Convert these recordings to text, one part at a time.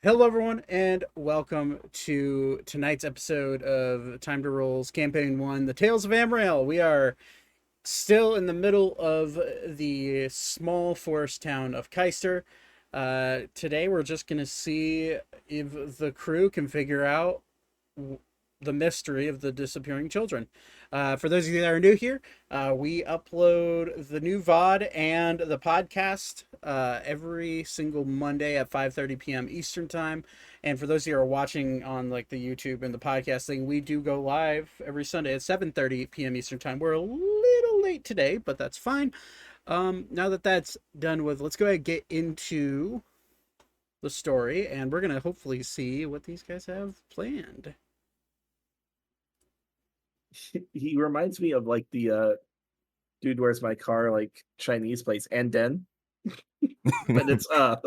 Hello, everyone, and welcome to tonight's episode of Time to Roll's Campaign 1, The Tales of Ammriel. We are still in the middle of the small forest town of Caister. Today, we're just going to see if the crew can figure out the mystery of the disappearing children. For those of you that are new here, we upload the new VOD and the podcast every single Monday at 5:30 p.m. Eastern Time. And for those of you who are watching on like the YouTube and the podcast thing, we do go live every Sunday at 7:30 p.m. Eastern Time. We're a little late today, but that's fine. Now that that's done with, let's go ahead and get into the story, and we're going to hopefully see what these guys have planned. He reminds me of like the Dude, Where's My Car, like Chinese place, and Den. But it's Oh,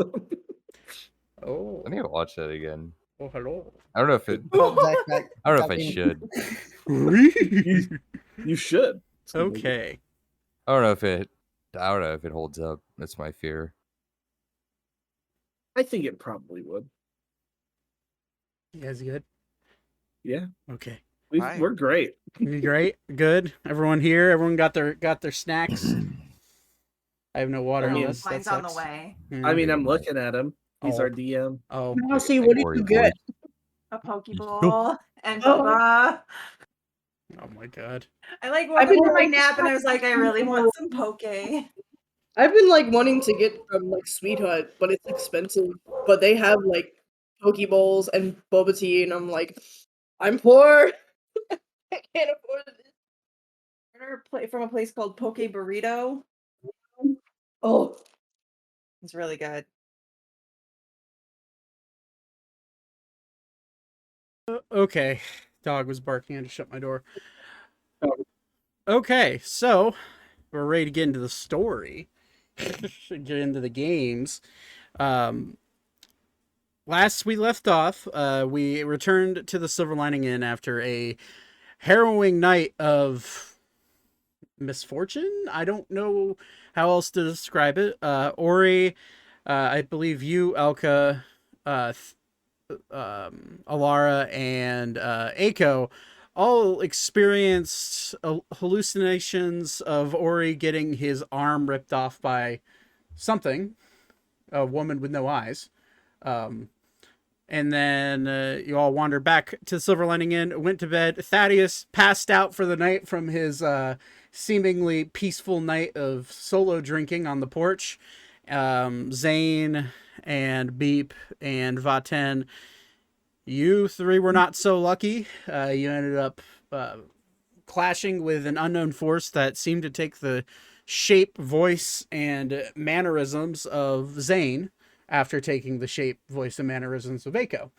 I need to watch that again. oh, hello. I don't know if it. I I don't know if I should. You should. Okay. I don't know if it. I don't know if it holds up. That's my fear. I think it probably would. You guys good? Yeah. Okay. We're great. Great. Good. Everyone here. Everyone got their snacks. I have no water on this. Mine's on the way. I mean, I'm looking at him. He's Oh. our DM. Oh. Now see, what did you get? A Pokeball and boba. Oh my god. I like I've woke been up from my like- nap and I was like, I really want some poke. I've been like wanting to get from like Sweet Hut, but it's expensive. But they have like Pokeballs and boba tea, and I'm like, I'm poor. I can't afford this. Order from a place called Poke Burrito. Oh, It's really good. Okay. Dog was barking. I had to shut my door. Okay, so we're ready to get into the story. Get into the games. Last we left off, we returned to the Silver Lining Inn after a harrowing night of misfortune. I don't know how else to describe it. Ori, I believe you, Elka, Alara, and Aiko all experienced hallucinations of Ori getting his arm ripped off by something, a woman with no eyes. And then you all wandered back to the Silver Lining Inn, went to bed. Thaddeus passed out for the night from his seemingly peaceful night of solo drinking on the porch. Zane and Beep and Vaten, you three were not so lucky. You ended up clashing with an unknown force that seemed to take the shape, voice, and mannerisms of Zane after taking the shape, voice, and mannerisms of Aiko.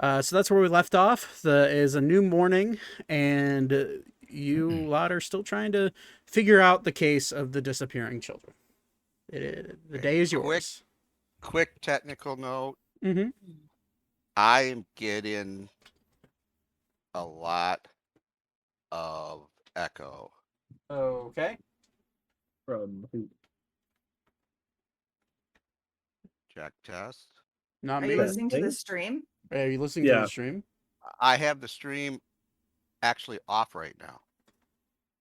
So that's where we left off. Is a new morning, and you lot are still trying to figure out the case of the disappearing children. The day is yours. Quick technical note. Mm-hmm. I am getting a lot of echo. Okay. From who? Check test. Not Are me. you listening to Thing? the stream? Are you listening to Yeah. the stream? I have the stream actually off right now.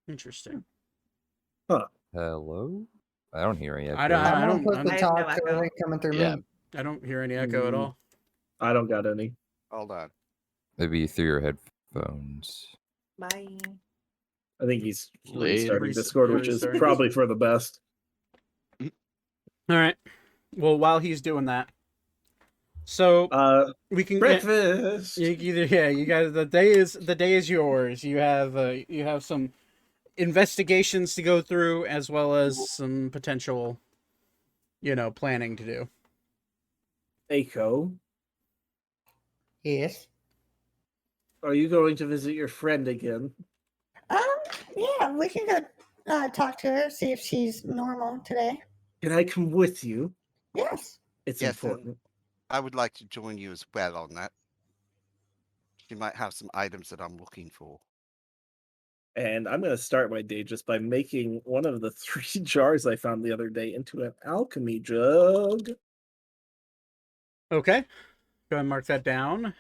Interesting. Hello. I don't hear any. I don't put the I have talk no echo. coming through Yeah. me. I don't hear any echo at all. I don't got any. Hold on. Maybe through your headphones. Bye. I think he's Later. restarting Discord, which is Restarting. probably for the best. All right. Well, while he's doing that, so we can Breakfast. you guys. The day is yours. You have some investigations to go through, as well as some potential, planning to do. Aiko, Yes. are you going to visit your friend again? Yeah, we can go talk to her, see if she's normal today. Can I come with you? Yes. It's Yes, and important. I would like to join you as well on that. She might have some items that I'm looking for. And I'm going to start my day just by making one of the 3 jars I found the other day into an alchemy jug. Okay. Go ahead and mark that down.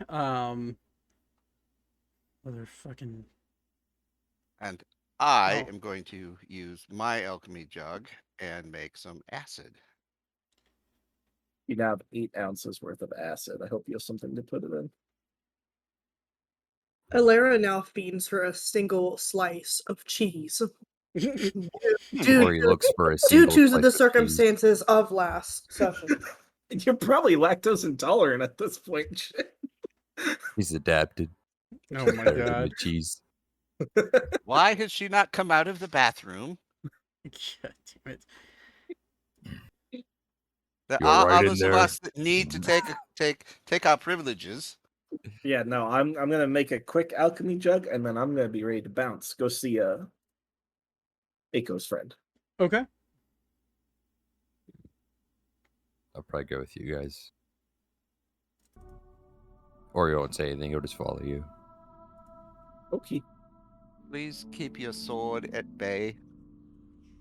Motherfucking. And I Oh. am going to use my alchemy jug and make some acid. You now have 8 ounces worth of acid. I hope you have something to put it in. Alara now fiends for a single slice of cheese. Or he looks for a Due single to slice the of cheese. circumstances of last session. You're probably lactose intolerant at this point. He's adapted. Oh my Better than god. the cheese. Why has she not come out of the bathroom? God damn it. There You're are right in others of there. us that need to take our privileges. Yeah, no, I'm gonna make a quick alchemy jug, and then I'm gonna be ready to bounce. Go see Aiko's friend. Okay. I'll probably go with you guys. Or you won't say anything, he'll just follow you. Okay. Please keep your sword at bay.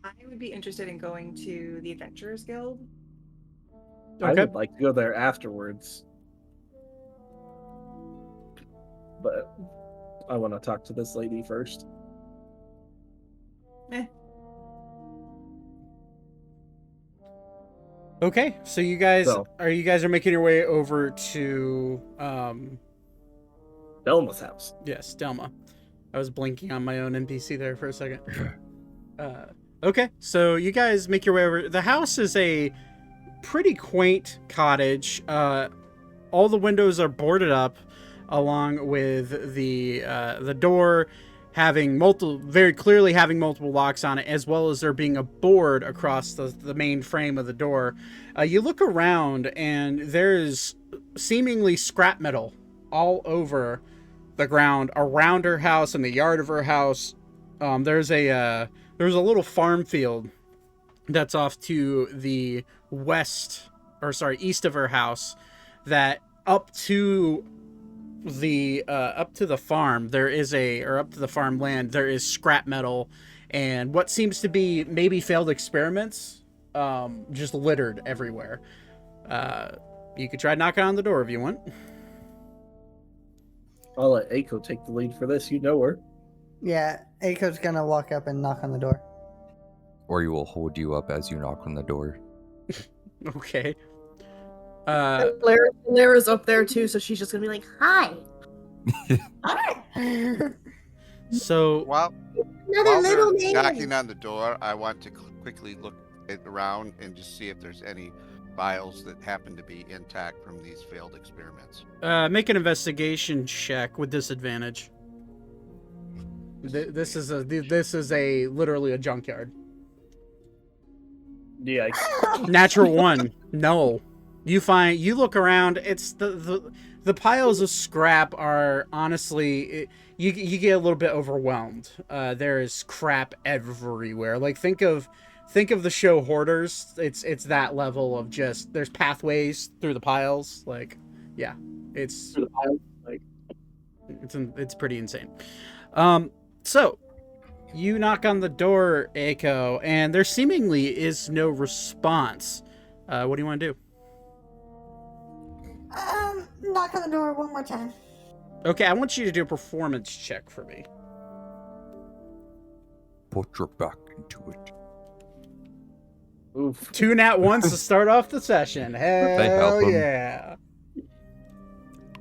I would be interested in going to the Adventurers Guild. I Okay. would like to go there afterwards, but I want to talk to this lady first. Okay. So you guys So- are making your way over to Delma's house. yes, Delma. I was blinking on my own NPC there for a second. Okay, so you guys make your way over. The house is a pretty quaint cottage. All the windows are boarded up, along with the door having very clearly having multiple locks on it, as well as there being a board across the main frame of the door. You look around, and there's seemingly scrap metal all over the ground around her house and the yard of her house. There's a little farm field that's off to the east of her house, that up to the farm there is up to the farmland there is scrap metal and what seems to be maybe failed experiments just littered everywhere. You could try knocking on the door if you want. I'll let Aiko take the lead for this. You know her. Yeah, Aiko's gonna walk up and knock on the door. Or he will hold you up as you knock on the door. Okay. Lara's up there too, so she's just gonna be like, "Hi." So While Another little they're man. knocking on the door, I want to quickly look around and just see if there's any files that happen to be intact from these failed experiments. make an investigation check with disadvantage. This is literally a junkyard. Yeah. Natural one. No. You look around, it's the piles of scrap are honestly you get a little bit overwhelmed. There is crap everywhere. Like think of the show Hoarders. It's that level of just there's pathways through the piles. Like yeah, it's pretty insane. So you knock on the door, Aiko, and there seemingly is no response. What do you want to do? Knock on the door one more time. Okay, I want you to do a performance check for me. Put your back into it. Oof. 2 nat ones to start off the session. Hell help him. yeah.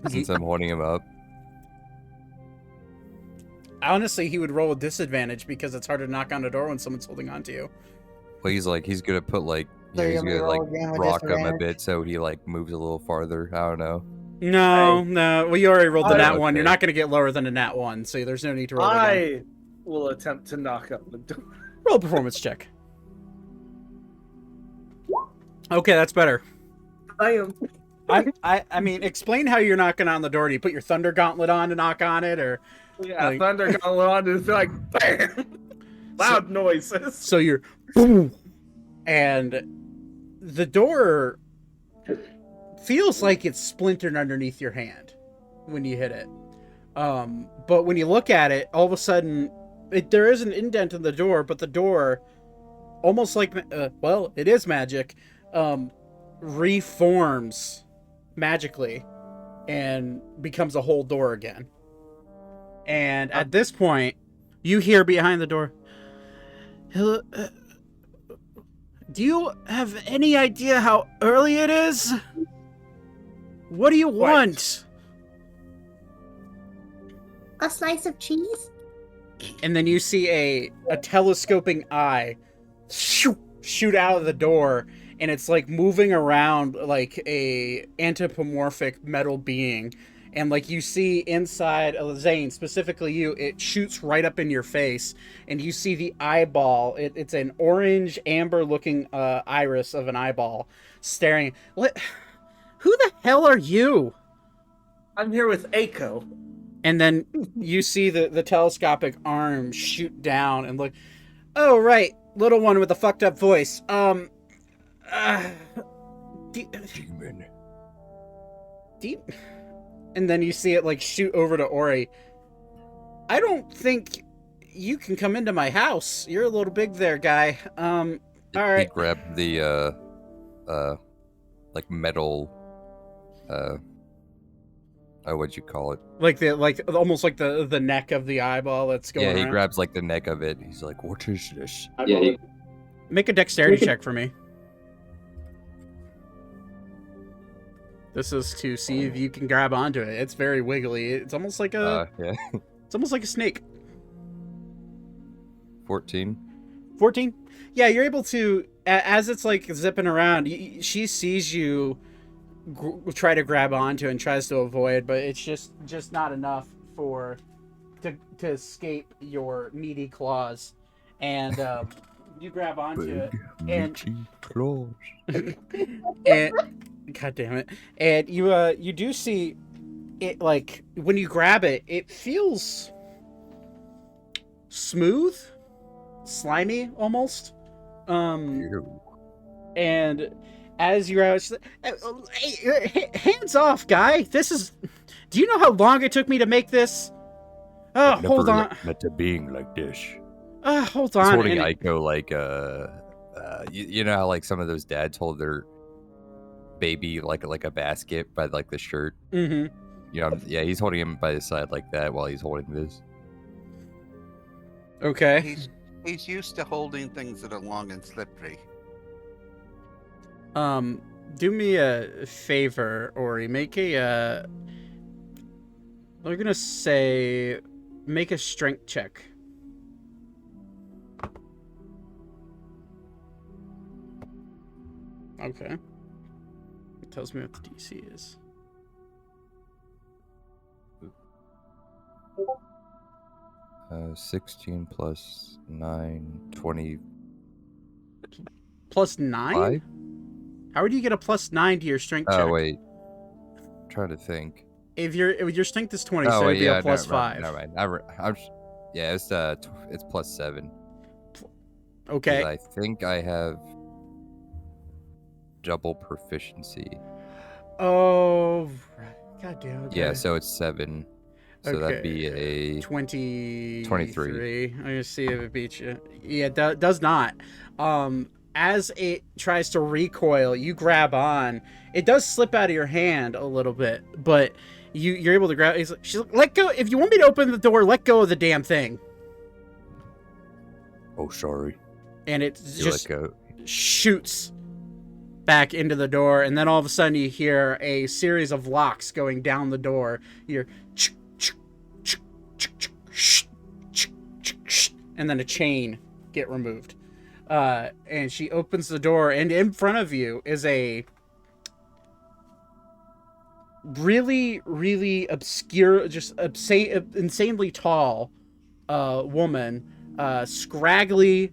Since I'm holding him up. Honestly, he would roll a disadvantage because it's harder to knock on a door when someone's holding on to you. Well, he's gonna put So he's you're gonna gonna roll again with rock him a disadvantage? bit so he moves a little farther. I don't know. No. Well, you already rolled the I- nat 1. You're okay. not going to get lower than a nat 1, so there's no need to roll again. I will attempt to knock on the door. Roll a performance check. Okay, that's better. I am. I mean, explain how you're knocking on the door. Do you put your thunder gauntlet on to knock on it, or Yeah, Like- thunder going on. It's like bam, loud noises. so you're boom, and the door feels like it's splintered underneath your hand when you hit it. But when you look at it, all of a sudden, there is an indent in the door, but the door, almost like it is magic, reforms magically and becomes a whole door again. And at this point, you hear behind the door, "Hello, do you have any idea how early it is? What do you want?" A slice of cheese? And then you see a telescoping eye shoot out of the door, and it's like moving around like a anthropomorphic metal being. And like you see inside of Zane, specifically you, it shoots right up in your face, and you see the eyeball. It's an orange amber looking iris of an eyeball staring. What? Who the hell are you? I'm here with Aiko. And then you see the telescopic arm shoot down and look. Oh, right. Little one with the fucked up voice. Demon. Deep. And then you see it like shoot over to Ori. I don't think you can come into my house. You're a little big there, guy. All right. He grabbed the like metal what'd you call it? Like almost like the neck of the eyeball that's going. Yeah, he around. grabs like the neck of it. He's like, "What is this?" Yeah, Make a dexterity check for me. This is to see if you can grab onto it. It's very wiggly. It's almost like a Yeah. it's almost like a snake. 14. 14? Yeah, you're able to, as it's like zipping around, she sees you try to grab onto and tries to avoid, but it's just not enough to escape your meaty claws. And you grab onto it. And claws. and God damn it. And you do see it, like when you grab it, it feels smooth, slimy almost. And as you're out, she's like, hey, hands off, guy. This is. Do you know how long it took me to make this? Oh, hold on. Met a being like this. Hold on. He's holding And Aiko like you know how like some of those dads hold their baby like a basket by like the shirt. Mm-hmm. You know, yeah, he's holding him by the side like that while he's holding this. Okay. He's used to holding things that are long and slippery. Do me a favor, Ori. Make a we're gonna say make a strength check. Okay. It tells me what the DC is. Uh, 16 plus 9, 20. Plus 9? How would you get a plus 9 to your strength check? Oh wait, I'm trying to think. If your strength is 20, so it'd be a plus 5. Never mind. Yeah, it's plus 7. Okay. I think I have double proficiency. Oh, God damn it. Yeah, so it's 7. So that'd be a 23. I'm gonna see if it beats you. Yeah, it does not. As it tries to recoil, you grab on. It does slip out of your hand a little bit, but you're able to grab. She's like, "Let go! If you want me to open the door, let go of the damn thing." Oh, sorry. And it You just let go. shoots back into the door, and then all of a sudden you hear a series of locks going down the door. You hear, and then a chain get removed. And she opens the door, and in front of you is a really, really obscure, just insanely tall woman, scraggly,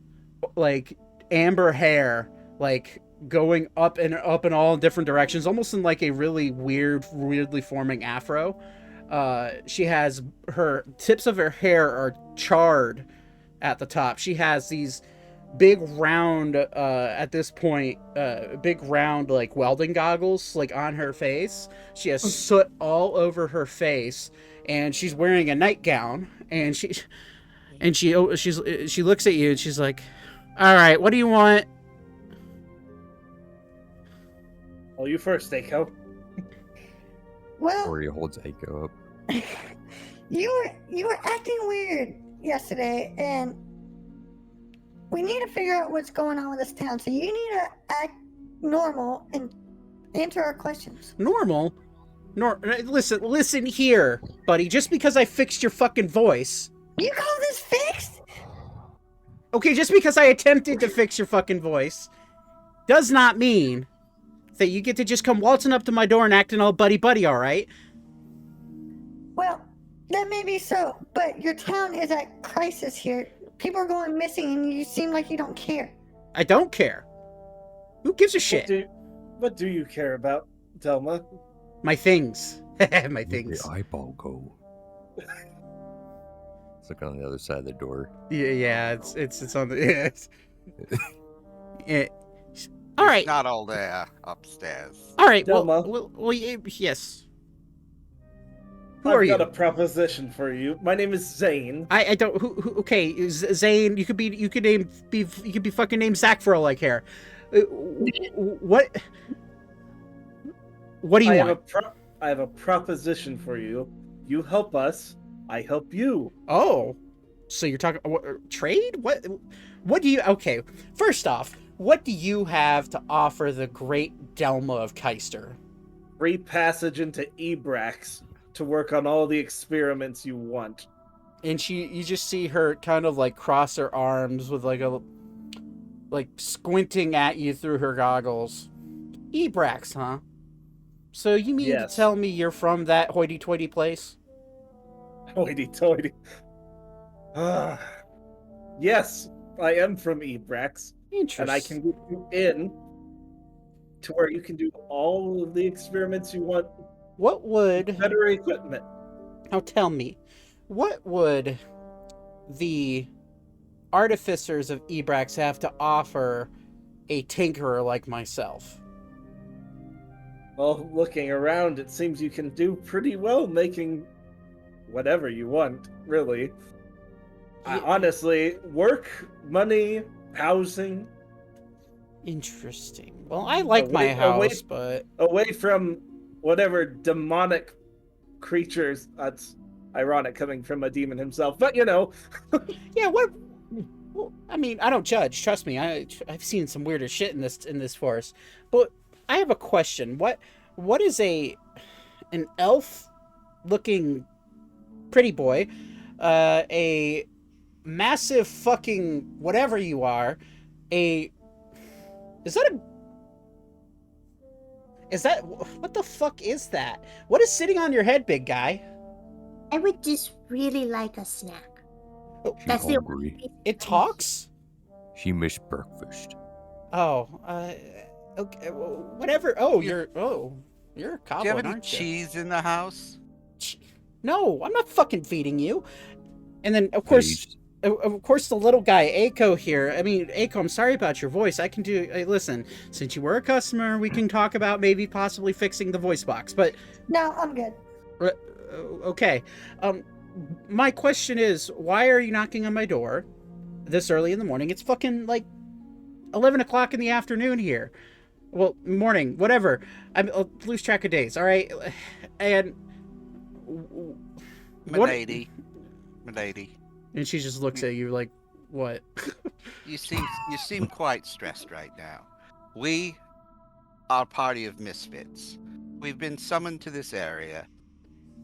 like amber hair, like going up and all different directions, almost in like a really weirdly forming afro. She has her tips of her hair are charred at the top. She has these big round at this point big round like welding goggles like on her face. She has soot all over her face, and she's wearing a nightgown, and she looks at you and she's like, "All right, what do you want?" Well, you first, Aiko. Well, Ori holds Aiko up. you were acting weird yesterday, and we need to figure out what's going on with this town. So you need to act normal and answer our questions. Normal? Listen here, buddy. Just because I fixed your fucking voice. You call this fixed? Okay, just because I attempted to fix your fucking voice does not mean that you get to just come waltzing up to my door and acting all buddy-buddy, all right? Well, that may be so, but your town is at crisis here. People are going missing, and you seem like you don't care. I don't care. Who gives a shit? What do you care about, Delma? My things. My Where'd things. the eyeball go? It's like on the other side of the door. Yeah, it's on the... Yeah, yeah. All right. It's not all there upstairs. All right. Delma. Well, yes. Who are I've you? got a proposition for you. My name is Zane. I don't. Okay, Zane. You could be fucking named Zach for all I care. What do you want? I have a proposition for you. You help us, I help you. Oh, so you're talking trade? What do you? Okay, first off, what do you have to offer the great Delma of Caister? Free passage into Ebrax to work on all the experiments you want. And you just see her kind of like cross her arms with like squinting at you through her goggles. Ebrax, huh? So you mean to tell me you're from that hoity-toity place? Hoity-toity. Yes, I am from Ebrax. Interesting. And I can get you in to where you can do all of the experiments you want. What would... Better equipment. Now tell me, what would the artificers of Ebrax have to offer a tinkerer like myself? Well, looking around, it seems you can do pretty well making whatever you want, really. Honestly, work, money, housing. Interesting. Well, I like my house, but... Away from whatever demonic creatures. That's ironic coming from a demon himself, but you know. Yeah, what... Well, I mean, I don't judge. Trust me, I've seen some weirder shit in this forest. But I have a question. What is an elf-looking pretty boy, a massive fucking whatever you are, what the fuck is that? What is sitting on your head, big guy? I would just really like a snack. She That's hungry. It talks? She missed breakfast. Oh, okay, well, whatever. Oh, you're a Do you have goblin, any aren't you? cheese in the house? No, I'm not fucking feeding you. And then, of course, the little guy, Aiko here. I mean, Aiko, I'm sorry about your voice. I can do... listen, since you were a customer, we can talk about maybe possibly fixing the voice box, but... No, I'm good. Okay. My question is, why are you knocking on my door this early in the morning? It's fucking, like, 11 o'clock in the afternoon here. Well, morning, whatever. I'll lose track of days, all right? And... Milady. And she just looks at you like, what? You seem quite stressed right now. We are a party of misfits. We've been summoned to this area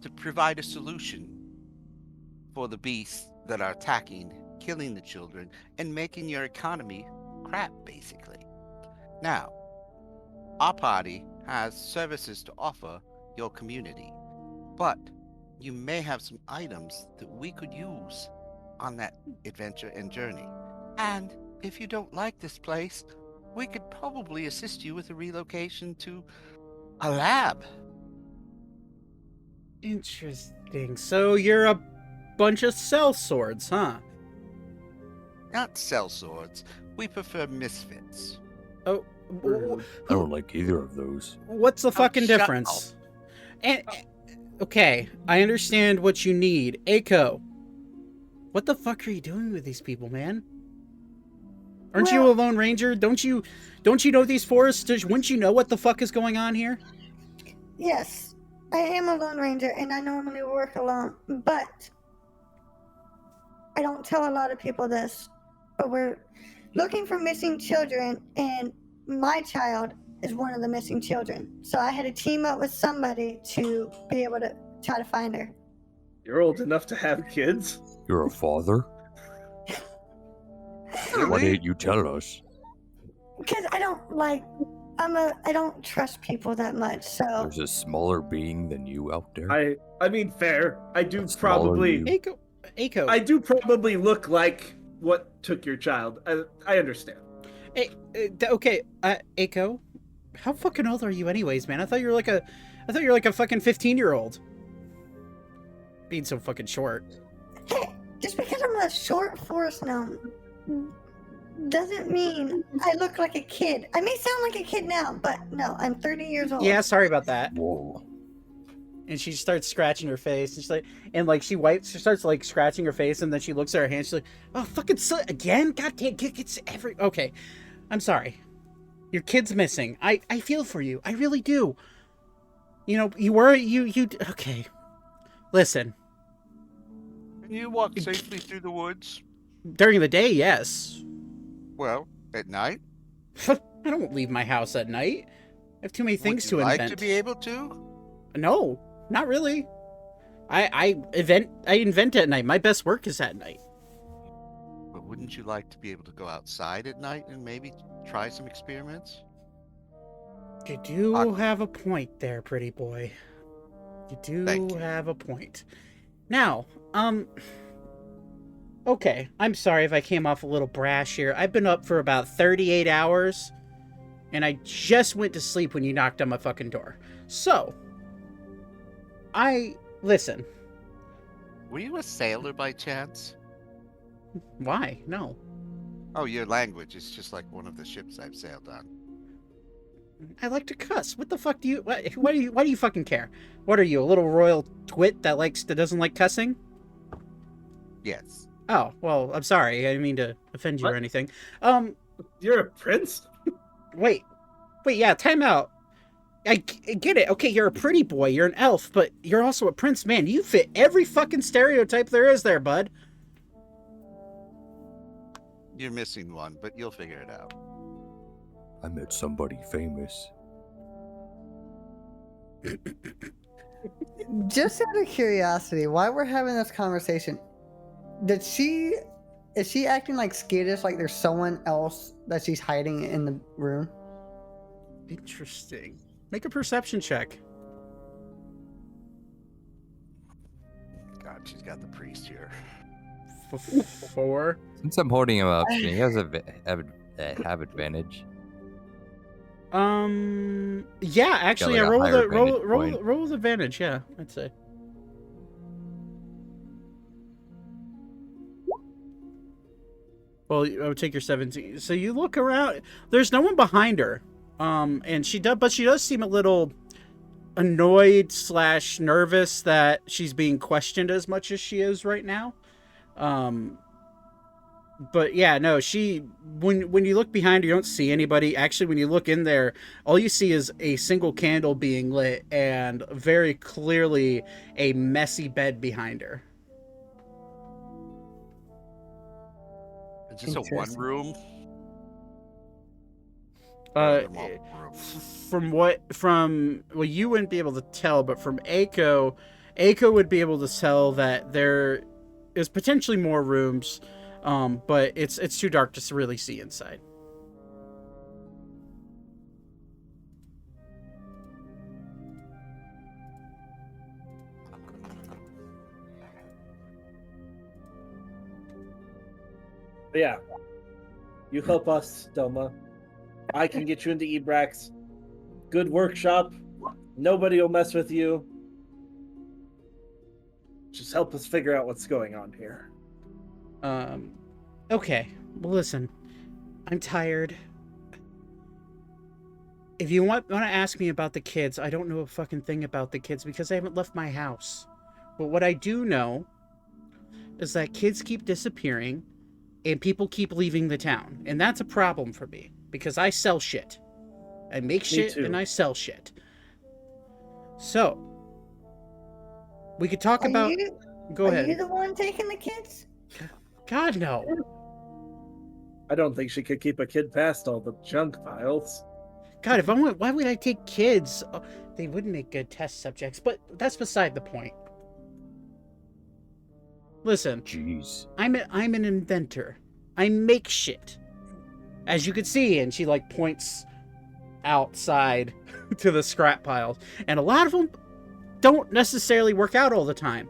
to provide a solution for the beasts that are attacking, killing the children, and making your economy crap, basically. Now, our party has services to offer your community, but you may have some items that we could use on that adventure and journey. And if you don't like this place, we could probably assist you with a relocation to a lab. Interesting. So you're a bunch of sellswords, huh? Not sellswords. We prefer misfits. Oh, I don't like either of those. what's the fucking shut difference? And okay, I understand what you need. Aiko, what the fuck are you doing with these people, man? Aren't you a lone ranger? Don't you know these forests? Wouldn't you know what the fuck is going on here? Yes, I am a Lone Ranger and I normally work alone, but I don't tell a lot of people this. But we're looking for missing children, and my child is one of the missing children. So I had to team up with somebody to be able to try to find her. You're old enough to have kids? You're a father? Why didn't you tell us? Because I don't trust people that much, so There's a smaller being than you out there. I mean, fair. I do That's smaller probably... than you. Aiko. I do probably look like what took your child. I understand. Okay, Aiko, how fucking old are you anyways, man? I thought you were like a fucking 15-year-old. Being so fucking short. hey, just because I'm a short forest gnome doesn't mean I look like a kid. I may sound like a kid now, but no, I'm 30 years old. Yeah, sorry about that. Whoa. And she starts scratching her face, and she starts like scratching her face, and then she looks at her hand. She's like, "Oh, fucking again! God damn, it's every." Okay, I'm sorry. Your kid's missing. I feel for you. I really do. You know, you. Okay, listen. Can you walk safely through the woods? During the day, yes. Well, at night? I don't leave my house at night. I have too many things to Would you invent. like to be able to? No, not really. I invent at night. My best work is at night. But wouldn't you like to be able to go outside at night and maybe try some experiments? You do have a point there, pretty boy. You do have a point. Now, okay, I'm sorry if I came off a little brash here. I've been up for about 38 hours, and I just went to sleep when you knocked on my fucking door. So, listen. Were you a sailor by chance? Why? No. Oh, your language is just like one of the ships I've sailed on. I like to cuss. What the fuck do you? Why do you fucking care? What are you, a little royal twit that doesn't like cussing? Yes. Oh, well, I'm sorry. I didn't mean to offend you or anything. You're a prince? Wait, yeah, time out. I get it. Okay, you're a pretty boy, you're an elf, but you're also a prince, man. You fit every fucking stereotype there is there, bud. You're missing one, but you'll figure it out. I met somebody famous. Just out of curiosity, while we're having this conversation, is she acting like skittish, like there's someone else that she's hiding in the room? Interesting. Make a perception check. God, she's got the priest here. 4. Since I'm holding him up, he has have advantage. Yeah, actually, like I a roll higher the roll advantage roll point. roll with advantage. Yeah, I'd say. Well, I would take your 17. So you look around. There's no one behind her. And she does seem a little annoyed / nervous that she's being questioned as much as she is right now. But yeah, no, when you look behind her, you don't see anybody. Actually, when you look in there, all you see is a single candle being lit and very clearly a messy bed behind her. Is this a one room? Well, you wouldn't be able to tell, but from Aiko would be able to tell that there is potentially more rooms, but it's too dark to really see inside. Yeah. You help us, Delma. I can get you into Ebrax. Good workshop. Nobody will mess with you. Just help us figure out what's going on here. Okay. Well, listen. I'm tired. If you want to ask me about the kids, I don't know a fucking thing about the kids because I haven't left my house. But what I do know is that kids keep disappearing and people keep leaving the town. And that's a problem for me because I sell shit. I make shit and I sell shit. So, We could talk about. Go Are ahead. you the one taking the kids? God no. I don't think she could keep a kid past all the junk piles. God, if I want, why would I take kids? Oh, they wouldn't make good test subjects, but that's beside the point. Listen, Jeez. I'm an inventor. I make shit. As you can see, and she like points outside to the scrap piles, and a lot of them don't necessarily work out all the time.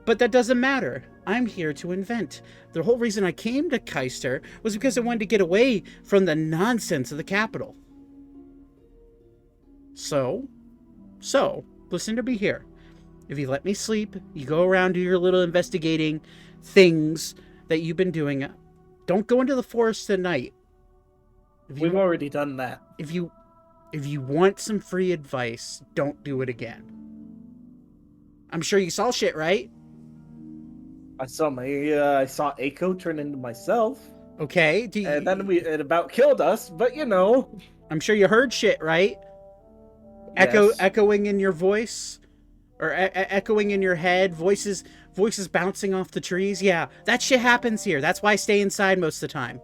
But that doesn't matter. I'm here to invent. The whole reason I came to Caister was because I wanted to get away from the nonsense of the capital. So, listen to me here. If you let me sleep, you go around, do your little investigating things that you've been doing. Don't go into the forest at night. We've already done that. If you want some free advice, don't do it again. I'm sure you saw shit, right? I saw Aiko turn into myself. Okay. And then it about killed us, but you know. I'm sure you heard shit, right? Yes. Echoing in your voice, or echoing in your head, voices bouncing off the trees. Yeah, that shit happens here. That's why I stay inside most of the time.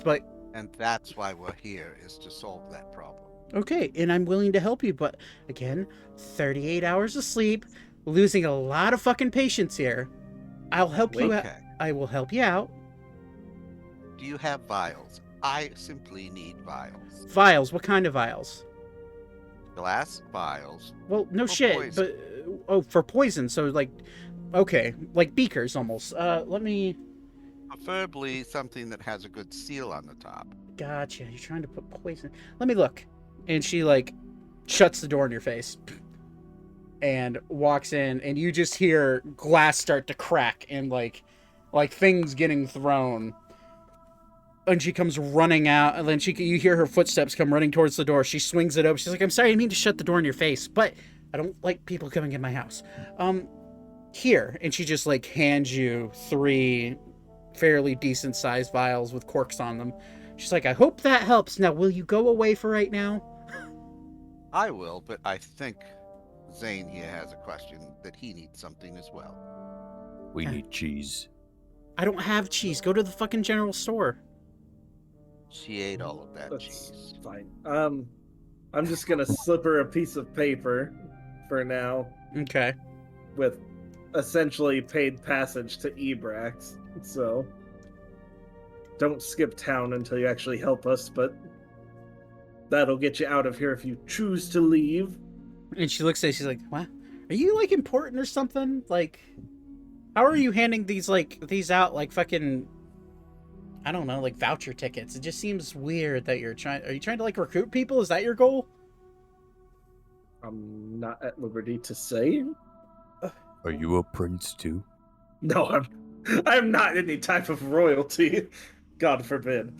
But And that's why we're here, is to solve that problem. okay, and I'm willing to help you, but again, 38 hours of sleep, losing a lot of fucking patience here. I'll help you out. Okay. I will help you out. Do you have vials? I simply need vials. Vials, what kind of vials? Glass vials. Well, no For shit, poison. but for poison, so like, okay, like beakers almost. Let me. Preferably something that has a good seal on the top. Gotcha. You're trying to put poison. Let me look. And she like shuts the door in your face and walks in, and you just hear glass start to crack and like things getting thrown. And she comes running out, and then you hear her footsteps come running towards the door. She swings it open. She's like, "I'm sorry, I didn't mean to shut the door in your face, but I don't like people coming in my house. Here." And she just like hands you 3 fairly decent sized vials with corks on them. She's like, "I hope that helps. Now, will you go away for right now?" I will, but I think Zane here has a question that he needs something as well. We need cheese. I don't have cheese. Go to the fucking general store. She ate all of that That's cheese. fine. I'm just gonna slip her a piece of paper for now Okay. with essentially paid passage to Ebrax. So don't skip town until you actually help us, but that'll get you out of here if you choose to leave. And she looks at you, she's like, "What? Are you like important or something? Like, how are you handing these out like fucking, I don't know, like voucher tickets? It just seems weird that are you trying to like recruit people? Is that your goal?" I'm not at liberty to say. Are you a prince too? No, I'm not any type of royalty. God forbid.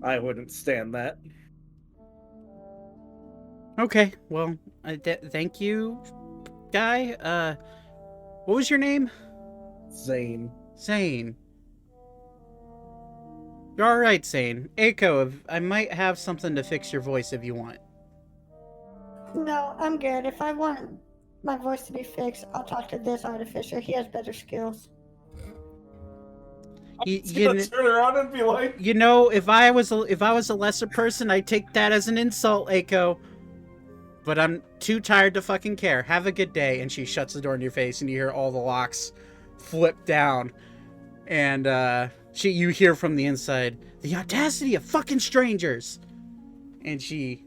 I wouldn't stand that. Okay, well, thank you, guy. What was your name? Zane. Zane. You're all right, Zane. Aiko, I might have something to fix your voice if you want. No, I'm good. If I want my voice to be fixed, I'll talk to this artificer. He has better skills. Turn around and be like, You know, if I was a lesser person, I'd take that as an insult, Aiko. But I'm too tired to fucking care. Have a good day. And she shuts the door in your face, and you hear all the locks flip down. And you hear from the inside, "The audacity of fucking strangers!" And she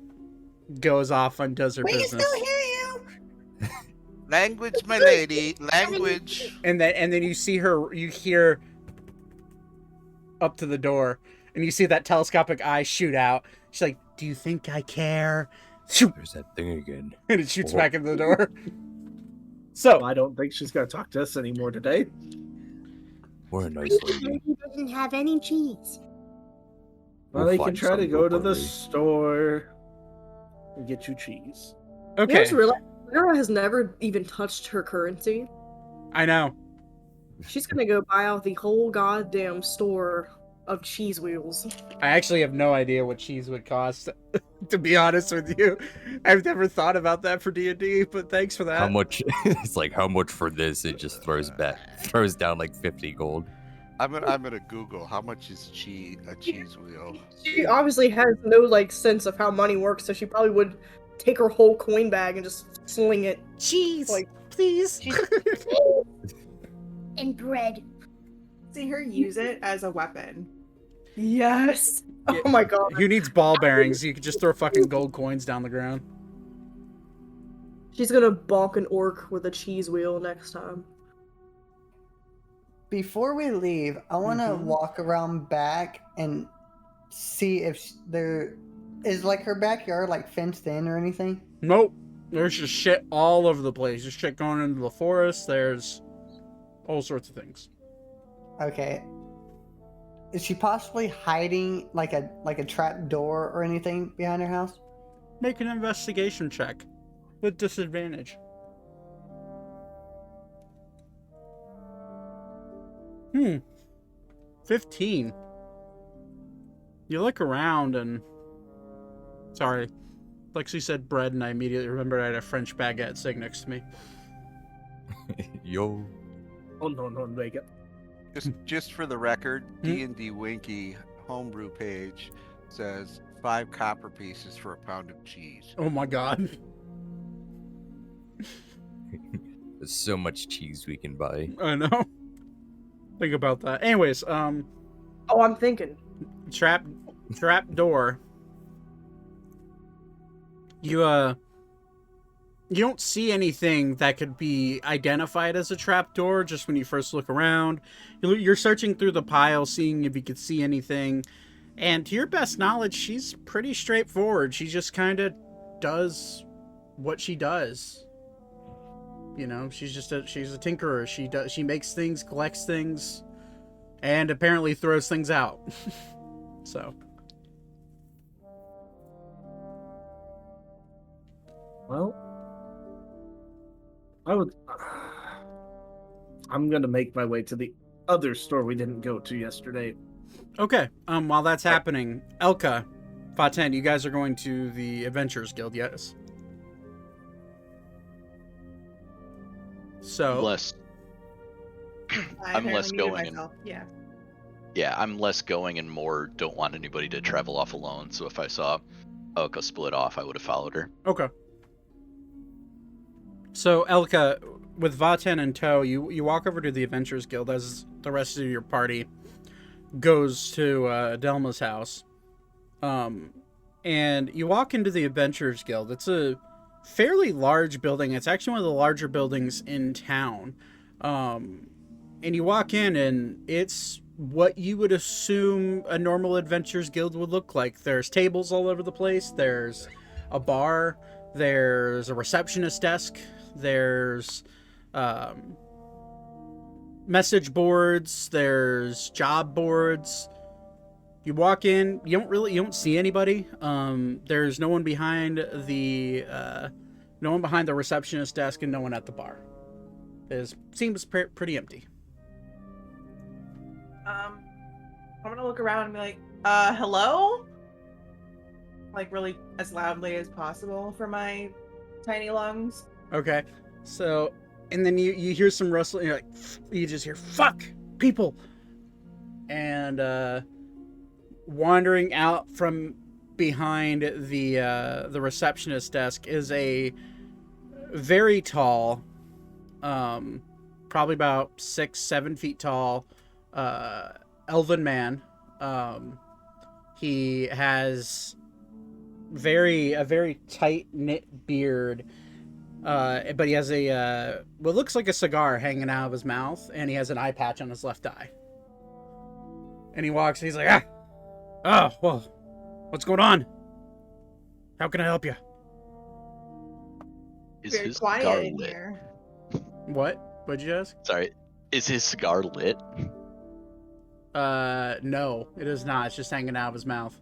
goes off and does her We business. can still hear you. Language, my lady. Language. And then you hear up to the door, and you see that telescopic eye shoot out. She's like, "Do you think I care?" Shoot! There's that thing again. And it shoots back into the door. So, I don't think she's gonna talk to us anymore today. We're a nice lady. He doesn't have any cheese. Well, We'll they can find try to some go to locally. the store and get you cheese. I okay, just realized Clara has never even touched her currency. I know. She's gonna go buy out the whole goddamn store of cheese wheels. I actually have no idea what cheese would cost, to be honest with you. I've never thought about that for D&D, but thanks for that. How much? It's like how much for this? It just throws down like 50 gold. I'm gonna Google how much is a cheese wheel. She obviously has no like sense of how money works, so she probably would take her whole coin bag and just sling it. Cheese, Like, please. And bread. See her use it as a weapon. yes. Yeah. Oh my god. Who needs ball bearings? You could just throw fucking gold coins down the ground. She's gonna bonk an orc with a cheese wheel next time. Before we leave, I want to walk around back and see if there is like her backyard like fenced in or anything. Nope. There's just shit all over the place. There's shit going into the forest. There's all sorts of things. Okay. Is she possibly hiding like a trap door or anything behind her house? Make an investigation check with disadvantage. 15. You look around and... Sorry. Lexi said bread and I immediately remembered I had a French baguette sitting next to me. Yo. Oh no, make it. Just for the record, D&D Winky homebrew page says 5 copper pieces for a pound of cheese. Oh my god. There's so much cheese we can buy. I know. Think about that. Anyways, Oh, I'm thinking. trap door. You don't see anything that could be identified as a trap door just when you first look around. You're searching through the pile, seeing if you could see anything. And to your best knowledge, she's pretty straightforward. She just kind of does what she does. You know, she's a tinkerer. She makes things, collects things, and apparently throws things out. So. Well, I'm gonna make my way to the other store we didn't go to yesterday. Okay. While that's happening, Elka, Faten, you guys are going to the Adventurers Guild, yes? So I I'm less apparently muted going and- myself. Yeah. Yeah, I'm less going and more don't want anybody to travel off alone. So if I saw Aiko split off, I would have followed her. Okay. So Elka, with Vaten in tow, you walk over to the Adventurers Guild as the rest of your party goes to Delma's house. And you walk into the Adventurers Guild. It's a fairly large building. It's actually one of the larger buildings in town. And you walk in and it's what you would assume a normal Adventurers Guild would look like. There's tables all over the place. There's a bar. There's a receptionist desk. There's message boards. There's job boards. You walk in, you don't see anybody. There's no one behind the receptionist desk and no one at the bar. It seems pretty empty. I'm gonna look around and be like, hello? Like really as loudly as possible for my tiny lungs. Okay. So, and then you hear some rustling, you're like, you just hear, fuck, people! And, wandering out from behind the receptionist desk is a very tall, probably about 6-7 feet tall, elven man. He has a very tight knit beard, but he has what looks like a cigar hanging out of his mouth, and he has an eye patch on his left eye. And he walks, and he's like, oh, well, what's going on? How can I help you? Is Very his quiet cigar in lit? here. What? What'd you ask? Sorry, is his cigar lit? No, it is not. It's just hanging out of his mouth.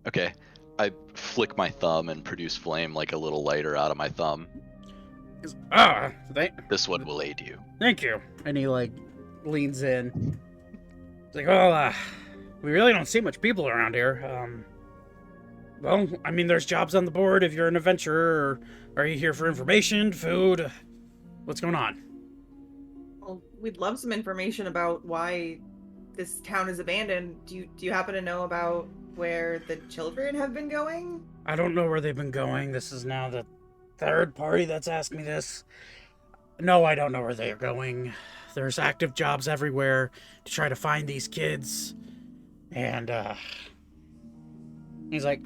Okay. I flick my thumb and produce flame like a little lighter out of my thumb. This one will aid you. Thank you. And he, like, leans in. He's like, oh, we really don't see much people around here. Well, I mean, there's jobs on the board if you're an adventurer, or are you here for information, food? What's going on? Well, we'd love some information about why this town is abandoned. Do you happen to know about where the children have been going? I don't know where they've been going. This is now the third party that's asked me this. No, I don't know where they're going. There's active jobs everywhere to try to find these kids. And, he's like,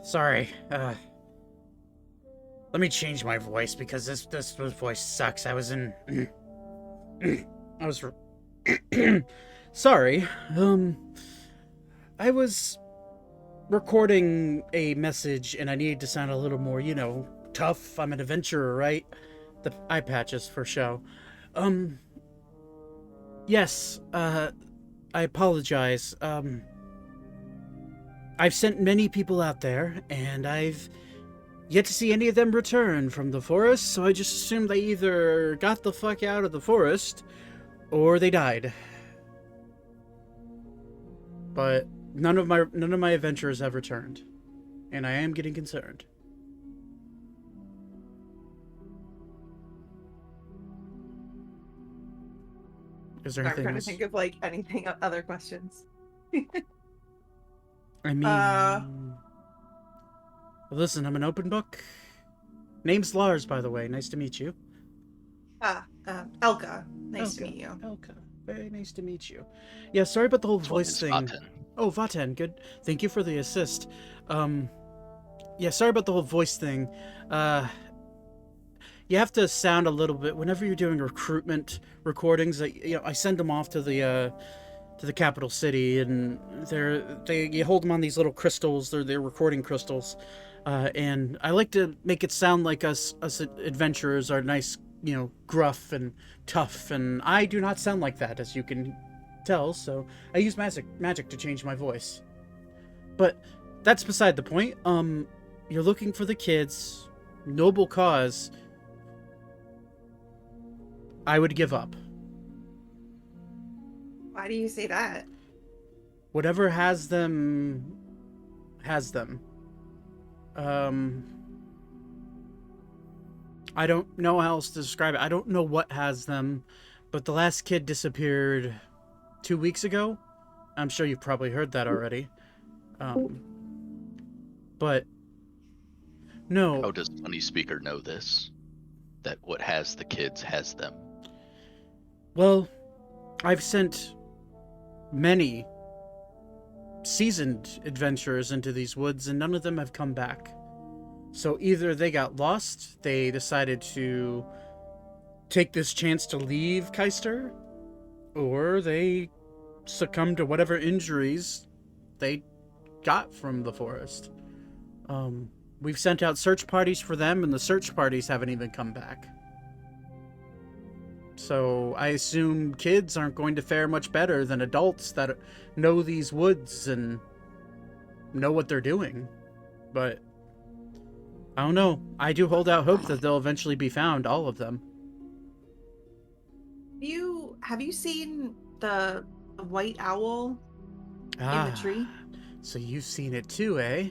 sorry, let me change my voice because this voice sucks. I was sorry, I was recording a message and I needed to sound a little more, tough. I'm an adventurer, right? The eye patches for show. Yes, I apologize. I've sent many people out there, and I've yet to see any of them return from the forest, so I just assumed they either got the fuck out of the forest, or they died. But none of my adventurers have returned, and I am getting concerned. Is there I'm anything trying to else? think of like anything other questions. I mean, listen, I'm an open book. Name's Lars, by the way. Nice to meet you. Elka. Nice to meet you. Elka. Very nice to meet you. Yeah, sorry about the whole voice thing. Vaten. Oh, Vaten, good. Thank you for the assist. Yeah, sorry about the whole voice thing. You have to sound a little bit whenever you're doing recruitment recordings. I send them off to the capital city, and you hold them on these little crystals. They're recording crystals, and I like to make it sound like us adventurers are nice, gruff and tough, and I do not sound like that, as you can tell. So I use magic to change my voice. But that's beside the point. You're looking for the kids, noble cause. I would give up. Why do you say that? Whatever has them, has them. I don't know how else to describe it. I don't know what has them, but the last kid disappeared 2 weeks ago. I'm sure you've probably heard that already. But no. How does Funny Speaker know this? That what has the kids has them? Well, I've sent many seasoned adventurers into these woods, and none of them have come back. So either they got lost, they decided to take this chance to leave Caister, or they succumbed to whatever injuries they got from the forest. We've sent out search parties for them, and the search parties haven't even come back. So I assume kids aren't going to fare much better than adults that know these woods and know what they're doing. But I don't know. I do hold out hope that they'll eventually be found, all of them. Have you seen the white owl in the tree? So you've seen it too, eh?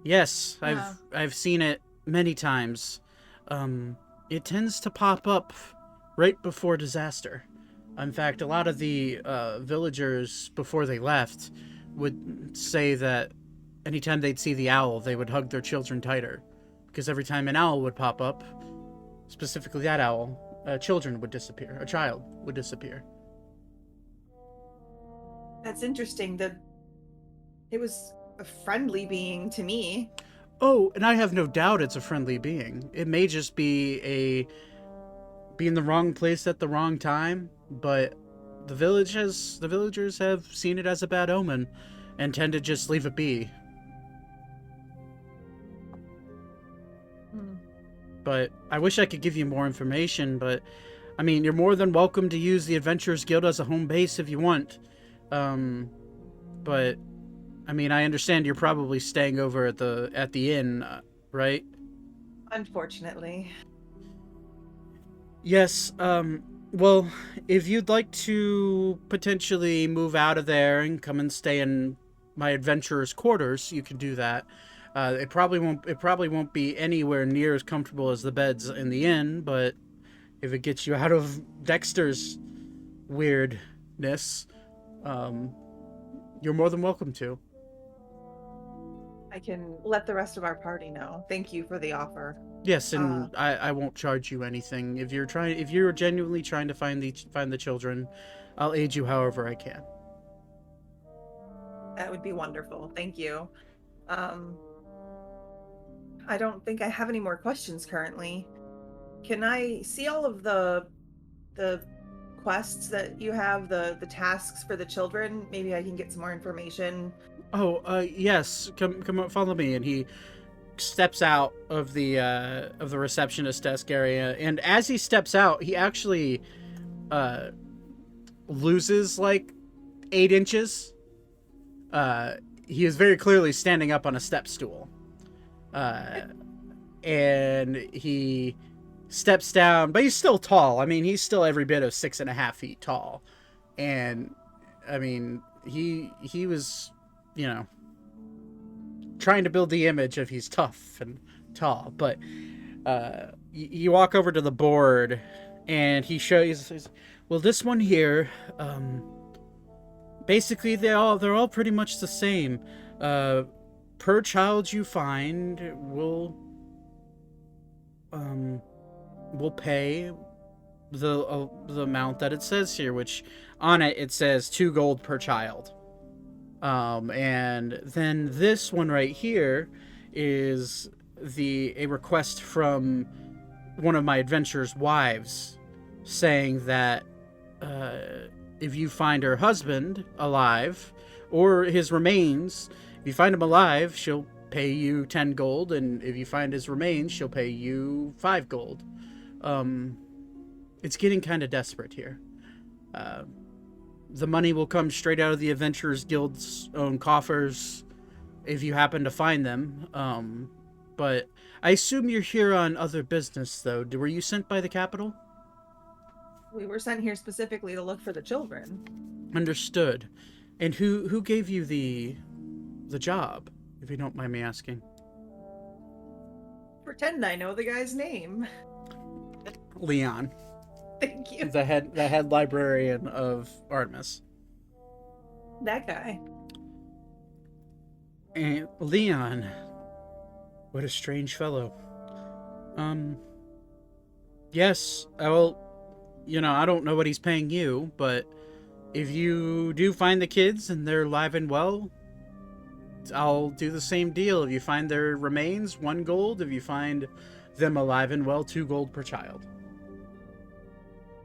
Yes, Yeah. I've seen it many times. It tends to pop up right before disaster. In fact, a lot of the villagers, before they left, would say that anytime they'd see the owl, they would hug their children tighter. Because every time an owl would pop up, specifically that owl, children would disappear. A child would disappear. That's interesting. It was a friendly being to me. Oh, and I have no doubt it's a friendly being. It may just be in the wrong place at the wrong time, but the villagers have seen it as a bad omen and tend to just leave it be. But I wish I could give you more information, but I mean, you're more than welcome to use the Adventurers Guild as a home base if you want. But I mean, I understand you're probably staying over at the inn, right? Unfortunately. Yes, Well, if you'd like to potentially move out of there and come and stay in my adventurer's quarters, you can do that. It probably won't. It probably won't be anywhere near as comfortable as the beds in the inn, but if it gets you out of Dexter's weirdness, um, you're more than welcome to. I can let the rest of our party know. Thank you for the offer. Yes, and I won't charge you anything if you're genuinely trying to find the children. I'll aid you however I can. That would be wonderful. Thank you. I don't think I have any more questions currently. Can I see all of the quests that you have, the tasks for the children? Maybe I can get some more information. Oh, yes. Come on, follow me. And he steps out of the receptionist desk area. And as he steps out, he actually loses like 8 inches. He is very clearly standing up on a step stool. And he steps down, but he's still tall. I mean, he's still every bit of 6.5 feet tall. And I mean, he was, trying to build the image of he's tough and tall. But you walk over to the board, and he shows, well, this one here, basically they're all pretty much the same. Per child you find, we'll pay the amount that it says here, which on it says 2 gold per child. And then this one right here is a request from one of my adventurer's wives, saying that if you find her husband alive or his remains, if you find him alive, she'll pay you 10 gold, and if you find his remains, she'll pay you 5 gold. It's getting kind of desperate here. The money will come straight out of the Adventurers Guild's own coffers if you happen to find them. But I assume you're here on other business, though. Were you sent by the capital? We were sent here specifically to look for the children. Understood. And who gave you the job, if you don't mind me asking? Pretend I know the guy's name. Leon. Thank you. The head librarian of Artemis. That guy. And Leon, what a strange fellow. Yes, well, I don't know what he's paying you, but if you do find the kids and they're alive and well, I'll do the same deal. If you find their remains, 1 gold. If you find them alive and well, 2 gold per child.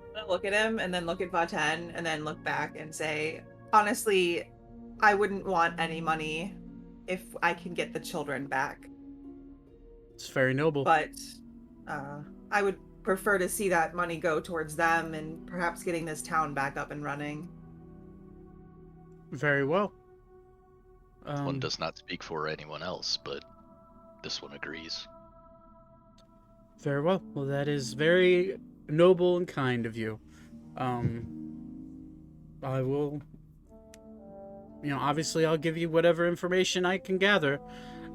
I'm gonna look at him and then look at Vaten and then look back and say, honestly, I wouldn't want any money if I can get the children back. It's very noble. But I would prefer to see that money go towards them and perhaps getting this town back up and running. Very well. One does not speak for anyone else, but this one agrees. Very well. Well, that is very noble and kind of you. I will, obviously I'll give you whatever information I can gather.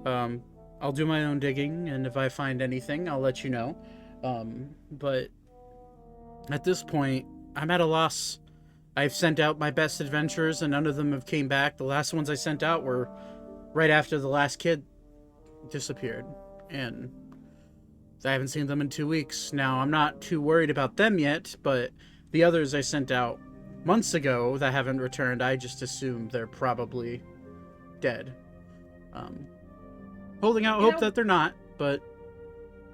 I'll do my own digging, and if I find anything, I'll let you know. But at this point, I'm at a loss. I've sent out my best adventurers, and none of them have came back. The last ones I sent out were right after the last kid disappeared, and I haven't seen them in 2 weeks. Now, I'm not too worried about them yet, but the others I sent out months ago that haven't returned, I just assume they're probably dead. Holding out hope that they're not, but...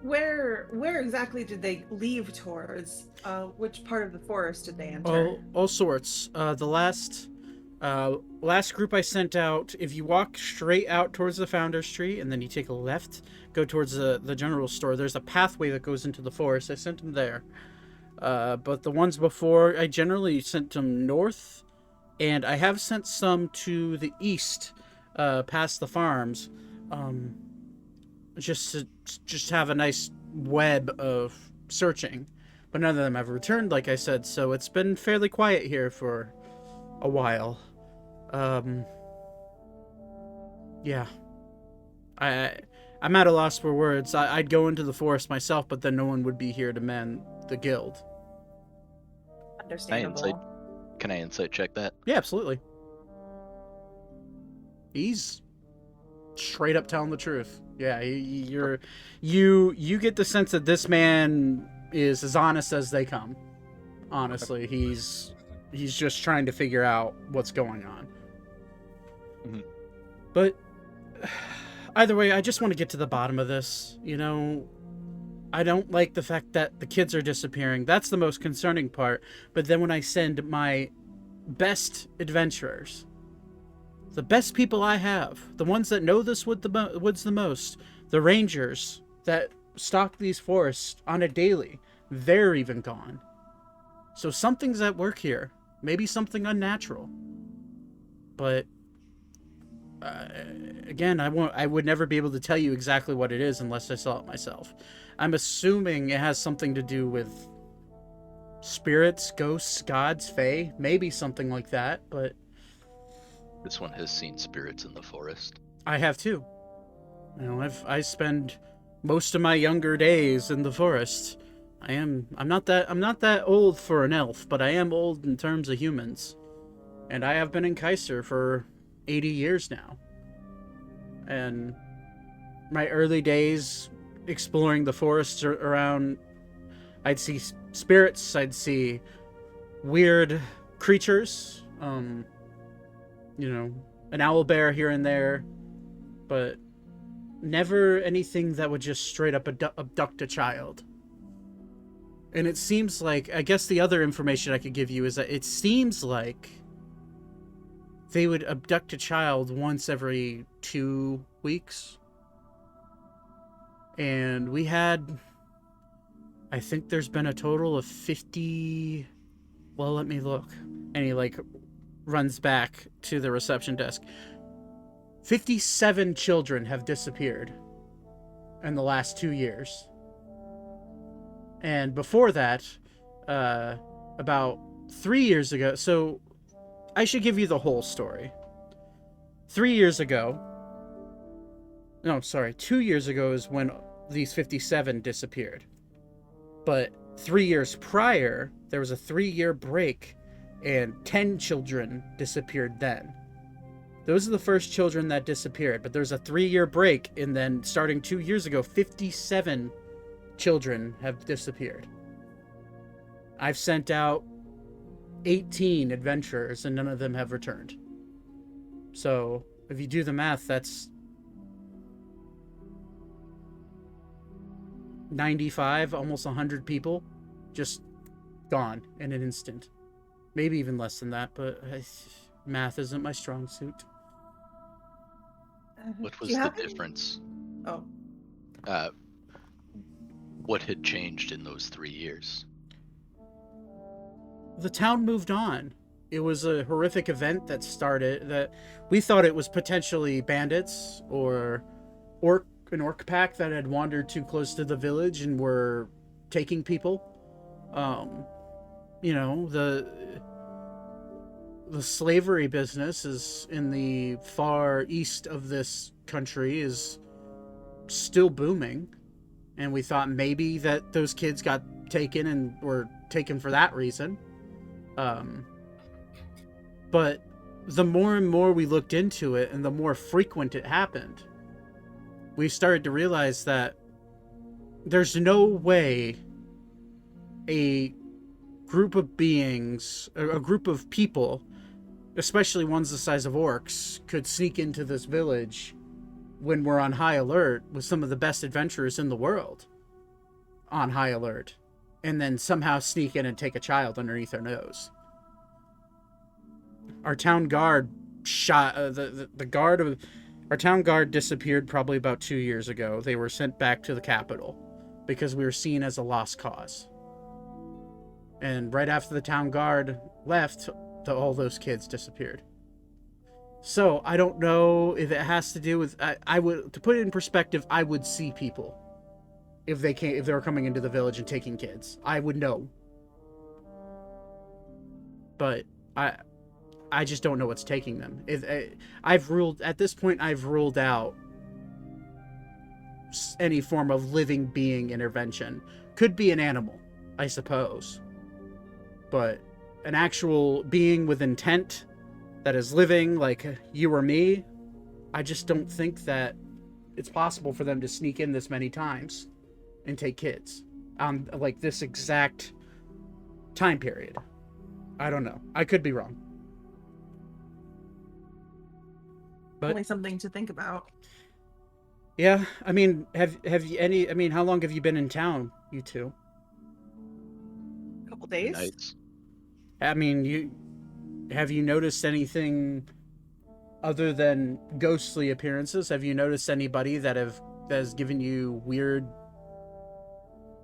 Where exactly did they leave towards? Which part of the forest did they enter? All sorts. The last group I sent out, if you walk straight out towards the Founders Tree and then you take a left, go towards the general store, there's a pathway that goes into the forest. I sent them there. But the ones before, I generally sent them north, and I have sent some to the east, past the farms, just to have a nice web of searching. but none of them have returned, like I said, so it's been fairly quiet here for a while. Yeah. I'm at a loss for words. I'd go into the forest myself, but then no one would be here to man the guild. Understandable. Can I insight check that? Yeah, absolutely. He's straight up telling the truth. Yeah, you get the sense that this man is as honest as they come. Honestly, he's just trying to figure out what's going on. Mm-hmm. But either way, I just want to get to the bottom of this. You know, I don't like the fact that the kids are disappearing. That's the most concerning part. But then when I send my best adventurers, the best people I have, the ones that know this woods the most, the rangers that stalk these forests on a daily, they're even gone. So something's at work here. Maybe something unnatural. But again, I would never be able to tell you exactly what it is unless I saw it myself. I'm assuming it has something to do with spirits, ghosts, gods, fae, maybe something like that, but This one has seen spirits in the forest. I have too. You know, I spend most of my younger days in the forest. I'm not that old for an elf, but I am old in terms of humans. And I have been in Caister for 80 years now. And my early days exploring the forests around, I'd see spirits, I'd see weird creatures, you know, an owlbear here and there, but never anything that would just straight up abduct a child. And it seems like, I guess the other information I could give you is that it seems like they would abduct a child once every 2 weeks. And we had, I think there's been a total of 50, well, let me look. And he runs back to the reception desk. 57 children have disappeared in the last 2 years. And before that, about 3 years ago, so I should give you the whole story. 2 years ago is when these 57 disappeared. But 3 years prior, there was a 3-year break and 10 children disappeared then. Those are the first children that disappeared, but there's a 3-year break, and then starting 2 years ago, 57 children have disappeared. I've sent out 18 adventurers, and none of them have returned. So, if you do the math, that's 95, almost 100 people just gone in an instant. Maybe even less than that, but math isn't my strong suit. What was the difference? Oh. What had changed in those 3 years? The town moved on. It was a horrific event that started, that we thought it was potentially bandits or an orc pack that had wandered too close to the village and were taking people. You know, the slavery business is in the far east of this country is still booming, and we thought maybe that those kids got taken and were taken for that reason. But the more and more we looked into it and the more frequent it happened, we started to realize that there's no way a group of beings, a group of people, especially ones the size of orcs, could sneak into this village when we're on high alert with some of the best adventurers in the world on high alert, and then somehow sneak in and take a child underneath our nose. Our town guard shot the guard of our town guard disappeared probably about 2 years ago. They were sent back to the capital because we were seen as a lost cause. And right after the town guard left, all those kids disappeared. So I don't know if it has to do with, I would, to put it in perspective, I would see people. if they were coming into the village and taking kids. I would know. But I just don't know what's taking them. I've ruled out any form of living being intervention. Could be an animal, I suppose. But an actual being with intent that is living like you or me, I just don't think that it's possible for them to sneak in this many times and take kids on like this exact time period. I don't know. I could be wrong. But Only something to think about. yeah, I mean, have you any? I mean, how long have you been in town, you two? A couple days. Nights. I mean, have you noticed anything other than ghostly appearances? Have you noticed anybody that has given you weird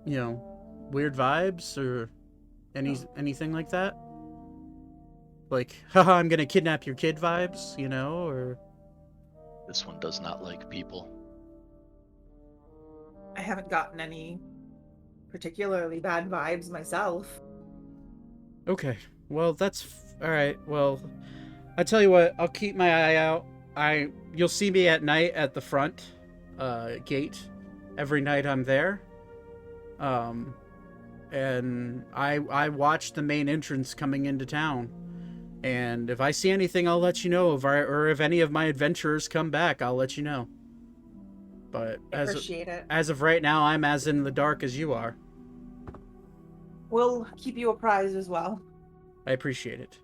vibes or anything like that? Like, haha, I'm gonna kidnap your kid vibes, or This one does not like people. I haven't gotten any particularly bad vibes myself. okay. Well, that's all right. Well, I tell you what, I'll keep my eye out. You'll see me at night at the front gate. Every night I'm there. And I watch the main entrance coming into town. And if I see anything, I'll let you know. If any of my adventurers come back, I'll let you know. But Appreciate it. As of right now, I'm as in the dark as you are. We'll keep you apprised as well. I appreciate it.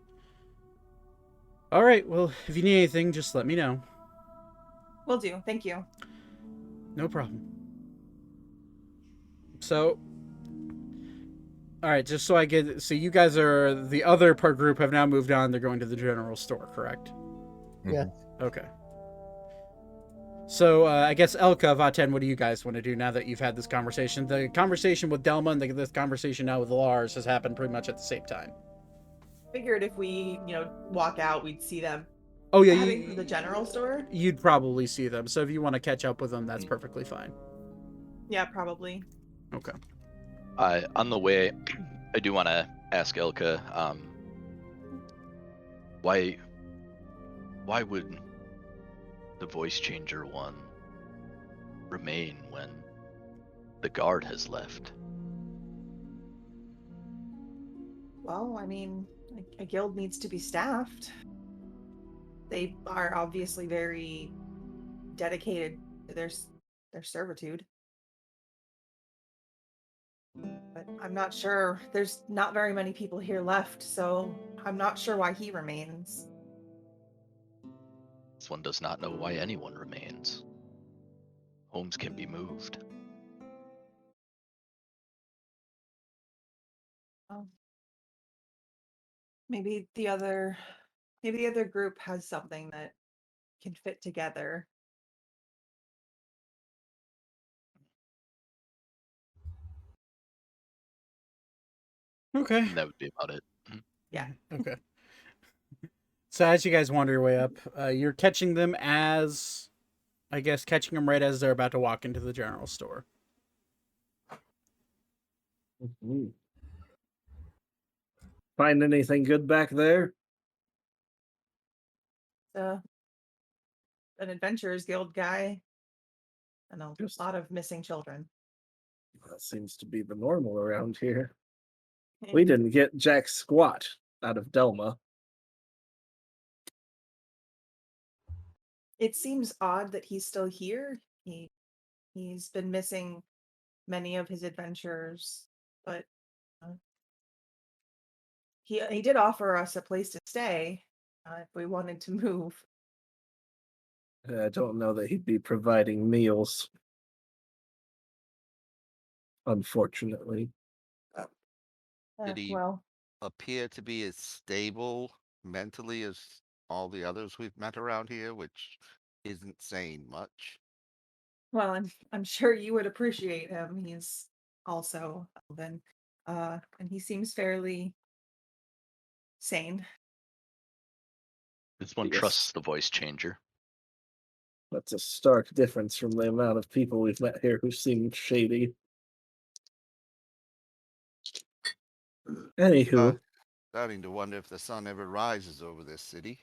All right, well, if you need anything, just let me know. Will do. Thank you. No problem. So, all right, just so you guys are, the other part group have now moved on. They're going to the general store, correct? Yeah. Okay. So, I guess Elka, Vaten, what do you guys want to do now that you've had this conversation? The conversation with Delma and this conversation now with Lars has happened pretty much at the same time. Figured if we, walk out, we'd see them. Oh, yeah. Heading to the general store? You'd probably see them. So if you want to catch up with them, that's perfectly fine. Yeah, probably. Okay. On the way, I do want to ask Elka, why would the voice changer one remain when the guard has left? Well, I mean, a guild needs to be staffed. They are obviously very dedicated to their servitude. But I'm not sure. There's not very many people here left, so I'm not sure why he remains. This one does not know why anyone remains. Homes can be moved. Oh. Maybe the other group has something that can fit together. Okay. And that would be about it. Yeah. Okay. So as you guys wander your way up, you're catching them right as they're about to walk into the general store. Mm-hmm. Find anything good back there? An Adventurers Guild guy and a lot of missing children. That seems to be the normal around here. We didn't get jack squat out of Delma. It seems odd that he's still here. He's been missing many of his adventures, but he did offer us a place to stay if we wanted to move. I don't know that he'd be providing meals. Unfortunately. Did he Well, appear to be as stable mentally as all the others we've met around here, which isn't saying much? well, I'm sure you would appreciate him. He's also Elven, and he seems fairly sane. This one Yes. trusts the voice changer. That's a stark difference from the amount of people we've met here who seem shady. Anywho, Starting to wonder if the sun ever rises over this city.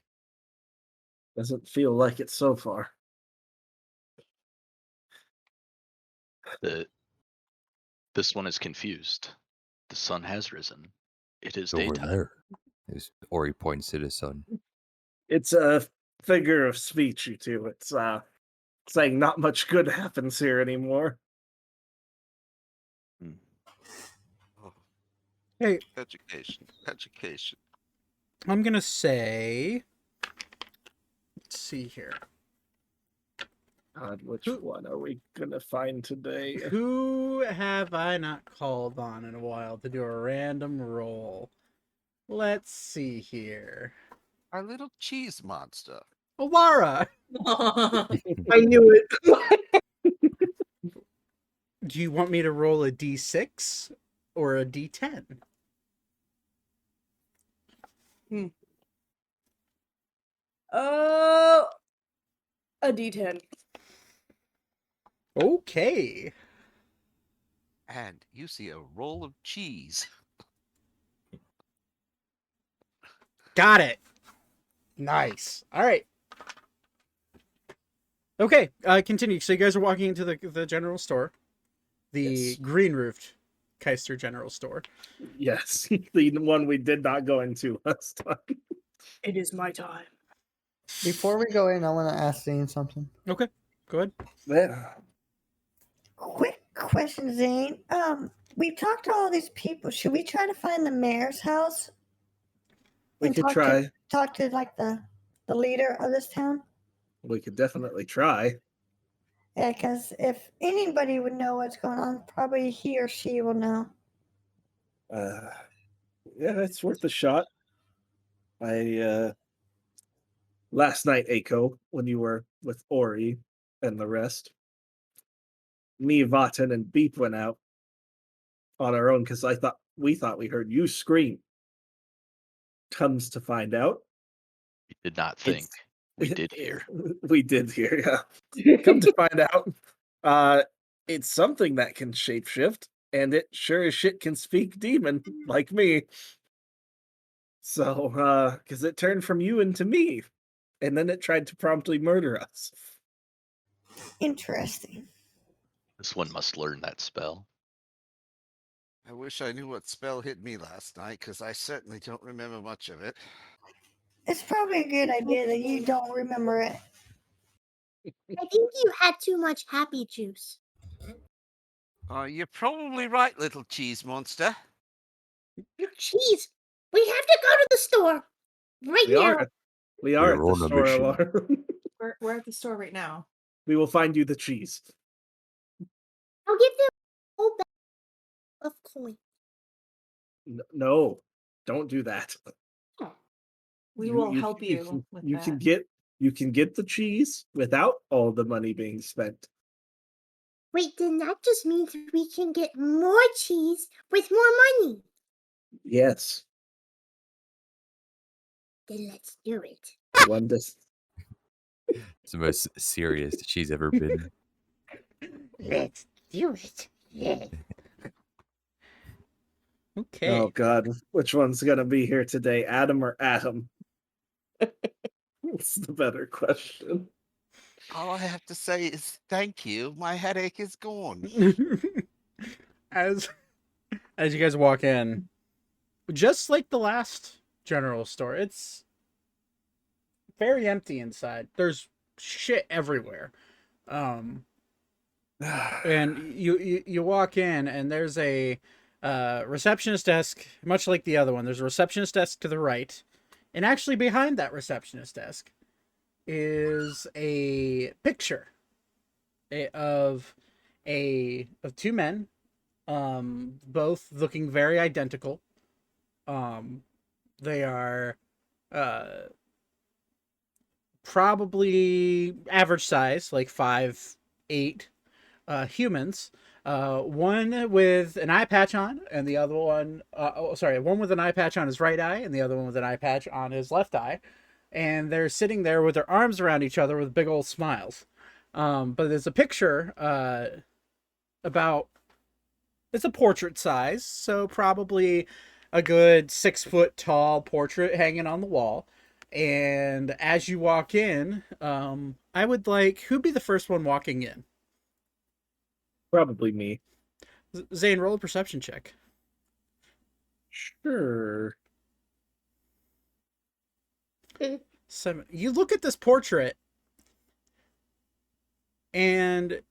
doesn't feel like it so far. This one is confused. The sun has risen. It is Over daytime. there. Ori points to the sun. It's a figure of speech, you two. It's saying not much good happens here anymore. Hey, Education. I'm gonna say. Let's see here. God, which one are we gonna find today? Who have I not called on in a while to do a random roll? Let's see here. Our little cheese monster. Alara! I knew it. Do you want me to roll a d6 or a d10? A D10. Okay. And you see a roll of cheese. Got it. Nice. All right. Okay, continue. So you guys are walking into the general store. The Yes. green-roofed Caister general store. Yes, the one we did not go into last time. It is my time. Before we go in, I want to ask Zane something. Okay, go ahead. Yeah. Quick question, Zane. We've talked to all these people. Should we try to find the mayor's house? We and could talk try. talk to like the leader of this town? We could definitely try. Yeah, because if anybody would know what's going on, probably he or she will know. Yeah, it's worth a shot. Last night, Aiko, when you were with Ori and the rest, me, Vaten, and Beep went out on our own because we thought we heard you scream. Comes to find out, We did not think. We did hear. We did hear, yeah. Come to find out, it's something that can shapeshift, and it sure as shit can speak demon, like me. So, because it turned from you into me, and then it tried to promptly murder us. Interesting. This one must learn that spell. I wish I knew what spell hit me last night, because I certainly don't remember much of it. It's probably a good idea that you don't remember it. I think you had too much happy juice. You're probably right, little cheese monster. Cheese. We have to go to the store right now. We are at We're the on a store, mission. Alarm. We're at the store right now. We will find you the cheese. I'll give them a whole bag of coin. No, don't do that. We will help you with you that. can get the cheese without all the money being spent. Wait, then that just means we can get more cheese with more money. Yes. Then let's do it. One does. It's the most serious she's ever been. Let's do it. Yeah. Okay. Oh God, which one's gonna be here today, Adam or Atom? That's the better question. All I have to say is thank you. My headache is gone. as you guys walk in, just like the last general store, it's very empty inside. There's shit everywhere. And you walk in and there's a receptionist desk, much like the other one. There's a receptionist desk to the right, and actually behind that receptionist desk is a picture of two men, both looking very identical. They are probably average size, like 5'8", humans. One with an eye patch on, and the other one, one with an eye patch on his right eye, and the other one with an eye patch on his left eye. And they're sitting there with their arms around each other with big old smiles. But there's a picture it's a portrait size, so probably a good 6 foot tall portrait hanging on the wall. And as you walk in, I would like, who'd be the first one walking in? Probably me. Zane, roll a perception check. Sure. 7. You look at this portrait and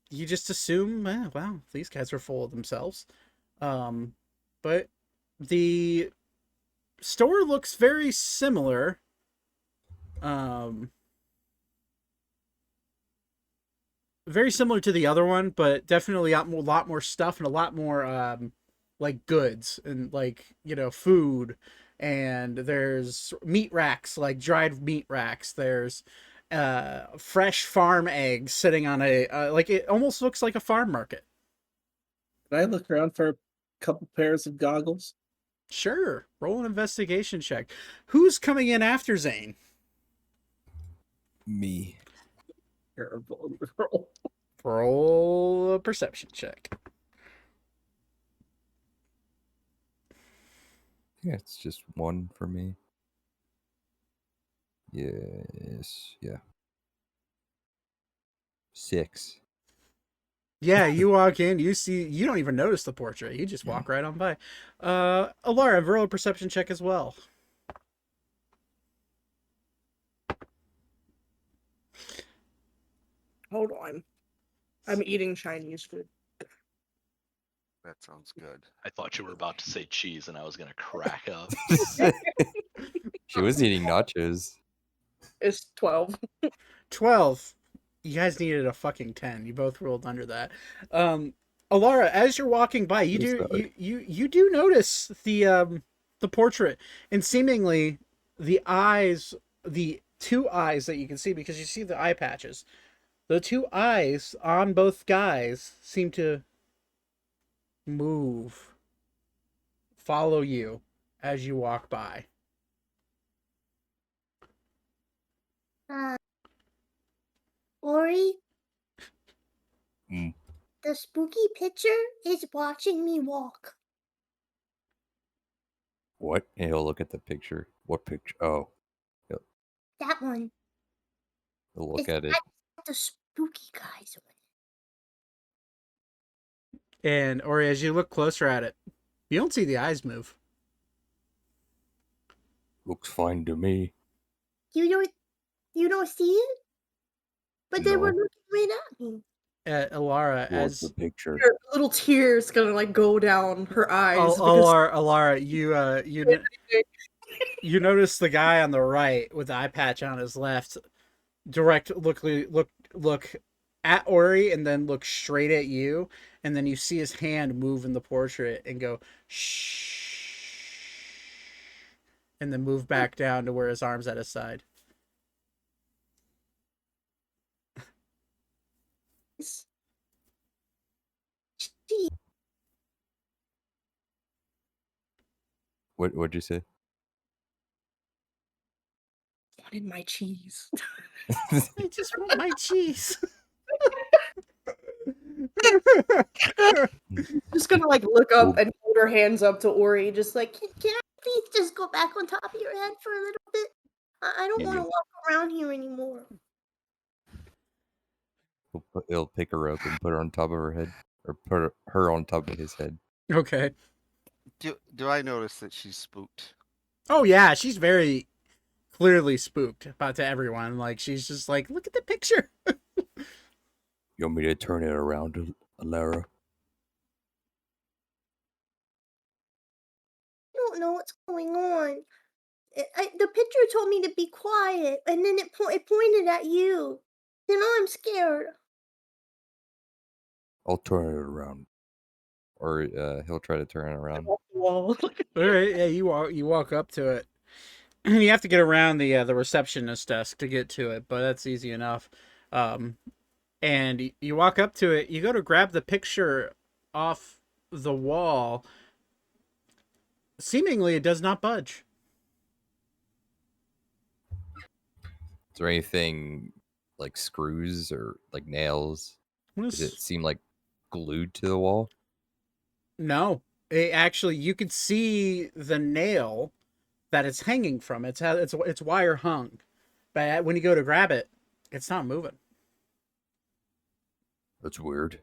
you just assume, wow, these guys are full of themselves. But the store looks very similar. Very similar to the other one, but definitely a lot more stuff and a lot more like goods and like, food. And there's meat racks, like dried meat racks. There's fresh farm eggs sitting on like it almost looks like a farm market. Can I look around for a couple pairs of goggles? Sure. Roll an investigation check. Who's coming in after Zane? Me. Terrible roll. Roll a perception check. Yeah, it's just 1 for me. Yes. Yeah. 6. Yeah, you walk in, you don't even notice the portrait. You just walk right on by. Alara, roll a perception check as well. Hold on. I'm eating Chinese food. That sounds good. I thought you were about to say cheese, and I was gonna crack up. She was eating nachos. It's 12. 12. You guys needed a fucking 10. You both rolled under that. Alara, as you're walking by, you do notice the portrait, and seemingly the two eyes that you can see, because you see the eye patches. The two eyes on both guys seem to move, follow you as you walk by. Ori? Mm. The spooky picture is watching me walk. What? And he'll look at the picture. What picture? Oh. That one. He'll look It's at it. got the spooky guys on it. And Ori, as you look closer at it, you don't see the eyes move. Looks fine to me. You don't see it? But they were No. looking right at me. Alara, What's as the picture? Her little tears gonna like go down her eyes. Alara, you notice the guy on the right with the eye patch on his left direct look at Ori and then look straight at you, and then you see his hand move in the portrait and go shh, and then move back down to where his arm's at his side. What'd you say? Wanted my cheese. I just want my cheese. Just gonna like look up and hold her hands up to Ori, just like, Can I please just go back on top of your head for a little bit? I don't want to walk around here anymore. He'll pick her up and put her on top of her head, or put her on top of his head. Okay. Do I notice that she's spooked? Oh yeah, she's very clearly spooked about to everyone. Like she's just like, look at the picture. You want me to turn it around, Alara? I don't know what's going on. The picture told me to be quiet, and then it pointed at you. Then I'm scared. I'll turn it around. Or he'll try to turn it around. All right, yeah, you walk up to it. You have to get around the receptionist desk to get to it, but that's easy enough. And you walk up to it. You go to grab the picture off the wall. Seemingly, it does not budge. Is there anything like screws or like nails? Does it seem like glued to the wall? No, Actually, you could see the nail that it's hanging from. It's wire hung, but when you go to grab it, it's not moving. That's weird.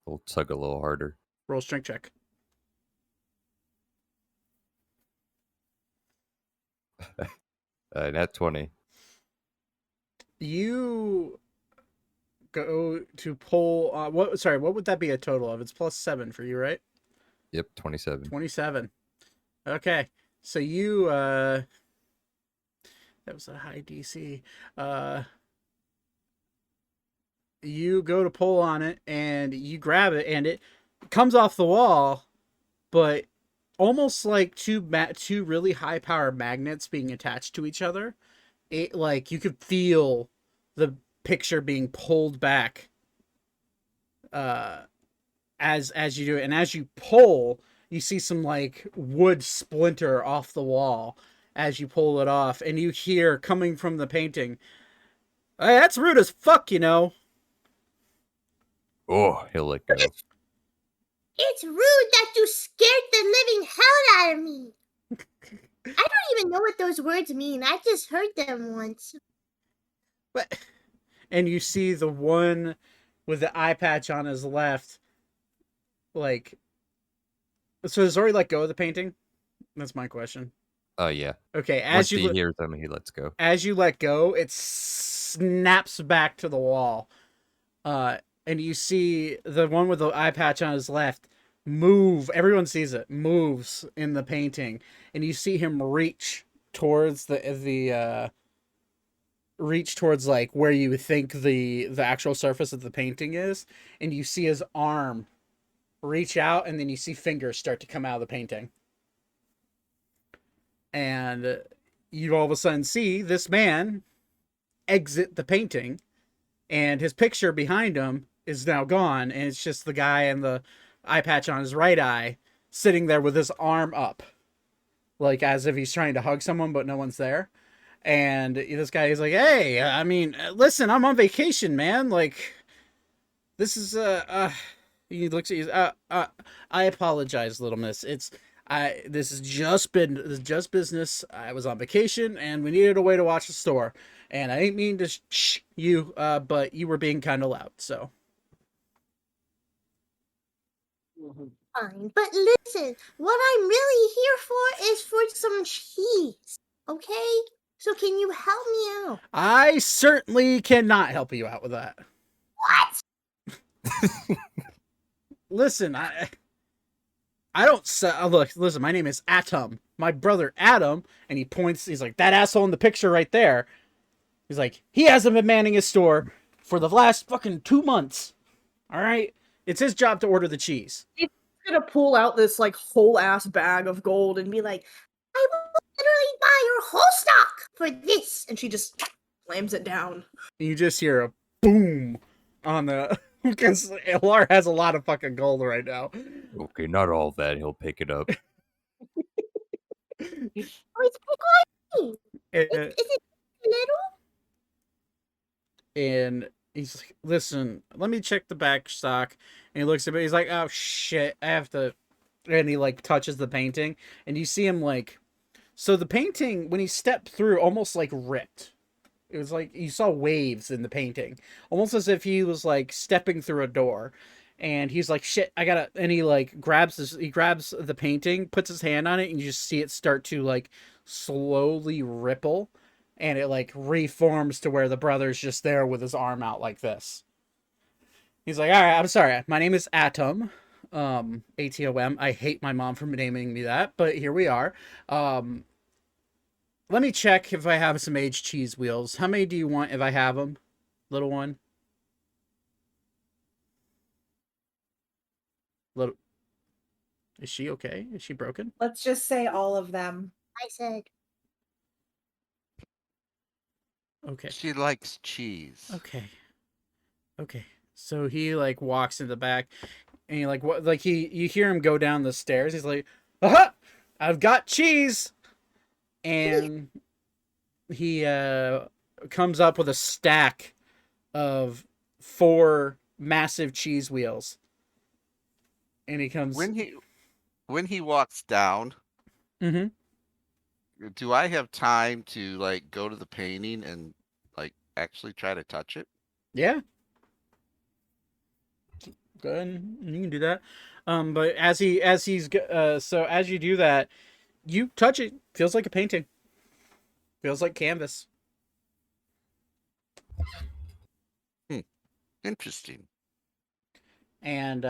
We'll tug a little harder. Roll strength check. Nat 20. You go to pull. What? Sorry, what would that be a total of? It's +7 for you, right? Yep, 27. 27. Okay, so you that was a high DC. You go to pull on it and you grab it and it comes off the wall, but almost like two really high power magnets being attached to each other. It like you could feel the picture being pulled back as you do it, and as you pull, you see some like wood splinter off the wall as you pull it off, and you hear coming from the painting, "Hey, that's rude as fuck, you know." Oh, he'll let go. It's rude that you scared the living hell out of me. I don't even know what those words mean. I just heard them once. But and you see the one with the eye patch on his left, like, so does already let go of the painting? That's my question. Oh, yeah. Okay, Once he hears them, he lets go. As you let go, it snaps back to the wall. And you see the one with the eye patch on his left move. Everyone sees it. Moves in the painting. And you see him reach towards reach towards like where you think the actual surface of the painting is, and you see his arm reach out, and then you see fingers start to come out of the painting. And you all of a sudden see this man exit the painting, and his picture behind him is now gone, and it's just the guy and the eye patch on his right eye sitting there with his arm up, like as if he's trying to hug someone, but no one's there. And this guy is like, "Hey, I mean, listen, I'm on vacation, man. Like, this is he looks at you. I apologize, little miss. This is just business. I was on vacation and we needed a way to watch the store, and I didn't mean to you, but you were being kind of loud, so." Fine, but listen, what I'm really here for is for some cheese, okay? So can you help me out? I certainly cannot help you out with that. What? Listen, I don't look. Listen, my name is Atom. My brother Adam, and he points. He's like, that asshole in the picture right there. He's like, he hasn't been manning his store for the last fucking 2 months. All right, it's his job to order the cheese. He's gonna pull out this like whole ass bag of gold and be like, I will literally buy your whole stock for this. and she just slams it down. And you just hear a boom on the because Lar has a lot of fucking gold right now. Okay, not all of that. He'll pick it up. Oh, it's big. Is it little? And he's like, "Listen, let me check the back stock." And he looks at me. He's like, "Oh shit, I have to." And he like touches the painting, and you see him like, so the painting when he stepped through almost like ripped. It was like you saw waves in the painting, almost as if he was like stepping through a door. And he's like, "Shit, I gotta." And he like grabs the painting, puts his hand on it, and you just see it start to like slowly ripple, and it like reforms to where the brother's just there with his arm out like this. He's like, "All right, I'm sorry. My name is Atom, Atom. I hate my mom for naming me that, but here we are. Let me check if I have some aged cheese wheels. How many do you want if I have them, little one?" Little, is she okay? Is she broken? Let's just say all of them. I said. Okay. She likes cheese. Okay. So he like walks in the back, and he like what? Like you hear him go down the stairs. He's like, "Aha! I've got cheese!" And he comes up with a stack of 4 massive cheese wheels. And he comes when he walks down, Mm-hmm. do I have time to like go to the painting and like actually try to touch it? Yeah. Go ahead and you can do that. But as you do that, you touch it. Feels like a painting. Feels like canvas. Interesting. And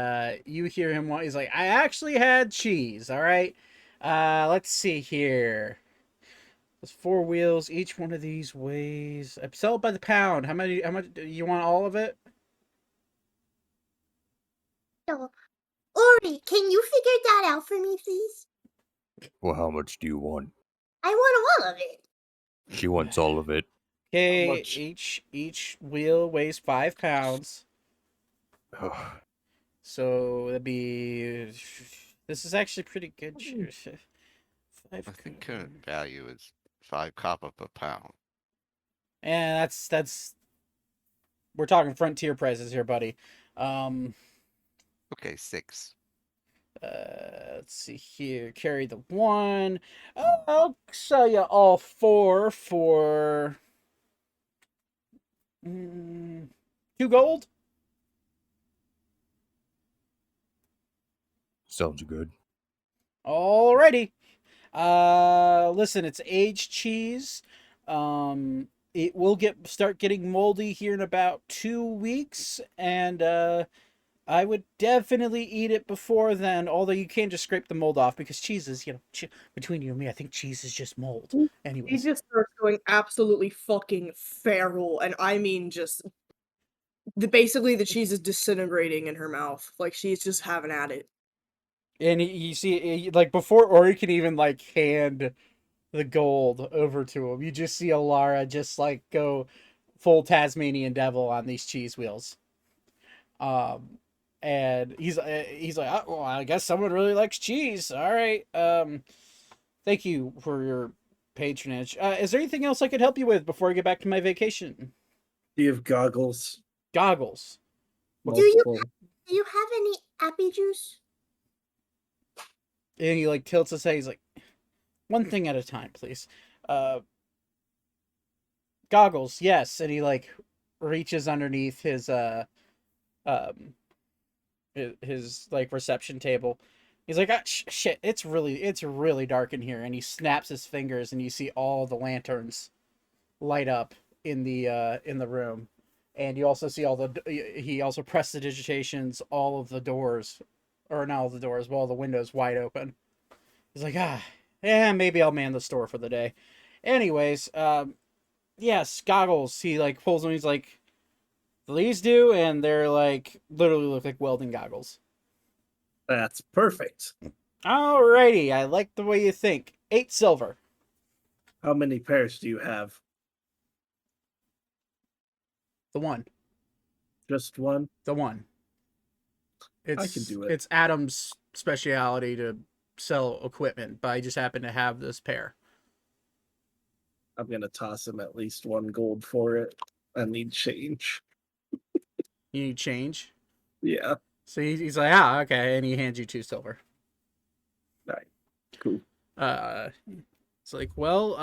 you hear him. He's like, "I actually had cheese. All right. Let's see here. There's 4 wheels. Each one of these weighs. I sell it by the pound. How many? How much? You want all of it? So, Ori, can you figure that out for me, please? Well, how much do you want? I want all of it. She wants all of it. Okay. much? Each wheel weighs 5 pounds. So that'd be. This is actually pretty good. I think current value is 5 copper per pound. And that's. We're talking frontier prices here, buddy. Okay, 6. Let's see here. Carry the 1. I'll sell you all 4 for 2 gold. Sounds good. Alrighty. Listen, it's aged cheese. It will start getting moldy here in about 2 weeks, and I would definitely eat it before then. Although you can't just scrape the mold off because cheese is, between you and me, I think cheese is just mold. He Anyways, just starts going absolutely fucking feral, and I mean just basically the cheese is disintegrating in her mouth. Like she's just having at it. and you see, like before Ori can even like hand the gold over to him, you just see Alara just like go full Tasmanian devil on these cheese wheels. And he's like, oh, well, I guess someone really likes cheese. All right. Thank you for your patronage. Is there anything else I could help you with before I get back to my vacation? Do you have goggles? Goggles. Multiple. Do you have any appy juice? And he like tilts his head. He's like, one thing at a time, please. Goggles, yes. And he like reaches underneath his like reception table. He's like, shit, it's really dark in here. And he snaps his fingers, and you see all the lanterns light up in the room. And you also see he also pressed the digitations, all of the doors, or not all the doors, but all the windows wide open. He's like, maybe I'll man the store for the day. Anyways, yes, goggles. He like pulls them. He's like, these do, and they're like literally look like welding goggles. That's perfect. Alrighty, I like the way you think. 8 silver. How many pairs do you have? The one. Just one? The one. I can do it. It's Adam's speciality to sell equipment, but I just happen to have this pair. I'm gonna toss him at least 1 gold for it. I need change. You need change? Yeah. So he's like, okay, and he hands you 2 silver. Right. Cool. It's like, well,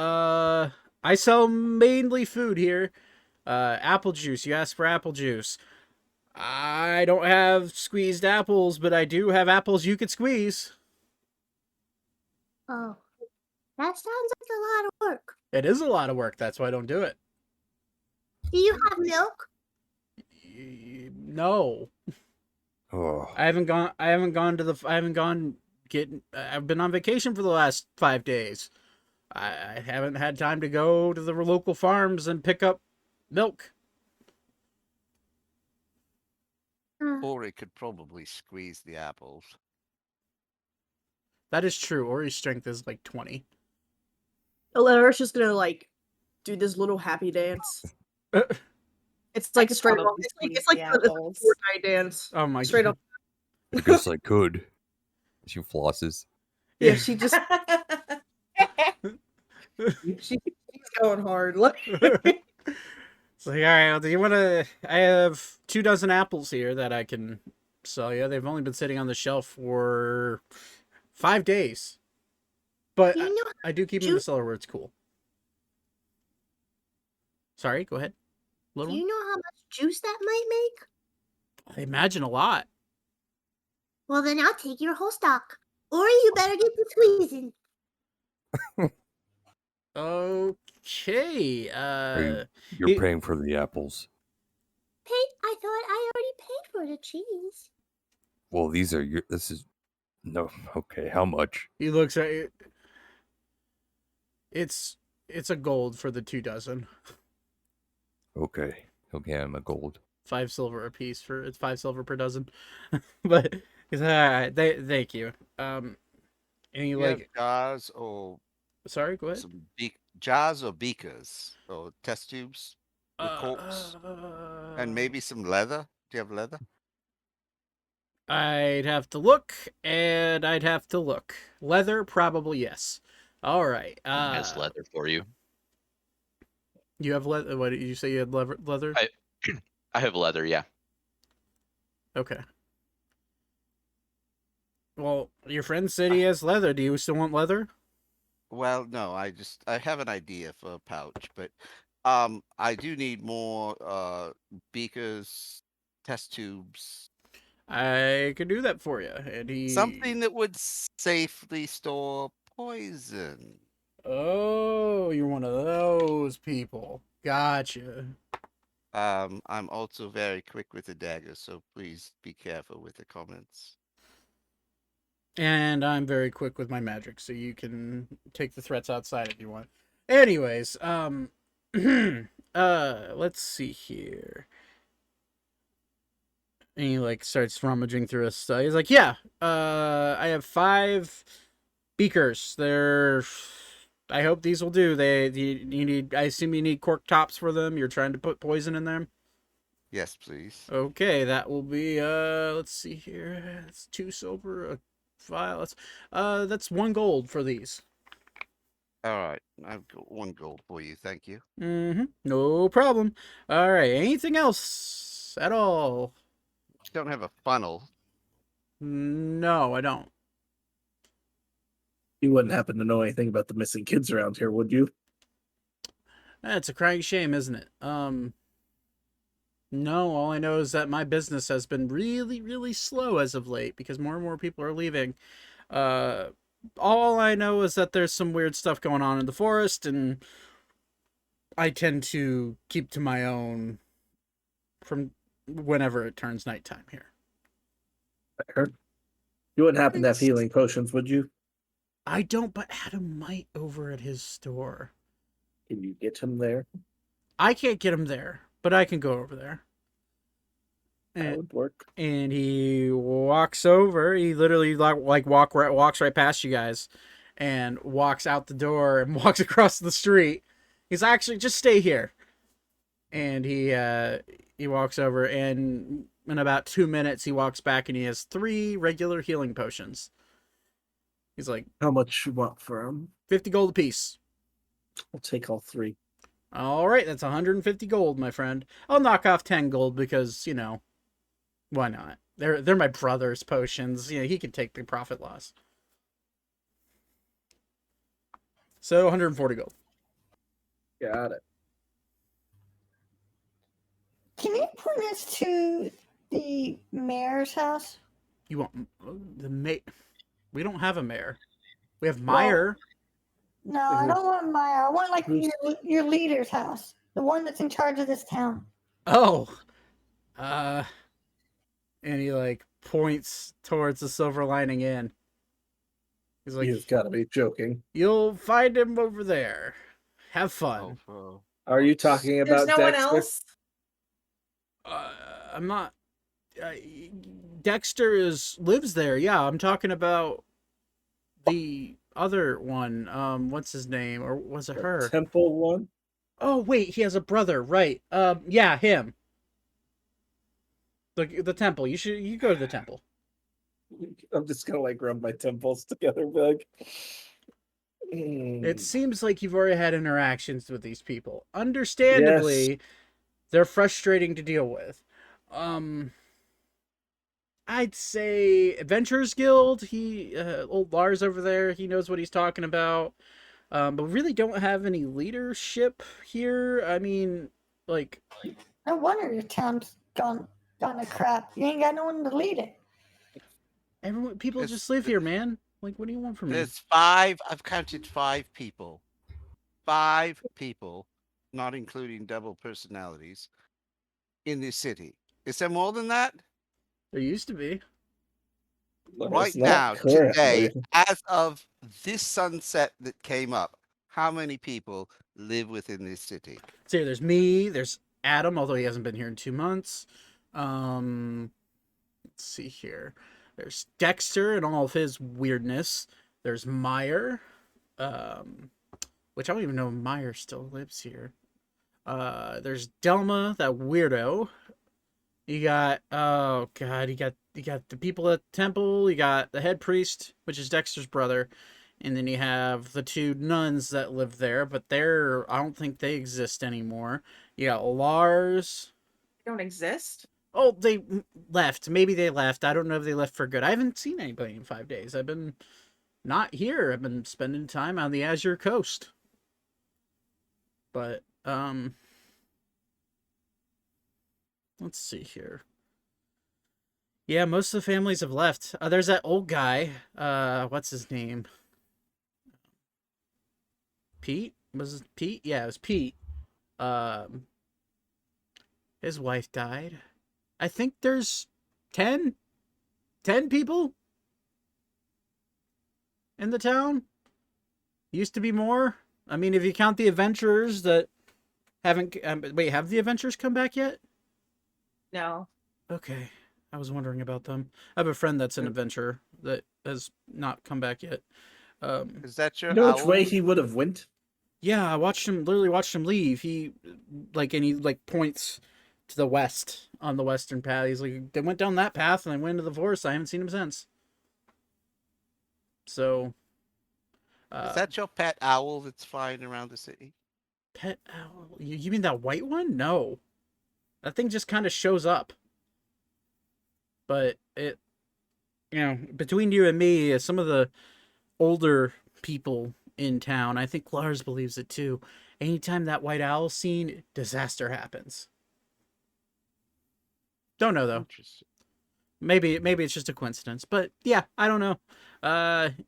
I sell mainly food here. Apple juice. You asked for apple juice. I don't have squeezed apples, but I do have apples you could squeeze. Oh, that sounds like a lot of work. It is a lot of work. That's why I don't do it. Do you have milk? No. Oh, I've been on vacation for the last 5 days. I haven't had time to go to the local farms and pick up milk. Ori could probably squeeze the apples. That is true. Ori's strength is like 20. Alara's just gonna like do this little happy dance. It's like straight up. It's like the Fortnite dance. Oh my Straight god. up. I guess I could. She flosses. Yeah, she just she's going hard. Look. It's like, all right, well, do you want to? I have 2 dozen apples here that I can sell you. They've only been sitting on the shelf for 5 days. But Do you know I do keep him in the juice? cellar where it's cool. Sorry, go ahead. Do Little one. you know how much juice that might make? I imagine a lot. Well, then I'll take your whole stock. Or you better get to squeezing. Okay. You're he- paying for the apples. I thought I already paid for the cheese. Well, these are your. This is no. Okay, how much? He looks at it. It's a gold for the 2 dozen. Okay, I'm a gold. 5 silver a piece for it's 5 silver per dozen. But he's all right. Thank you. And he You have like jars or sorry, go ahead. some jars or beakers or test tubes with corks and maybe some leather. Do you have leather? I'd have to look, and I'd have to look. Leather, probably yes. All right. Has leather for you. You have leather. What did you say? You had leather? I have leather, yeah. Okay. Well, your friend said he has leather. Do you still want leather? Well, no, I have an idea for a pouch, but I do need more beakers, test tubes, I could do that for you. And he something that would safely store poison. Oh, you're one of those people. Gotcha. I'm also very quick with the dagger, so please be careful with the comments. And I'm very quick with my magic, so you can take the threats outside if you want. Anyways, let's see here. And he like starts rummaging through his stuff. He's like, yeah, I have 5 beakers. I hope these will do. You need. I assume you need cork tops for them. You're trying to put poison in them. Yes, please. Okay, that will be. Let's see here. It's 2 silver, a file. That's 1 gold for these. All right, I've got 1 gold for you. Thank you. No problem. All right. Anything else at all? Don't have a funnel. No, I don't. You wouldn't happen to know anything about the missing kids around here, would you? It's a crying shame, isn't it? No, all I know is that my business has been really, really slow as of late because more and more people are leaving. All I know is that there's some weird stuff going on in the forest, and I tend to keep to my own from whenever it turns nighttime here. Fair. You wouldn't happen to have healing potions, would you? I don't, but Adam might over at his store. Can you get him there? I can't get him there, but I can go over there. That would work. And he walks over. He literally walks right past you guys, and walks out the door and walks across the street. He's actually just stay here. And he walks over, and in about 2 minutes he walks back, and he has 3 regular healing potions. He's like, how much you want for them? 50 gold apiece. I'll take all 3. All right, that's 150 gold, my friend. I'll knock off 10 gold because, why not? They're my brother's potions. He can take the profit loss. So 140 gold. Got it. Can you point us to the mayor's house? You want the mayor? We don't have a mayor. We have Meyer. No, I don't want Maya. I want your leader's house, the one that's in charge of this town. Oh, and he points towards the Silver Lining Inn. He's like, "You've got to be joking." You'll find him over there. Have fun. Are you talking about There's no one Dexter? else? I'm not. Dexter lives there. Yeah, I'm talking about the other one. What's his name? Or was it her? Temple one? Oh wait, he has a brother, right? Yeah, him. The temple. You go to the temple. I'm just gonna rub my temples together, and be like. It seems like you've already had interactions with these people. Understandably, they're frustrating to deal with. I'd say Adventurers Guild. Old Lars over there, he knows what he's talking about. But we really don't have any leadership here. I mean, like, No wonder your town's gone to crap. You ain't got no one to lead it. people It's- just live here, man. Like, what do you want from me? There's 5. I've counted 5 people. 5 people, not including double personalities, in this city. Is there more than that? There used to be. Right It's not now, today, currently. as of this sunset that came up, how many people live within this city? So there's me, there's Adam, although he hasn't been here in 2 months. Let's see here. There's Dexter and all of his weirdness. There's Meyer, which I don't even know if Meyer still lives here. There's Delma, that weirdo. You got you got the people at the temple. You got the head priest, which is Dexter's brother, and then you have the 2 nuns that live there, but I don't think they exist anymore. You got Lars. They don't exist. Oh, they left. Maybe they left. I don't know if they left for good. I haven't seen anybody in 5 days. I've been not here. I've been spending time on the Azure Coast. But let's see here. Yeah, most of the families have left. There's that old guy. What's his name? Pete? Was it Pete? Yeah, it was Pete. His wife died. I think there's 10 people in the town. Used to be more. I mean, if you count the adventurers that haven't... wait, have the adventurers come back yet? No. Okay. I was wondering about them. I have a friend that's an adventurer that has not come back yet. Is that your You know which owl? way he would have went? Yeah, I literally watched him leave. He points to the west on the western path. He's like, they went down that path and they went into the forest. I haven't seen him since. So, Is that your pet owl that's flying around the city? pet owl? You mean that white one? No, that thing just kind of shows up. But between you and me, some of the older people in town, I think Lars believes it too. Anytime that white owl's seen, disaster happens. Don't know though. Interesting. Maybe it's just a coincidence. But yeah, I don't know.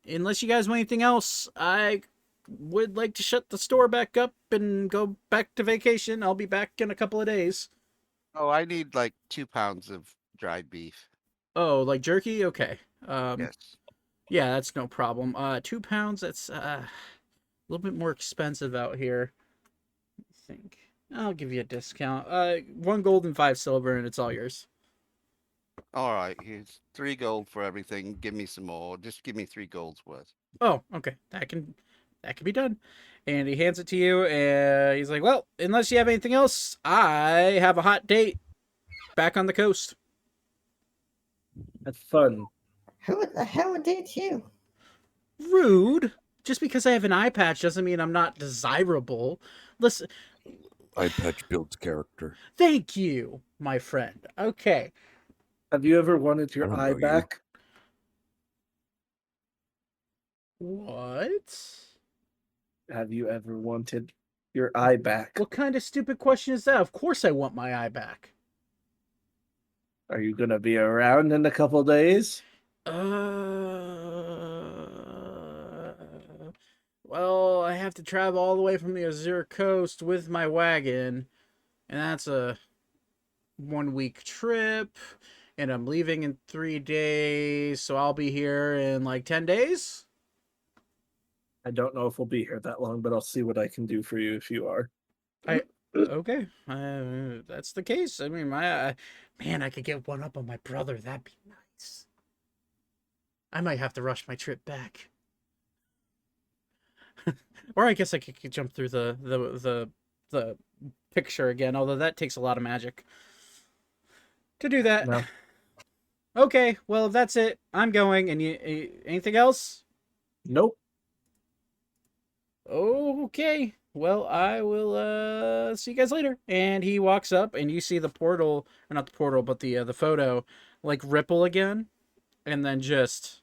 Unless you guys want anything else, I would like to shut the store back up and go back to vacation. I'll be back in a couple of days. Oh, I need like 2 pounds of dried beef. Oh, like jerky? Okay. Yes. Yeah, that's no problem. 2 pounds, that's a little bit more expensive out here. I think. I'll give you a discount. 1 gold and 5 silver, and it's all yours. All right, here's 3 gold for everything. Give me some more. Just give me 3 gold's worth. Oh, okay. That can be done. And he hands it to you, and he's like, well, unless you have anything else, I have a hot date back on the coast. Have fun. Who the hell did you? Rude. Just because I have an eye patch doesn't mean I'm not desirable. Listen, Eye patch builds character. thank you, my friend. Okay. Have you ever wanted I your don't eye know you. back? What? Have you ever wanted your eye back? What kind of stupid question is that? Of course I want my eye back. Are you gonna be around in a couple days? Well, I have to travel all the way from the Azure Coast with my wagon, and that's a 1-week trip, and I'm leaving in 3 days, so I'll be here in like 10 days? I don't know if we'll be here that long, but I'll see what I can do for you if you are. Okay, that's the case. I mean, man, I could get one up on my brother. That'd be nice. I might have to rush my trip back, or I guess I could jump through the picture again. Although that takes a lot of magic to do that. No. Okay, well, if that's it, I'm going. And you anything else? Nope. Okay. Well, I will see you guys later. And he walks up, and you see the portal, or not the portal, but the photo like ripple again, and then just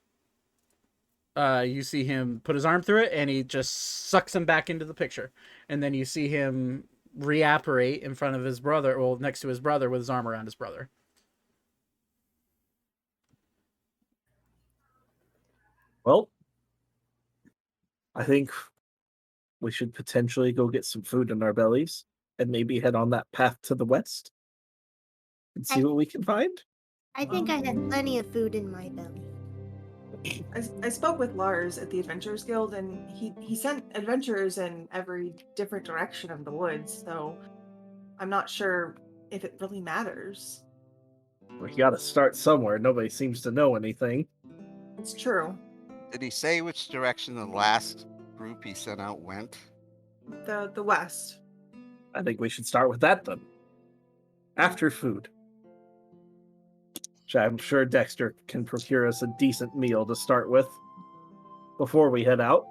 you see him put his arm through it, and he just sucks him back into the picture, and then you see him reapparate in front of his brother, well, next to his brother, with his arm around his brother. Well, I think we should potentially go get some food in our bellies and maybe head on that path to the west and see what we can find. I think I had plenty of food in my belly. I spoke with Lars at the Adventurers Guild, and he sent adventurers in every different direction of the woods, so I'm not sure if it really matters. We gotta start somewhere. Nobody seems to know anything. It's true. Did he say which direction the last group he sent out went? The west. I think we should start with that then. After food. Which I'm sure Dexter can procure us a decent meal to start with before we head out.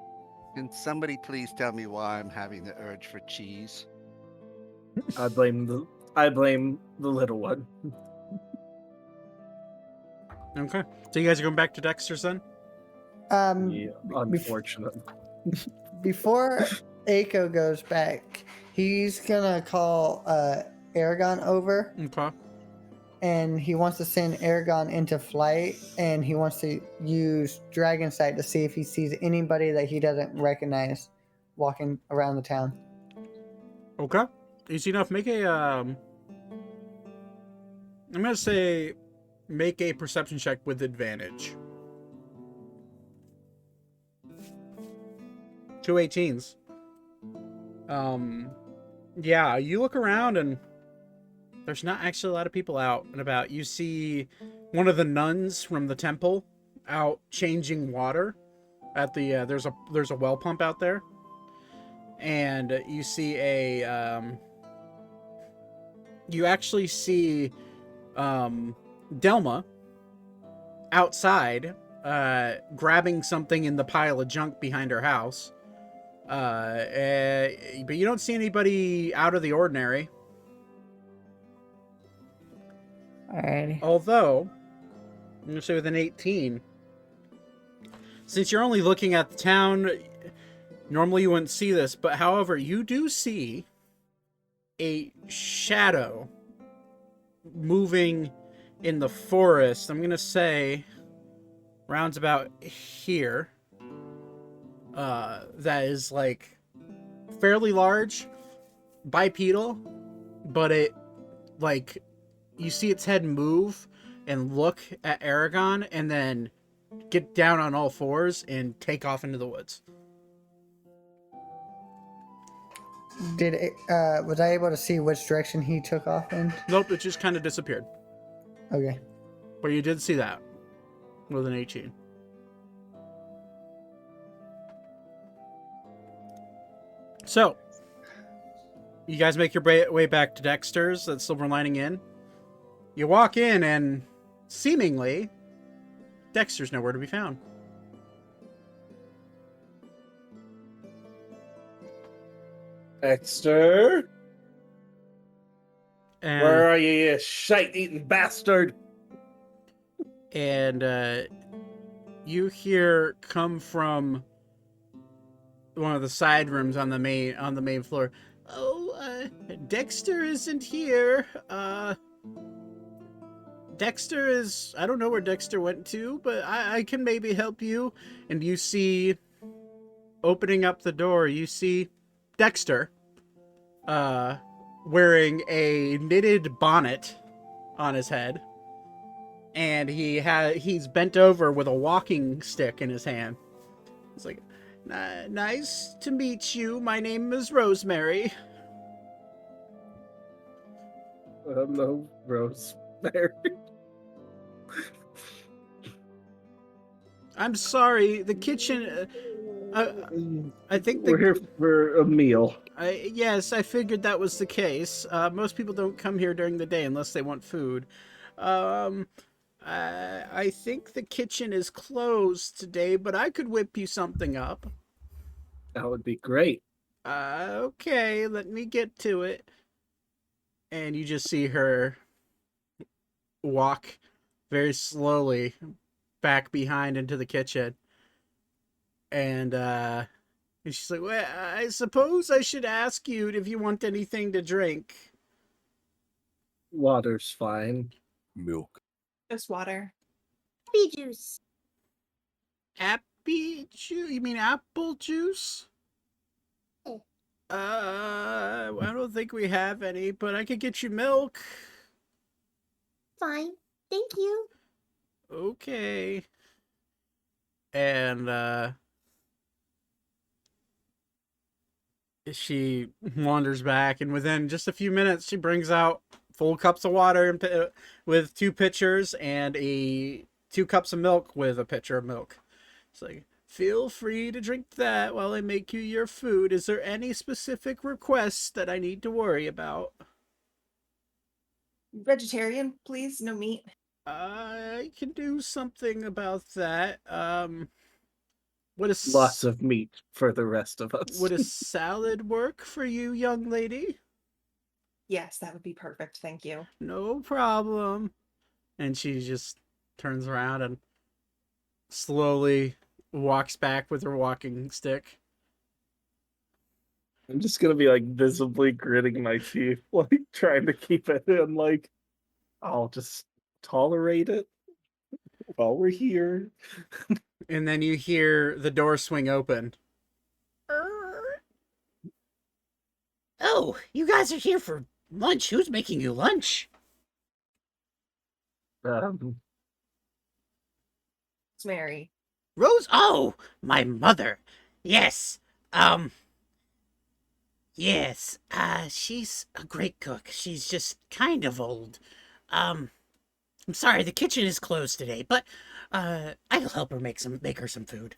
Can somebody please tell me why I'm having the urge for cheese? I blame the little one. Okay. So you guys are going back to Dexter's then? Yeah, unfortunate. Before Aiko goes back, he's gonna call Aragon over, Okay. and he wants to send Aragon into flight, and he wants to use Dragon Sight to see if he sees anybody that he doesn't recognize walking around the town. Okay. Easy enough. Make a I'm gonna say make a perception check with advantage. 2 18s. Yeah, you look around and there's not actually a lot of people out and about. You see one of the nuns from the temple out changing water at the there's a well pump out there. And you see you actually see Delma outside grabbing something in the pile of junk behind her house. But you don't see anybody out of the ordinary. Alrighty. Although, I'm going to say with an 18, since you're only looking at the town, normally you wouldn't see this, but however, you do see a shadow moving in the forest. I'm going to say rounds about here. That is like fairly large, bipedal, but it like you see its head move and look at Aragon and then get down on all fours and take off into the woods. Was I able to see which direction he took off in? Nope, it just kind of disappeared. Okay. But you did see that with an 18. So, you guys make your way back to Dexter's at Silver Lining Inn. You walk in and seemingly Dexter's nowhere to be found. Dexter? And, Where are you, you shite-eating bastard? And you hear come from one of the side rooms on the main floor. Oh, Dexter isn't here. Dexter is... I don't know where Dexter went to, but I can maybe help you. And you see, opening up the door, you see Dexter, wearing a knitted bonnet on his head. And he's bent over with a walking stick in his hand. It's like, nice to meet you. My name is Rosemary. Hello, Rosemary. I'm sorry. The kitchen... I think we're here for a meal. Yes, I figured that was the case. Most people don't come here during the day unless they want food. I think the kitchen is closed today, but I could whip you something up. That would be great. Okay, let me get to it. And you just see her walk very slowly back behind into the kitchen. And she's like, well, I suppose I should ask you if you want anything to drink. Water's fine. Milk. Just water. Happy juice. Appy juice? You mean apple juice? Oh. I don't think we have any, but I could get you milk. Fine. Thank you. Okay. And she wanders back, and within just a few minutes, she brings out full cups of water and with 2 pitchers and 2 cups of milk with a pitcher of milk. It's like, feel free to drink that while I make you your food. Is there any specific requests that I need to worry about? Vegetarian, please. No meat. I can do something about that. Would a Lots of meat for the rest of us. would a salad work for you, young lady? Yes, that would be perfect. Thank you. No problem. And she just turns around and slowly walks back with her walking stick. I'm just gonna be like visibly gritting my teeth, like trying to keep it in. Like, I'll just tolerate it while we're here. And then you hear the door swing open. Oh, you guys are here for lunch. Who's making you lunch? It's Mary. Rose? Oh, my mother. Yes. Yes. She's a great cook. She's just kind of old. I'm sorry, the kitchen is closed today, but I'll help her make her some food.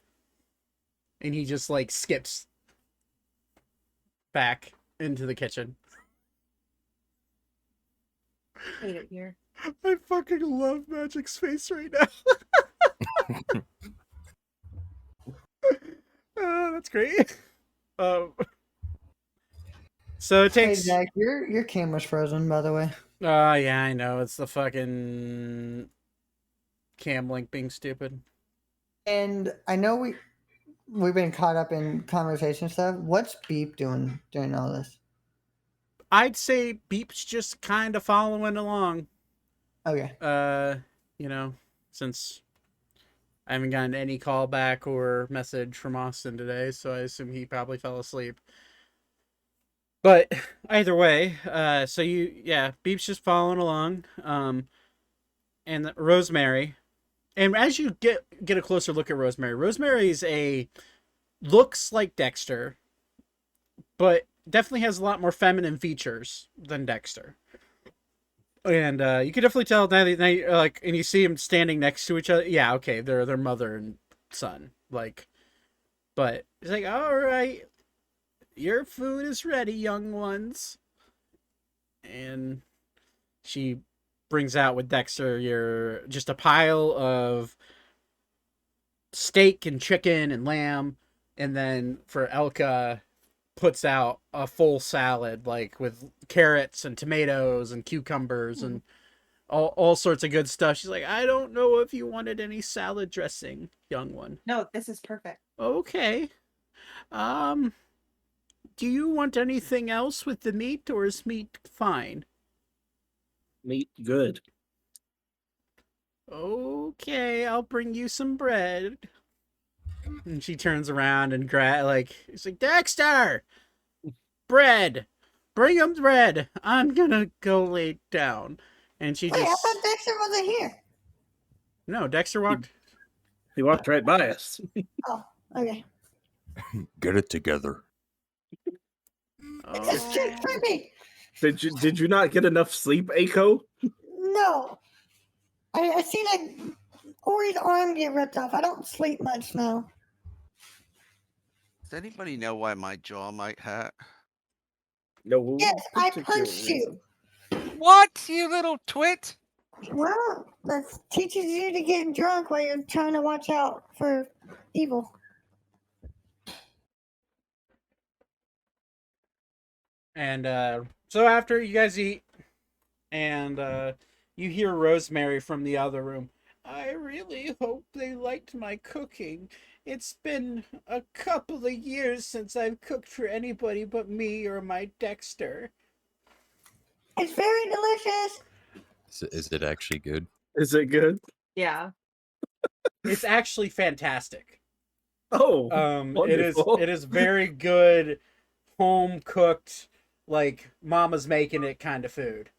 And he just like skips back into the kitchen. Hate it here. I fucking love Magic's face right now. That's great. So it Hey takes. Jack, your camera's frozen, by the way. Yeah, I know. It's the fucking cam link being stupid. And I know we've been caught up in conversation stuff. What's Beep doing during all this? I'd say Beep's just kind of following along. Okay. Since I haven't gotten any call back or message from Austin today, so I assume he probably fell asleep. But either way, Beep's just following along. And Rosemary, and as you get a closer look at Rosemary's looks like Dexter, but definitely has a lot more feminine features than Dexter. And you can definitely tell now and you see them standing next to each other. Yeah, okay, they're their mother and son. But it's like, all right, your food is ready, young ones. And she brings out with Dexter just a pile of steak and chicken and lamb, and then for Elka puts out a full salad with carrots and tomatoes and cucumbers and all sorts of good stuff. She's like, I don't know if you wanted any salad dressing, young one. No, this is perfect. Okay. Do you want anything else with the meat, or is meat fine? Meat good. Okay, I'll bring you some bread. And she turns around and it's like, Dexter! Bread! Bring him bread! I'm gonna go lay down. And she Wait, I just... thought Dexter wasn't here. No, Dexter walked... He walked right by us. Oh, okay. Get it together. It's just too creepy. Did you not get enough sleep, Aiko? No. I seen Ori's arm get ripped off. I don't sleep much now. Does anybody know why my jaw might hurt? No. Yes, I punched you. What, you little twit? Well, that teaches you to get drunk while you're trying to watch out for evil. And so after you guys eat, and You hear Rosemary from the other room. I really hope they liked my cooking. It's been a couple of years since I've cooked for anybody but me or my Dexter. It's very delicious. Is it actually good? Is it good? Yeah. It's actually fantastic. Oh, It is very good, home cooked, like mama's making it kind of food.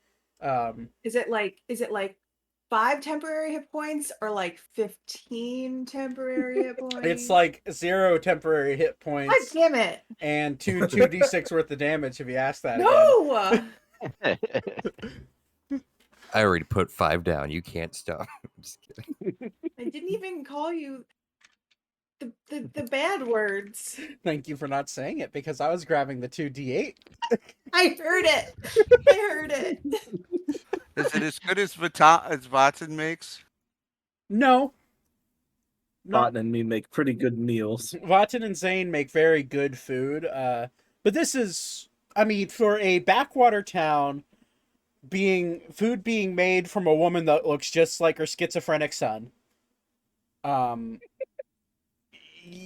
Is it like 5 temporary hit points or like 15 temporary hit points? It's like 0 temporary hit God points damn it. and 2d6 worth of damage if you ask that again. No. I already put 5 down. You can't stop. I'm just kidding. I didn't even call you the bad words. Thank you for not saying it because I was grabbing the 2d8. I heard it. I heard it. Is it as good as Vaten makes? No. Vaten and me make pretty good meals. Vaten and Zane make very good food. But this is, I mean, for a backwater town, food being made from a woman that looks just like her schizophrenic son.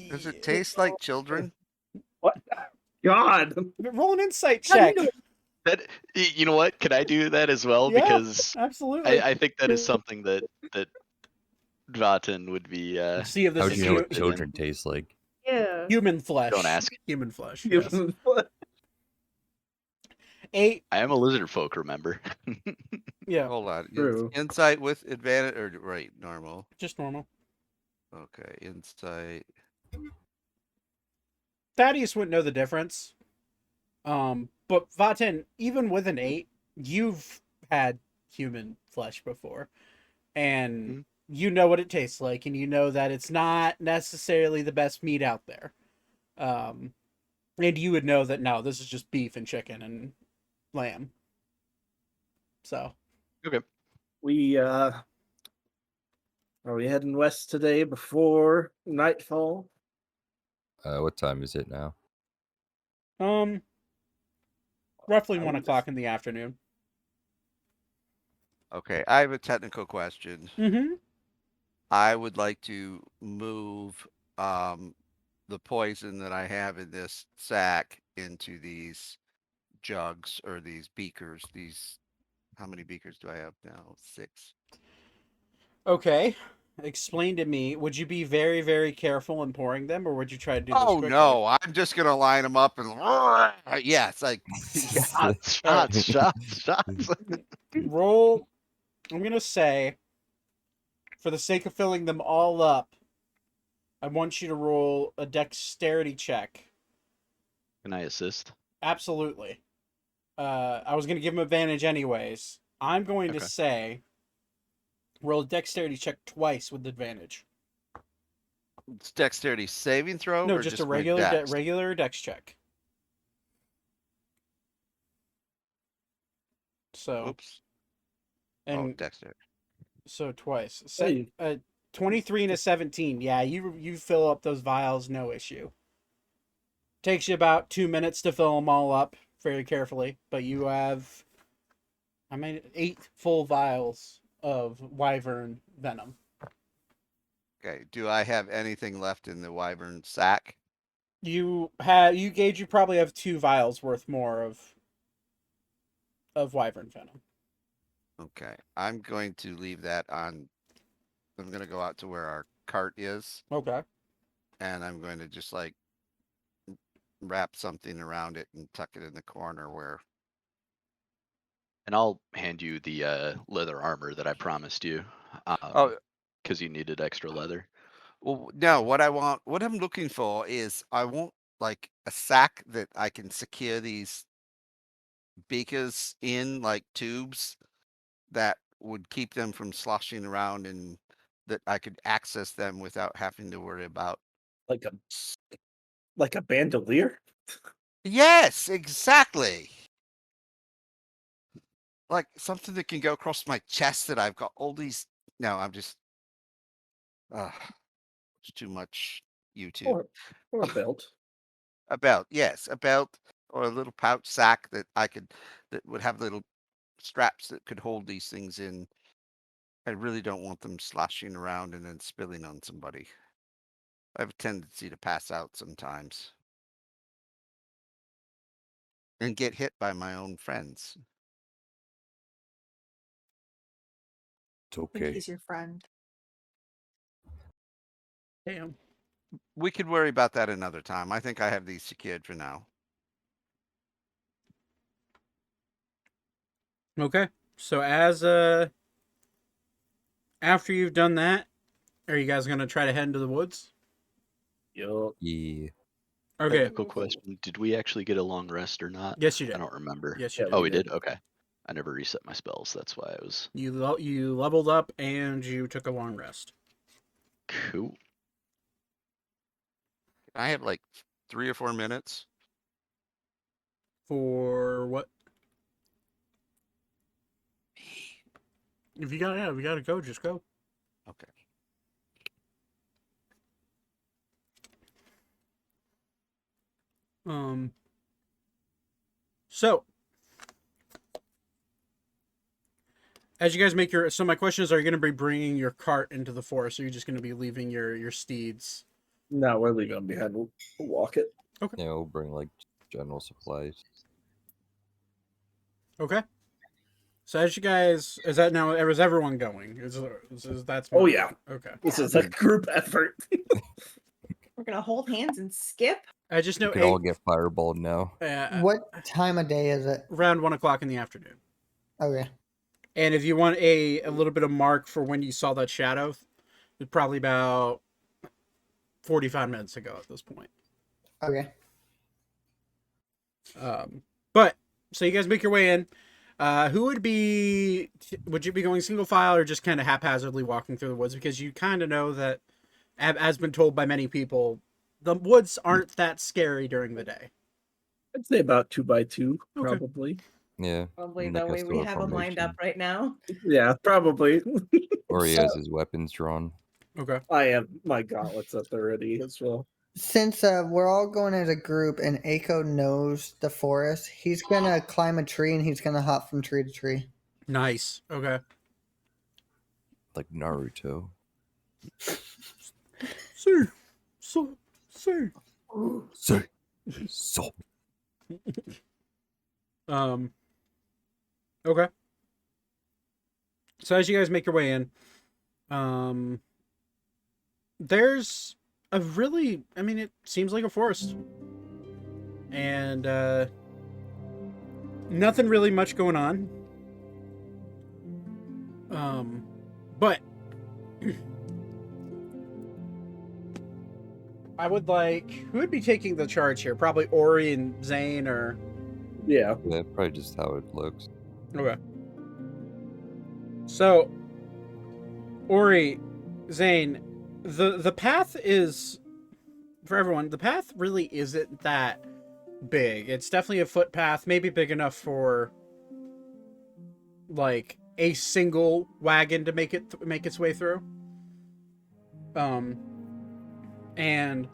Does it taste like children? What? God. Roll an insight How do you check. know? That you know what? Can I do that as well? Yeah, Because absolutely. I think that is something that Vaten would be. See if this How is do you know what interested in. children taste like? Yeah. human flesh. Don't ask. Human flesh. Yes. 8. I am a lizard folk, remember? Yeah, Hold on. True. Insight with advantage or right, normal. just normal. Okay, insight. Thaddeus wouldn't know the difference. But Vaten, even with an 8, you've had human flesh before. And you know what it tastes like, and you know that it's not necessarily the best meat out there. And you would know that no, this is just beef and chicken and lamb. So Okay. We are we heading west today before nightfall? What time is it now? roughly 1 o'clock in the afternoon. Okay, I have a technical question. Mm-hmm. I would like to move the poison that I have in this sack into these jugs or these beakers. How many beakers do I have now? 6. Okay. Explain to me, would you be very, very careful in pouring them, or would you try to do this Oh quickly? no, I'm just gonna line them up and yes, like Shots. Roll. I'm gonna say, for the sake of filling them all up, I want you to roll a dexterity check. Can I assist? Absolutely. I was gonna give him advantage anyways. I'm going to Okay. say, roll a dexterity check twice with advantage. it's dexterity saving throw. No, or just a my regular dex? regular dex check. So, Oops. and Dexterity. so twice. Hey. 23 and a 17. Yeah, you fill up those vials, no issue. Takes you about 2 minutes to fill them all up very carefully, but you have, 8 full vials of wyvern venom. Okay. Do I have anything left in the wyvern sack? You gauge you probably have 2 vials worth more of wyvern venom. Okay. I'm going to leave that on. I'm going to go out to where our cart is, Okay. and I'm going to just like wrap something around it and tuck it in the corner where. And I'll hand you the leather armor that I promised you. Because you needed extra leather. Well, no, what I'm looking for is I want like a sack that I can secure these beakers in, like tubes that would keep them from sloshing around and that I could access them without having to worry about. Like a bandolier? Yes, exactly. Like something that can go across my chest that I've got all these. No, I'm just. It's too much YouTube. Or a belt. A belt, yes, a belt or a little pouch sack that would have little straps that could hold these things in I really don't want them sloshing around and then spilling on somebody. I have a tendency to pass out sometimes and get hit by my own friends. It's I think okay. he's your friend. Damn. We could worry about that another time. I think I have these secured for now. Okay. So after you've done that, are you guys gonna try to head into the woods? Yup. Yeah. Okay. Technical question: did we actually get a long rest or not? Yes, you did. I don't remember. Yes, you Yeah, did. Oh, we did. Okay. I never reset my spells. That's why I was You leveled up and you took a long rest. cool. I have like 3 or 4 minutes. For what? If you gotta go, just go. Okay. So as you guys make your, so my question is, are you going to be bringing your cart into the forest, or are you just going to be leaving your steeds? No, we're leaving them behind. We'll walk it. Okay. Yeah, we'll bring like general supplies. Okay. So as you guys, is everyone going? That's Oh, yeah. Okay. This is a group effort. We're gonna hold hands and skip. I just know We could all get fireballed now. What time of day is it? Around 1 o'clock in the afternoon. Okay. And if you want a little bit of mark for when you saw that shadow, it's probably about 45 minutes ago at this point. Okay. But so you guys make your way in. Would you be going single file or just kind of haphazardly walking through the woods? Because you kind of know that, as been told by many people, the woods aren't that scary during the day. I'd say about 2 by 2, Okay. probably. Yeah. Probably and the like way us we to a have them lined up formation. right now. Yeah, probably. Or he has his weapons drawn. Okay. I have my gauntlets up there ready as well. Since we're all going as a group and Aiko knows the forest, he's gonna climb a tree and he's gonna hop from tree to tree. Nice. Okay. Like Naruto. So. So. Okay. So as you guys make your way in, there's a really, I mean, it seems like a forest, and nothing really much going on. But I would like, who would be taking the charge here? Probably Ori and Zane, or Yeah. Yeah, probably just how it looks. okay. So, Ori, Zane, the path is, for everyone, the path really isn't that big. It's definitely a footpath, maybe big enough for like a single wagon to make its way through. And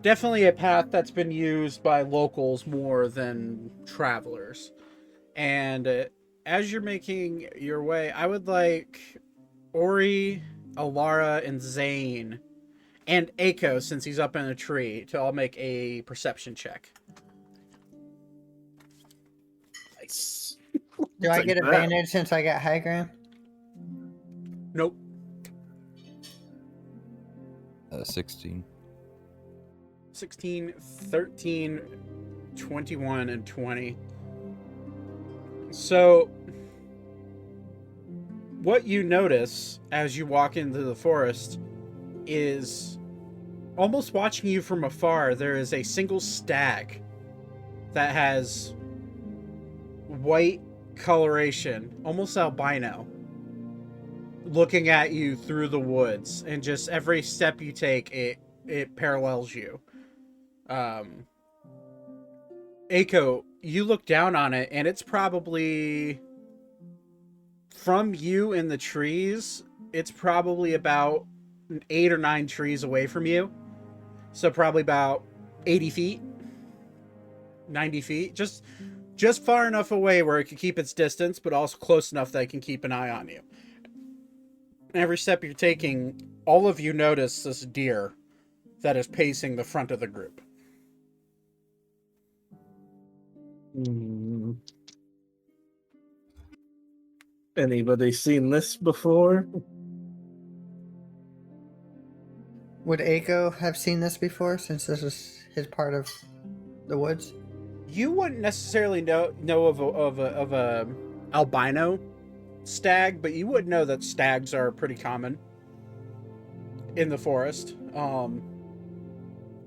definitely a path that's been used by locals more than travelers. And as you're making your way, I would like Ori, Alara, and Zane, and Aiko, since he's up in a tree, to all make a perception check. Nice. Do I Take get that. advantage since I got high ground? Nope. 16. 16, 13, 21, and 20. So, what you notice as you walk into the forest is, almost watching you from afar, there is a single stag that has white coloration, almost albino, looking at you through the woods, and just every step you take, it parallels you. Aiko, you look down on it, and it's probably, from you in the trees, it's probably about 8 or 9 trees away from you. So probably about 80 feet, 90 feet, just far enough away where it can keep its distance, but also close enough that it can keep an eye on you. every step you're taking, all of you notice this deer that is pacing the front of the group. Anybody seen this before? Would Aiko have seen this before, since this is his part of the woods? You wouldn't necessarily know of a albino stag, but you would know that stags are pretty common in the forest. Now,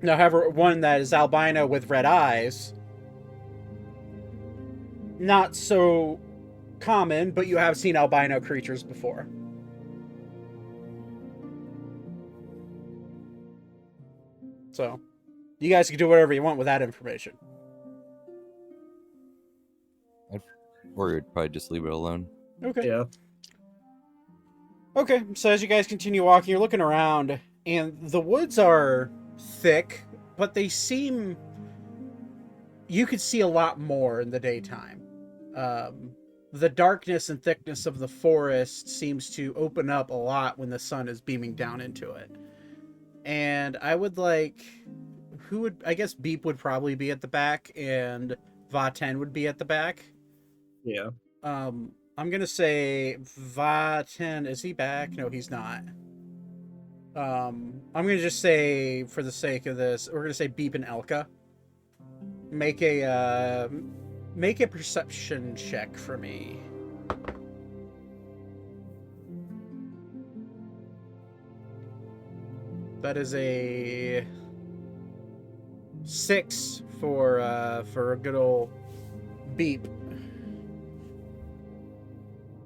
however, one that is albino with red eyes, not so common, but you have seen albino creatures before. So, you guys can do whatever you want with that information. Or you'd probably just leave it alone. Okay. Yeah. Okay, so as you guys continue walking, you're looking around, and the woods are thick, but they seem... You could see a lot more in the daytime. The darkness and thickness of the forest seems to open up a lot when the sun is beaming down into it. And I would like... Who would... I guess Beep would probably be at the back, and Va10 would be at the back. Yeah. I'm gonna say Va10, is he back? No, he's not. I'm gonna just say, for the sake of this, we're gonna say Beep and Elka. Make a perception check for me. That is a 6 for a good old Beep.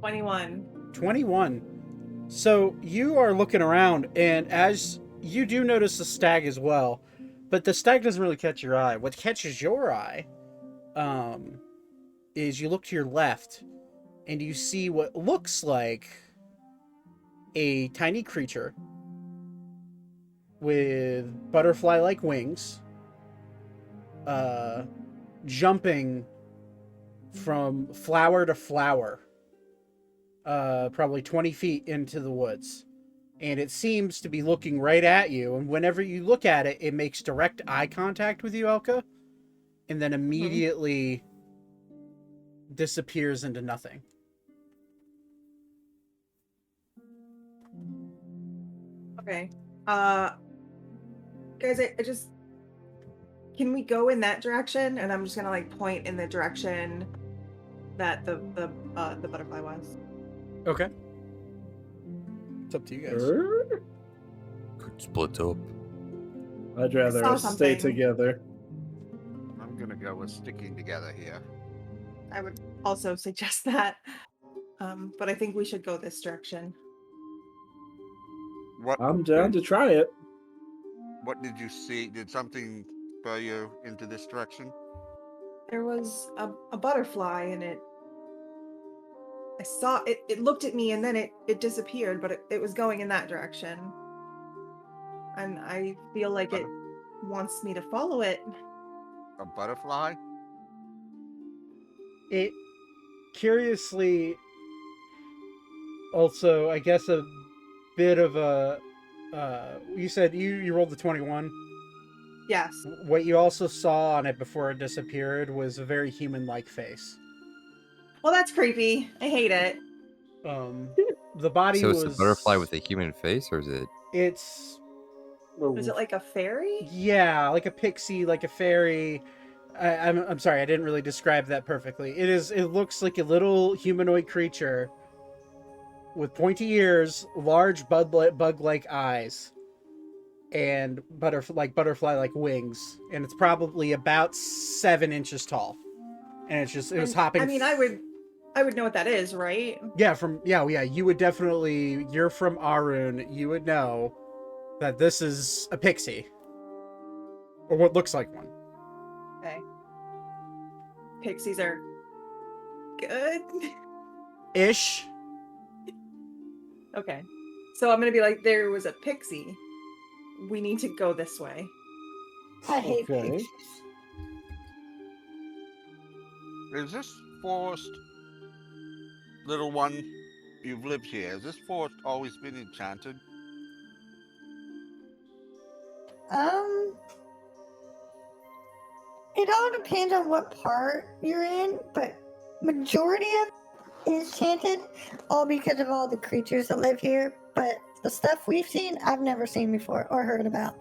21. So you are looking around, and as you do notice the stag as well, but the stag doesn't really catch your eye. What catches your eye is you look to your left, and you see what looks like a tiny creature with butterfly-like wings, jumping from flower to flower. Probably 20 feet into the woods. And it seems to be looking right at you. And whenever you look at it, it makes direct eye contact with you, Elka. And then immediately disappears into nothing. Okay. Guys, I just... Can we go in that direction? And I'm just gonna like point in the direction that the butterfly was. Okay. It's up to you guys. Could split up. I'd rather saw us stay something. together. I'm gonna go with sticking together here. I would also suggest that. But I think we should go this direction. I'm down to try it. What did you see? Did something spur you into this direction? There was a butterfly and I saw it, it looked at me and then it disappeared, but it was going in that direction. And I feel like it wants me to follow it. A butterfly? It curiously also, I guess, a bit of a you said you rolled the 21. Yes. What you also saw on it before it disappeared was a very human-like face. Well, that's creepy. I hate it. The body So was... it's a butterfly with a human face, or is it? It's... Is it like a fairy? Yeah, like a pixie, like a fairy. I'm sorry, I didn't really describe that perfectly. It looks like a little humanoid creature with pointy ears, large bug-like eyes, and butterfly-like wings. And it's probably about 7 inches tall. And it was hopping. I mean, I would know what that is, right? Yeah, you would definitely. You're from Arun. You would know that this is a pixie, or what looks like one. Okay. Pixies are good. Ish. Okay. So I'm gonna be like, there was a pixie. We need to go this way. I hate Okay. pixies. Is this forest, little one, you've lived here, has this forest always been enchanted? It all depends on what part you're in, but majority of it is enchanted, all because of all the creatures that live here. But the stuff we've seen, I've never seen before or heard about.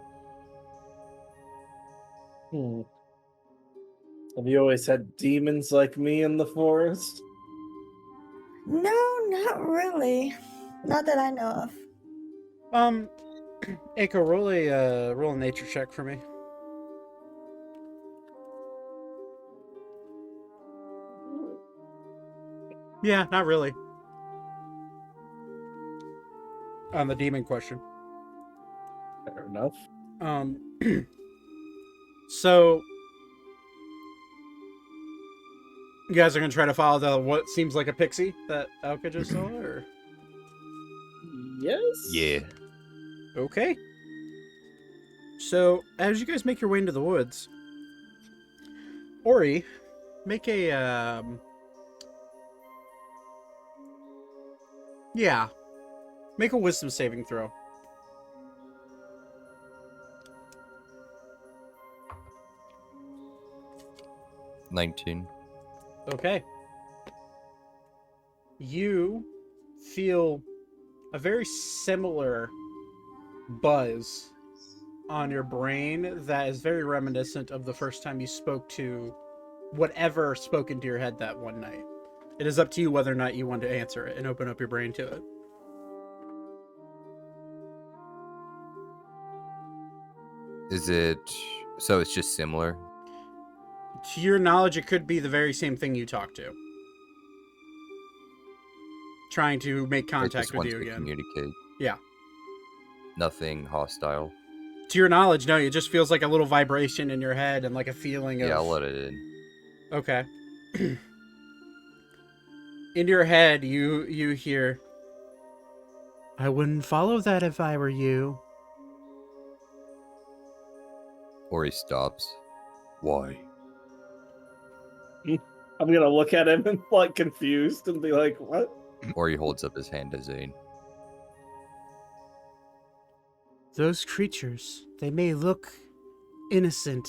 Have you always had demons like me in the forest? No, not really. Not that I know of. Aiko, roll a nature check for me. Yeah, not really. On the demon question. Fair enough. So you guys are gonna try to follow the what seems like a pixie that Alka just saw, or? Yes? Yeah. Okay. So as you guys make your way into the woods, Ori, make a make a wisdom saving throw. $19. Okay. You feel a very similar buzz on your brain that is very reminiscent of the first time you spoke to whatever spoke into your head that one night. It is up to you whether or not you want to answer it and open up your brain to it. Is it... So it's just similar? To your knowledge, it could be the very same thing you talked to. Trying to make It contact just with wants you to again. communicate. Yeah. Nothing hostile. To your knowledge, no, it just feels like a little vibration in your head and like a feeling of... Yeah, I'll let it in. Okay. In your head, you hear, I wouldn't follow that if I were you. Or he stops. Why? I'm gonna look at him and like confused and be like, what? Or he holds up his hand to Zane. Those creatures, they may look innocent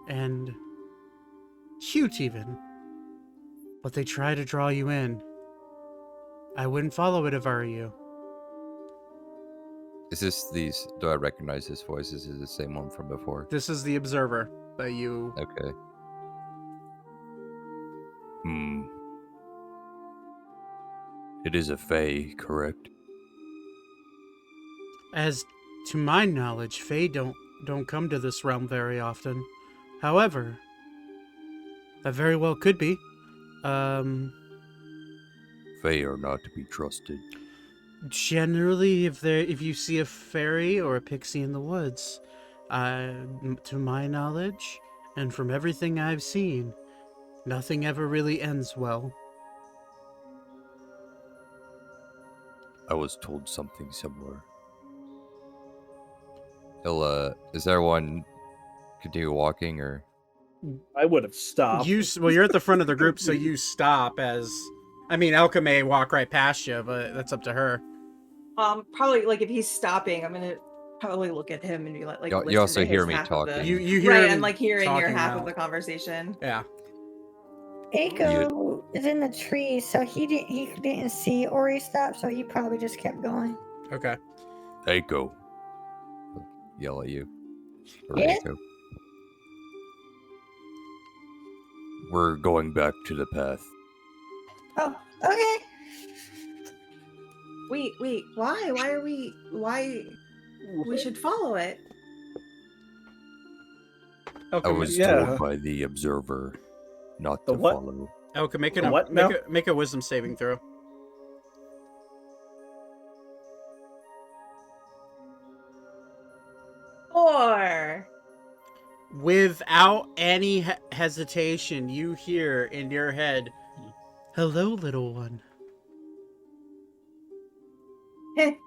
and cute even, but they try to draw you in. I wouldn't follow it if I were you. Is this these... Do I recognize this voice? Is it the same one from before? This is the observer that you... Okay. It is a fae, correct? As to my knowledge, Fae don't come to this realm very often. However, that very well could be. Fae are not to be trusted. Generally, if you see a fairy or a pixie in the woods, to my knowledge, and from everything I've seen, nothing ever really ends well. I was told something similar. He'll, is there one continue walking, or? I would have stopped. Well, you're at the front of the group, so you stop as... I mean, Elka may walk right past you, but that's up to her. Probably, like, if he's stopping, I'm gonna probably look at him and be like You also listen to hear his me half of talking. the- You hear right, him and like hearing your talking half now. of the conversation. Yeah. Aiko is in the tree, so he didn't see Ori stop, so he probably just kept going. Okay. Aiko. Yell at you. Or Yeah? Aiko. We're going back to the path. Oh, okay. Wait, why? Why we should follow it? Okay, I was yeah. told by the observer not The to what? follow. Elka, make The what now? make a wisdom saving throw. Or Without any hesitation, you hear in your head, Hello, little one. I'm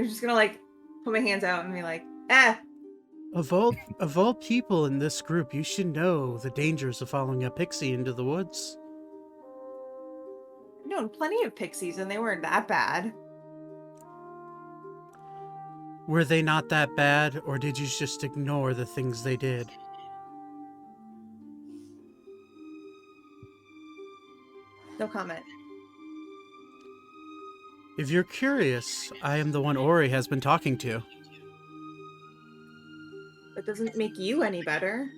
just gonna like put my hands out and be like, Of all people in this group, you should know the dangers of following a pixie into the woods. known plenty of pixies, and they weren't that bad. Were they not that bad, or did you just ignore the things they did? No comment. If you're curious, I am the one Ori has been talking to. That doesn't make you any better.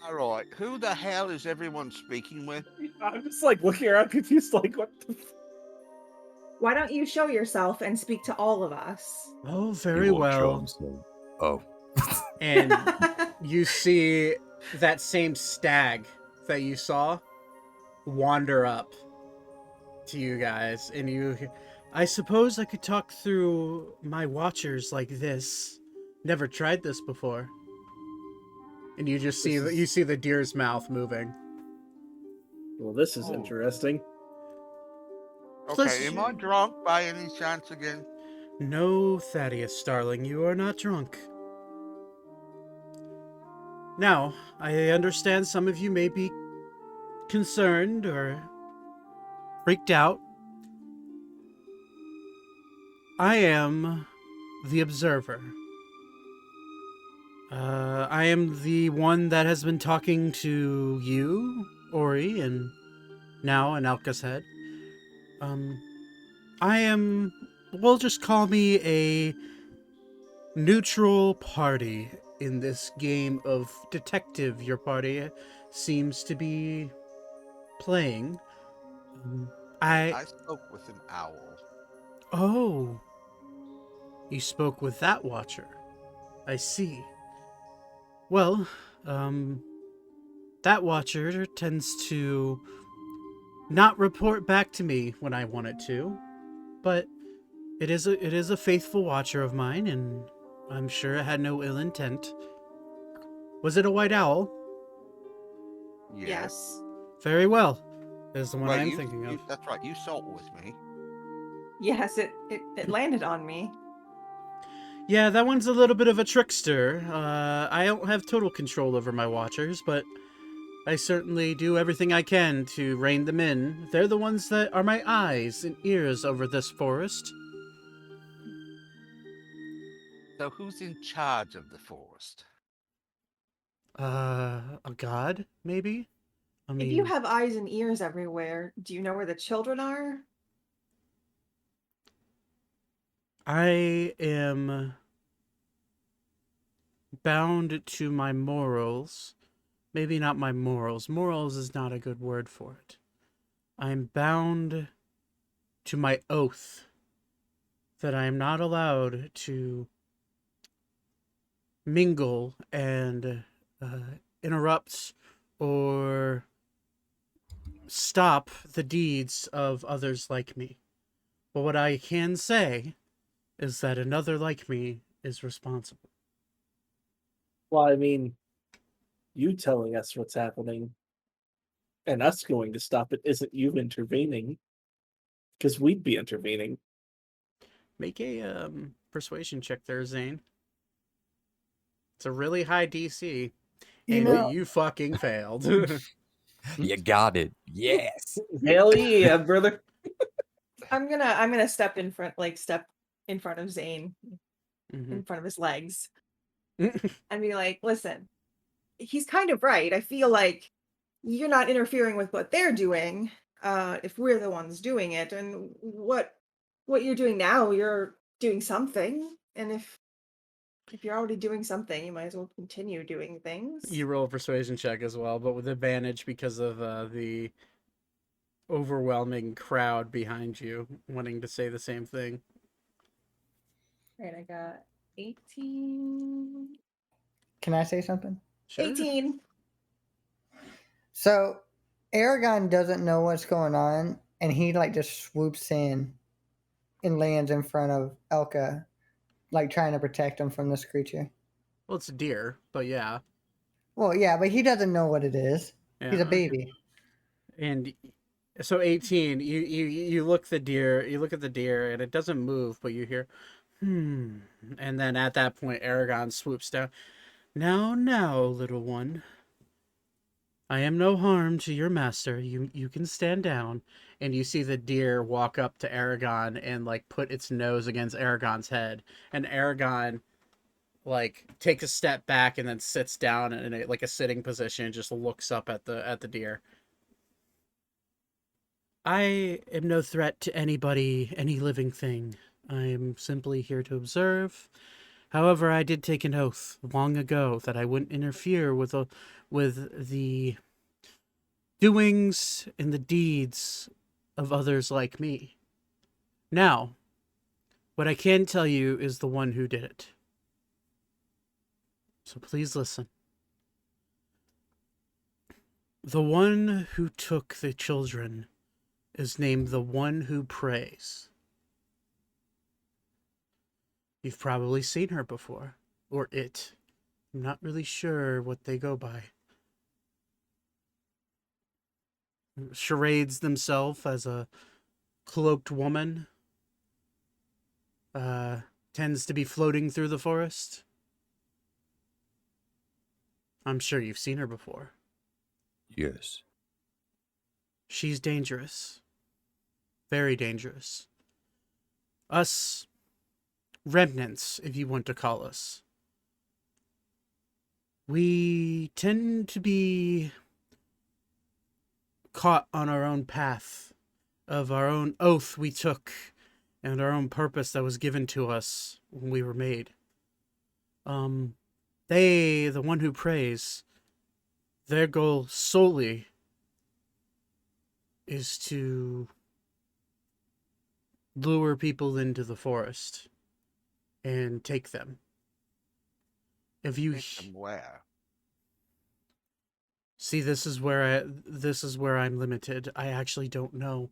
All right, who the hell is everyone speaking with? I'm just like looking around confused, like, what the Why don't you show yourself and speak to all of us? Oh, He very won't show well. himself. Oh. And you see that same stag that you saw wander up to you guys, and I suppose I could talk through my watchers like this. Never tried this before. and you just see you see the deer's mouth moving. Well, this is Oh. interesting. Okay, am I drunk by any chance again? No, Thaddeus, darling, you are not drunk. Now, I understand some of you may be concerned or freaked out. I am the observer. I am the one that has been talking to you, Ori, and now in Alka's head. I am, well, just call me a neutral party in this game of detective your party seems to be playing. I spoke with an owl. Oh, you spoke with that watcher. I see. Well, that watcher tends to not report back to me when I want it to, but it is a faithful watcher of mine, and I'm sure it had no ill intent. Was it a white owl? Yes. Very well. Is the one Well, I'm thinking of. That's right, you saw it with me. Yes, it landed on me. Yeah, that one's a little bit of a trickster. I don't have total control over my watchers, but I certainly do everything I can to rein them in. They're the ones that are my eyes and ears over this forest. So who's in charge of the forest? A god, maybe? I mean, If you have eyes and ears everywhere, do you know where the children are? I am bound to my morals. Maybe not my morals. Morals is not a good word for it. I'm bound to my oath that I am not allowed to mingle and interrupt or stop the deeds of others like me. But what I can say is that another like me is responsible. Well, I mean, you telling us what's happening and us going to stop it isn't you intervening, because we'd be intervening. Make a persuasion check there, Zane. It's a really high DC, and you fucking failed. You got it. Yes. Hell yeah, brother. I'm gonna step in front of Zane, Mhm. in front of his legs, and be like, listen, he's kind of right. I feel like you're not interfering with what they're doing, if we're the ones doing it, and what you're doing now, you're doing something, and if you're already doing something, you might as well continue doing things. You roll a persuasion check as well, but with advantage because of the overwhelming crowd behind you wanting to say the same thing. Right, I got 18. Can I say something? Sure. 18. So Aragon doesn't know what's going on, and he like just swoops in and lands in front of Elka, like trying to protect him from this creature. Well, it's a deer, but yeah. Well, yeah, but he doesn't know what it is. Yeah, He's a okay. baby. And so 18, you look at the deer, and it doesn't move, but you hear, and then at that point, Aragon swoops down. Now, little one, I am no harm to your master. You can stand down. And you see the deer walk up to Aragon and like put its nose against Aragon's head. And Aragon like takes a step back and then sits down in like a sitting position and just looks up at the deer. I am no threat to anybody, any living thing. I am simply here to observe. However, I did take an oath long ago that I wouldn't interfere with the doings and the deeds of others like me. Now, what I can tell you is the one who did it. So please listen. The one who took the children is named the One Who Prays. You've probably seen her before, or it. I'm not really sure what they go by. Charades themselves as a cloaked woman. Tends to be floating through the forest. I'm sure you've seen her before. Yes. She's dangerous. Very dangerous. Us remnants, if you want to call us. We tend to be caught on our own path of our own oath we took and our own purpose that was given to us when we were made. They, the One Who Prays, their goal solely is to lure people into the forest and take them. If you Take them where? see, this is where I'm limited. I actually don't know.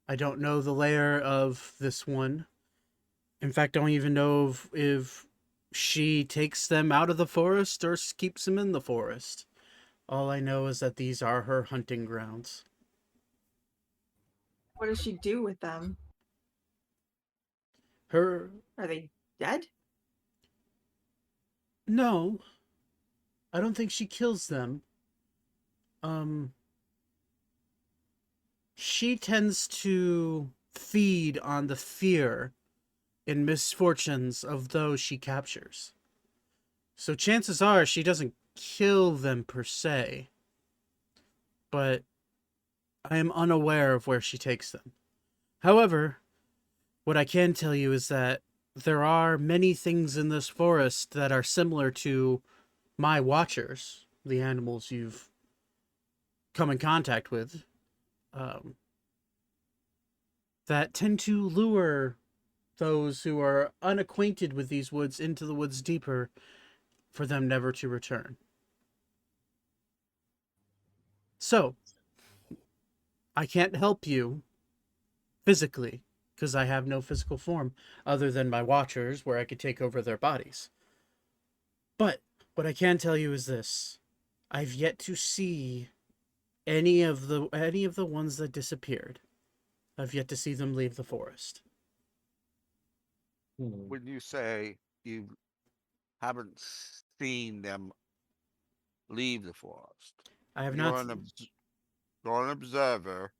I don't know the lair of this one. In fact, I don't even know if she takes them out of the forest or keeps them in the forest. All I know is that these are her hunting grounds. What does she do with them? Her Are they dead? No, I don't think she kills them. She tends to feed on the fear and misfortunes of those she captures. So chances are she doesn't kill them per se, but I am unaware of where she takes them. However, what I can tell you is that there are many things in this forest that are similar to my watchers, the animals you've come in contact with, that tend to lure those who are unacquainted with these woods into the woods deeper for them never to return. So, I can't help you physically because I have no physical form other than my watchers where I could take over their bodies. But what I can tell you is this. I've yet to see any of the ones that disappeared. I've yet to see them leave the forest. When you say you haven't seen them leave the forest, I have you're not you're an observer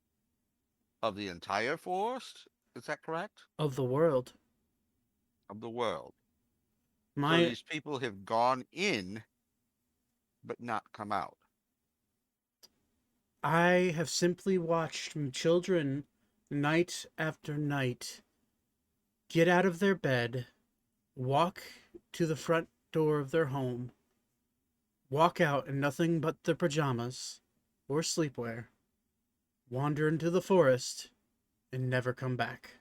of the entire forest. Is that correct? of the world. Of the world. So My these people have gone in, but not come out. I have simply watched children night after night get out of their bed, walk to the front door of their home, walk out in nothing but their pajamas or sleepwear, wander into the forest, and never come back.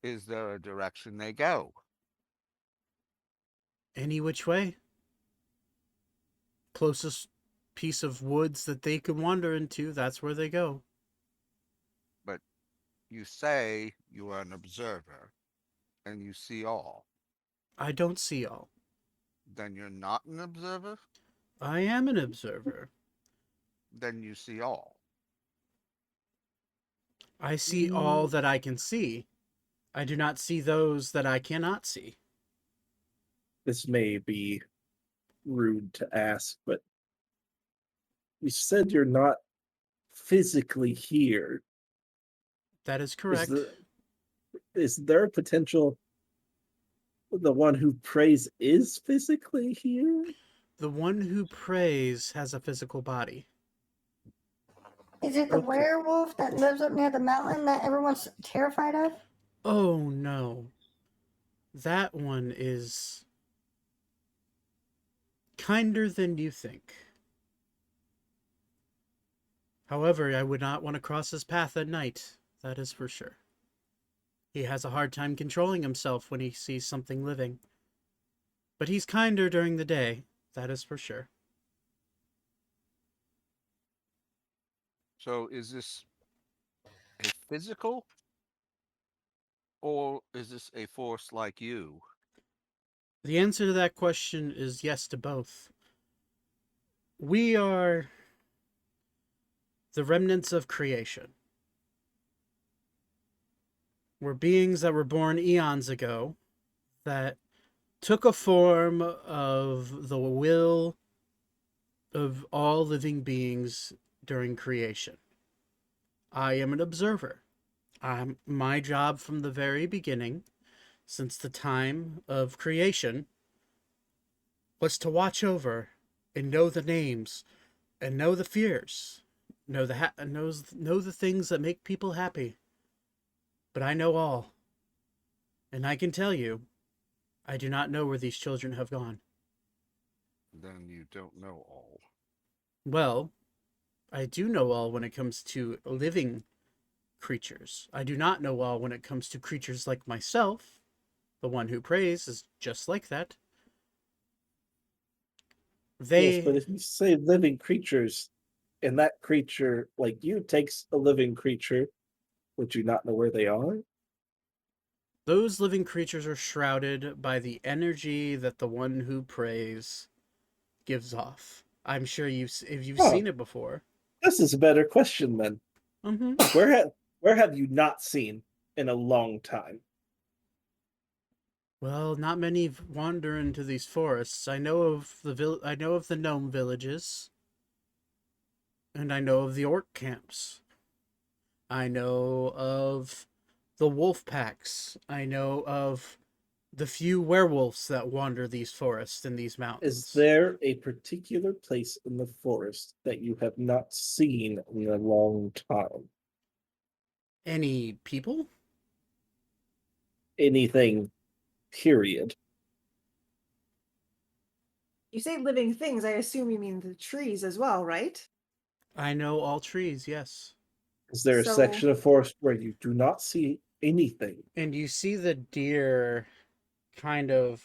Is there a direction they go? Any which way. Closest piece of woods that they could wander into, that's where they go. But you say you are an observer and you see all. I don't see all. Then you're not an observer? I am an observer. Then you see all. I see all that I can see. I do not see those that I cannot see. This may be rude to ask, but you said you're not physically here. That is correct. Is there a potential the one who prays is physically here? The one who prays has a physical body. Is it the Okay. werewolf that lives up near the mountain that everyone's terrified of? Oh no. That one is kinder than you think. However, I would not want to cross his path at night. That is for sure. He has a hard time controlling himself when he sees something living. But he's kinder during the day. That is for sure. So is this a physical, or is this a force like you? The answer to that question is yes to both. We are the remnants of creation. We're beings that were born eons ago that took a form of the will of all living beings during creation. I am an observer. My job from the very beginning, since the time of creation, was to watch over and know the names and know the fears, know the things that make people happy. But I know all, and I can tell you, I do not know where these children have gone. Then you don't know all. Well, I do know all when it comes to living creatures. I do not know all when it comes to creatures like myself. The one who prays is just like that. Yes, but if you say living creatures, and that creature, like you, takes a living creature, would you not know where they are? Those living creatures are shrouded by the energy that the one who prays gives off. I'm sure if you've Oh. seen it before. This is a better question then. Mm-hmm. Where have you not seen in a long time? Well, not many wander into these forests. I know of the gnome villages, and I know of the orc camps. I know of the wolf packs. I know of the few werewolves that wander these forests and these mountains. Is there a particular place in the forest that you have not seen in a long time? Any people? Anything, period. You say living things, I assume you mean the trees as well, right? I know all trees, yes. Is there a So- section of forest where you do not see anything? And you see the deer kind of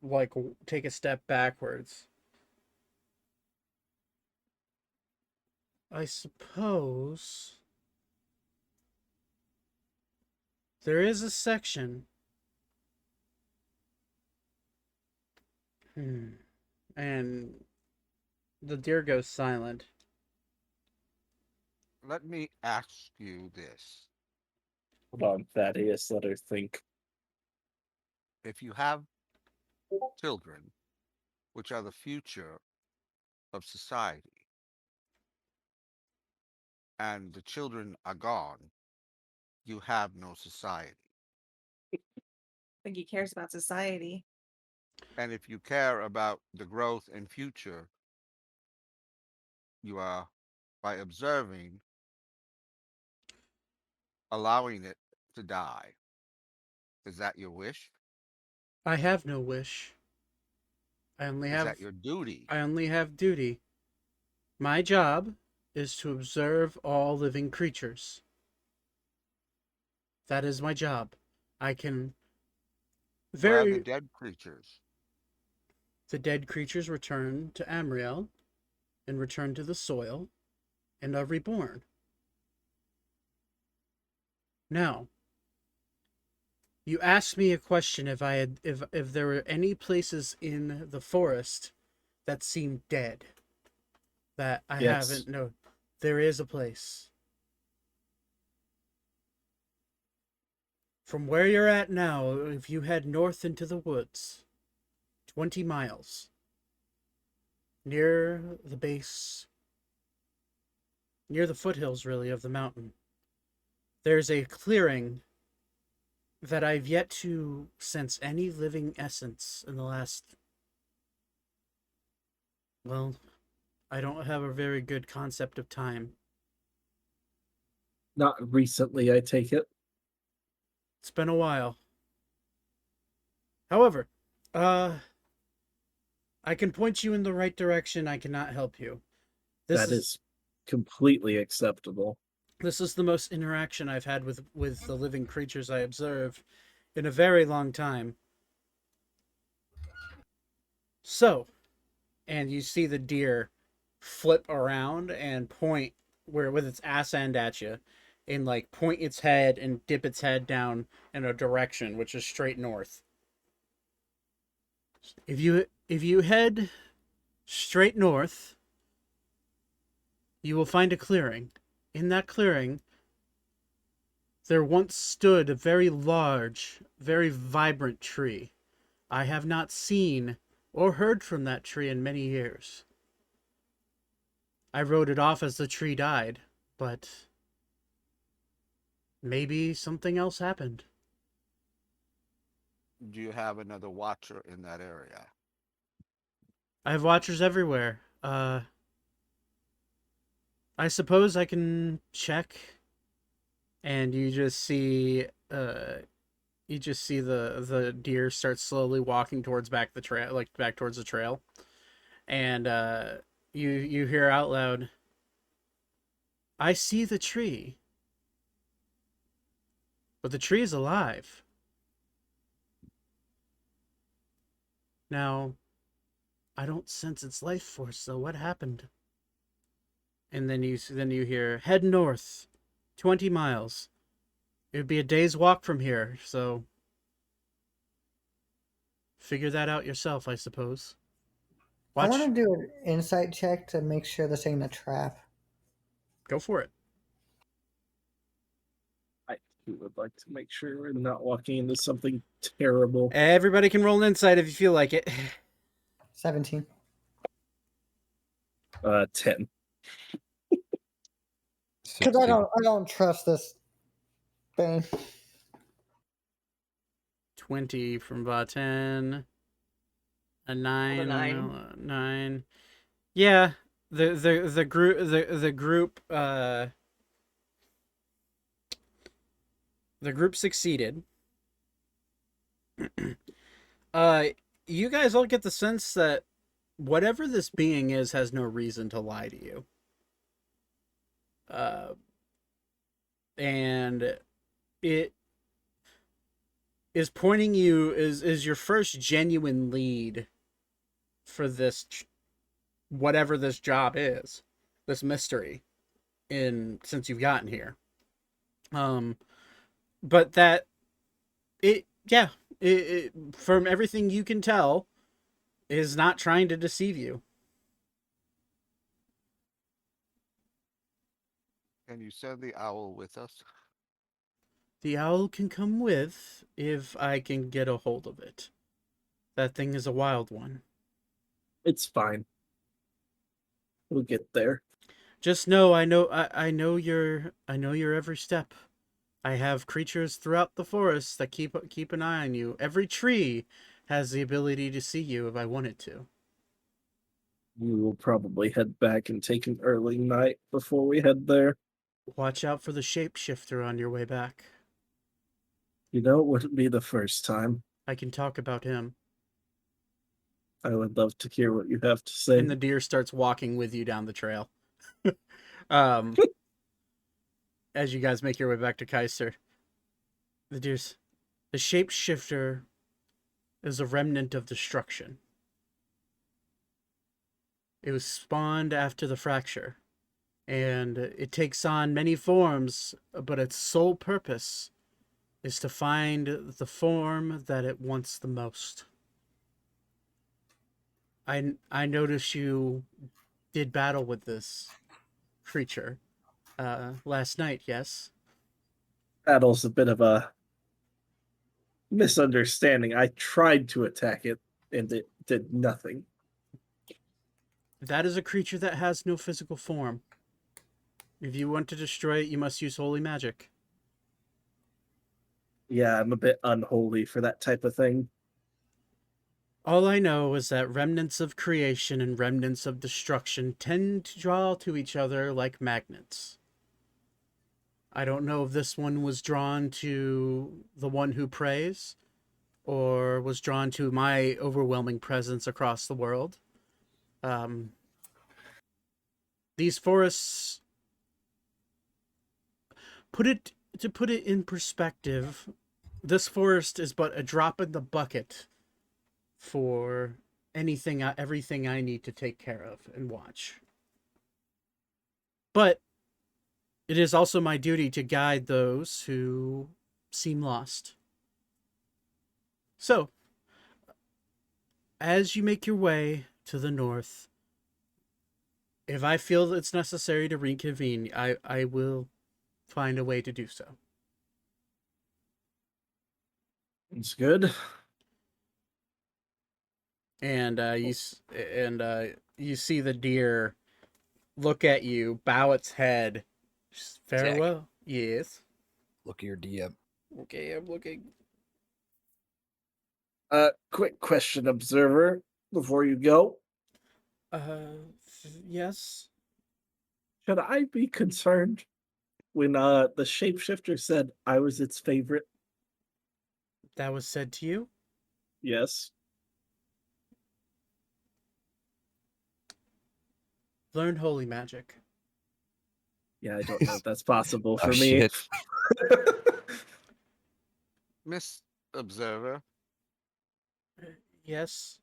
like take a step backwards. I suppose there is a section. And the deer goes silent. Let me ask you this. Hold on, Thaddeus, let her think. If you have children, which are the future of society, and the children are gone, you have no society. I think he cares about society. And if you care about the growth and future, you are, by observing, allowing it to die. Is that your wish? I have no wish. I only Is have that your duty? I only have duty. My job is to observe all living creatures. That is my job. I can Where are the dead creatures? The dead creatures return to Ammriel and return to the soil and are reborn. Now, you asked me a question if there were any places in the forest that seemed dead that I Yes. haven't known. There is a place. From where you're at now, if you head north into the woods, 20 miles, near the base, near the foothills, really, of the mountain, there's a clearing that I've yet to sense any living essence in the last. Well, I don't have a very good concept of time. Not recently, I take it. It's been a while. However, I can point you in the right direction. I cannot help you. That is completely acceptable. This is the most interaction I've had with the living creatures I observe in a very long time. So, and you see the deer flip around and point where with its ass end at you, and like point its head and dip its head down in a direction which is straight north. If you head straight north, you will find a clearing. In that clearing, there once stood a very large, very vibrant tree. I have not seen or heard from that tree in many years. I wrote it off as the tree died, but maybe something else happened. Do you have another watcher in that area? I have watchers everywhere. I suppose I can check. And you just see the deer start slowly walking towards back the trail, like back towards the trail. And you hear out loud, "I see the tree. But the tree is alive. Now, I don't sense its life force, so what happened?" And then you hear, "Head north, 20 miles. It would be a day's walk from here, so figure that out yourself, I suppose." I Watch. want to do an insight check to make sure this ain't a trap. Go for it. I would like to make sure we're not walking into something terrible. Everybody can roll an insight if you feel like it. 17. 10. Because I don't trust this thing. 20 from Baten. A 9. nine. 9. Yeah, the group succeeded. You guys all get the sense that whatever this being is has no reason to lie to you. And it is pointing you is your first genuine lead for this whatever this job is, this mystery since you've gotten here. But that it from everything you can tell is not trying to deceive you. Can you send the owl with us? The owl can come with if I can get a hold of it. That thing is a wild one. It's fine. We'll get there. Just know I know your every step. I have creatures throughout the forest that keep an eye on you. Every tree has the ability to see you if I wanted to. We will probably head back and take an early night before we head there. Watch out for the shapeshifter on your way back. You know, it wouldn't be the first time. I can talk about him. I would love to hear what you have to say. And the deer starts walking with you down the trail. As you guys make your way back to Caister. The shapeshifter is a remnant of destruction. It was spawned after the fracture, and it takes on many forms, but its sole purpose is to find the form that it wants the most. I noticed you did battle with this creature last night, yes? Battle's a bit of a misunderstanding. I tried to attack it, and it did nothing. That is a creature that has no physical form. If you want to destroy it, you must use holy magic. Yeah, I'm a bit unholy for that type of thing. All I know is that remnants of creation and remnants of destruction tend to draw to each other like magnets. I don't know if this one was drawn to the one who prays, or was drawn to my overwhelming presence across the world. These forests, put it in perspective, this forest is but a drop in the bucket for everything I need to take care of and watch. But it is also my duty to guide those who seem lost. So, as you make your way to the north, if I feel it's necessary to reconvene, I will find a way to do so. It's good. And you see the deer look at you, bow its head. Farewell. Yes. Look here, DM. Okay, I'm looking. Quick question, observer, before you go. Yes. Should I be concerned when the shapeshifter said I was its favorite? That was said to you? Yes. Learn holy magic. Yeah, I don't know if that's possible for Oh, me. shit. Miss Observer, Yes.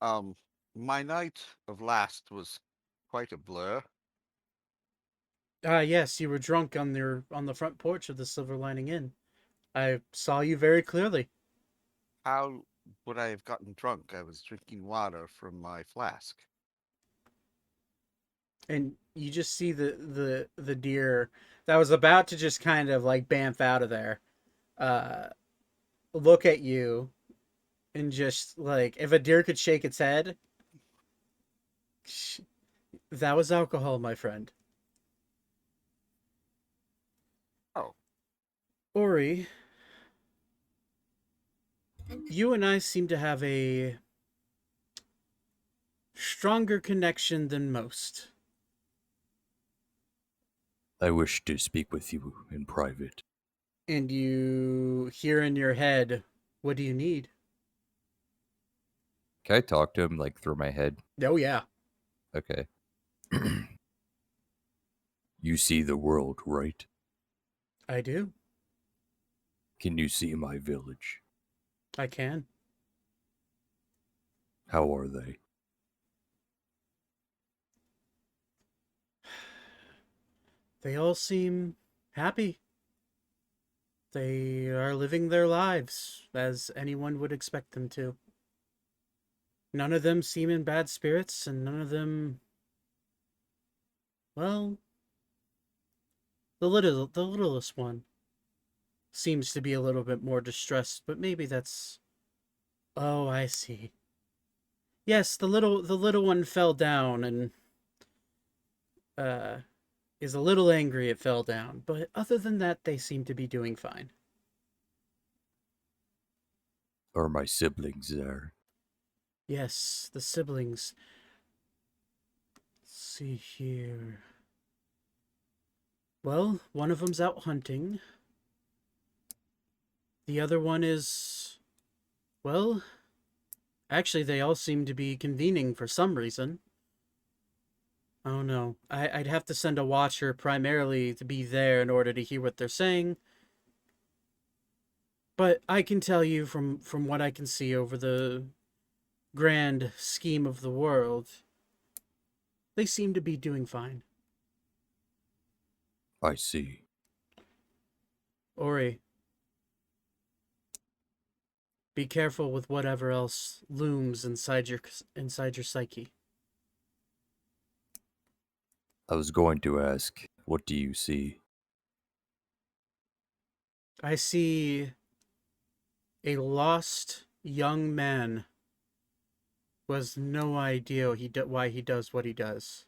my night of last was quite a blur. Yes, you were drunk on the front porch of the Silver Lining Inn. I saw you very clearly. How would I have gotten drunk? I was drinking water from my flask. And you just see the deer that was about to just kind of like bamf out of there. Look at you and just like, if a deer could shake its head, that was alcohol, my friend. Oh. Ori, you and I seem to have a stronger connection than most. I wish to speak with you in private. And you hear in your head, what do you need? Can I talk to him, like, through my head? Oh, yeah. Okay. You see the world, right? I do. Can you see my village? I can. How are they? They all seem happy. They are living their lives as anyone would expect them to. None of them seem in bad spirits, and none of them, well, the littlest one seems to be a little bit more distressed, but maybe that's, oh, I see. Yes, the little one fell down and is a little angry it fell down, but other than that they seem to be doing fine. Are my siblings there? Yes, the siblings. Let's see here. Well, one of them's out hunting. The other one is, well, actually they all seem to be convening for some reason. Oh no, I'd have to send a watcher primarily to be there in order to hear what they're saying. But I can tell you from what I can see over the grand scheme of the world, they seem to be doing fine. I see. Ori, be careful with whatever else looms inside your psyche. I was going to ask, what do you see? I see a lost young man who has no idea why he does what he does.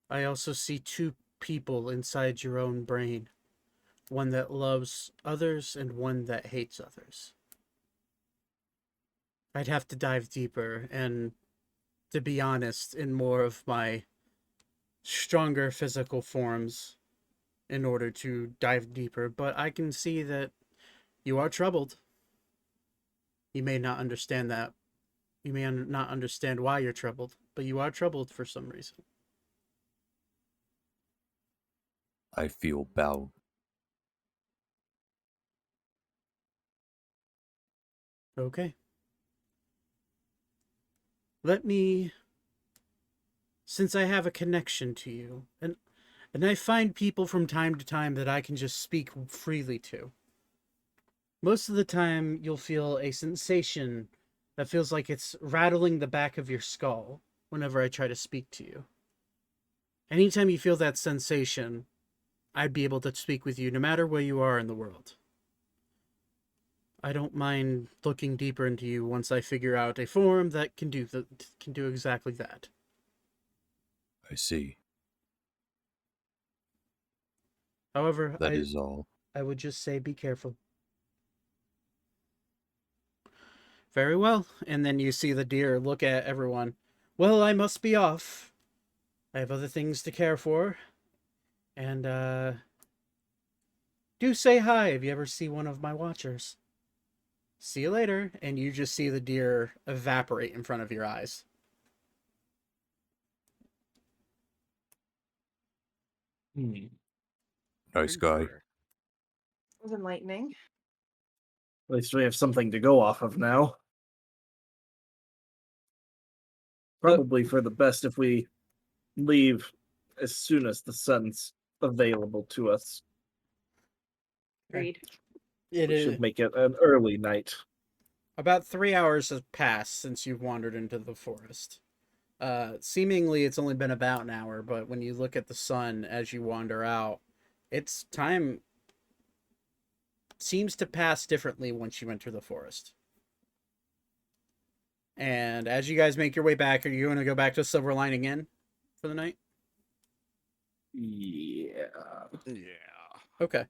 I also see two people inside your own brain. One that loves others and one that hates others. I'd have to dive deeper and, to be honest, in more of my stronger physical forms in order to dive deeper, but I can see that you are troubled. You may not understand that. You may not understand why you're troubled, but you are troubled for some reason. I feel bound. Okay. Let me, since I have a connection to you, and I find people from time to time that I can just speak freely to. Most of the time, you'll feel a sensation that feels like it's rattling the back of your skull whenever I try to speak to you. Anytime you feel that sensation, I'd be able to speak with you no matter where you are in the world. I don't mind looking deeper into you once I figure out a form that can do exactly that. I see. However, That is all. I would just say be careful. Very well. And then you see the deer look at everyone. Well, I must be off. I have other things to care for. And, do say hi if you ever see one of my watchers. See you later. And you just see the deer evaporate in front of your eyes. Nice guy. It was enlightening. At least we have something to go off of now. Probably for the best if we leave as soon as the sun's available to us. Agreed. It We is should make it an early night. about 3 hours have passed since you've wandered into the forest. Seemingly it's only been about an hour, but when you look at the sun as you wander out, its time seems to pass differently once you enter the forest. And as you guys make your way back, are you going to go back to Silver Lining Inn for the night? Yeah. Okay.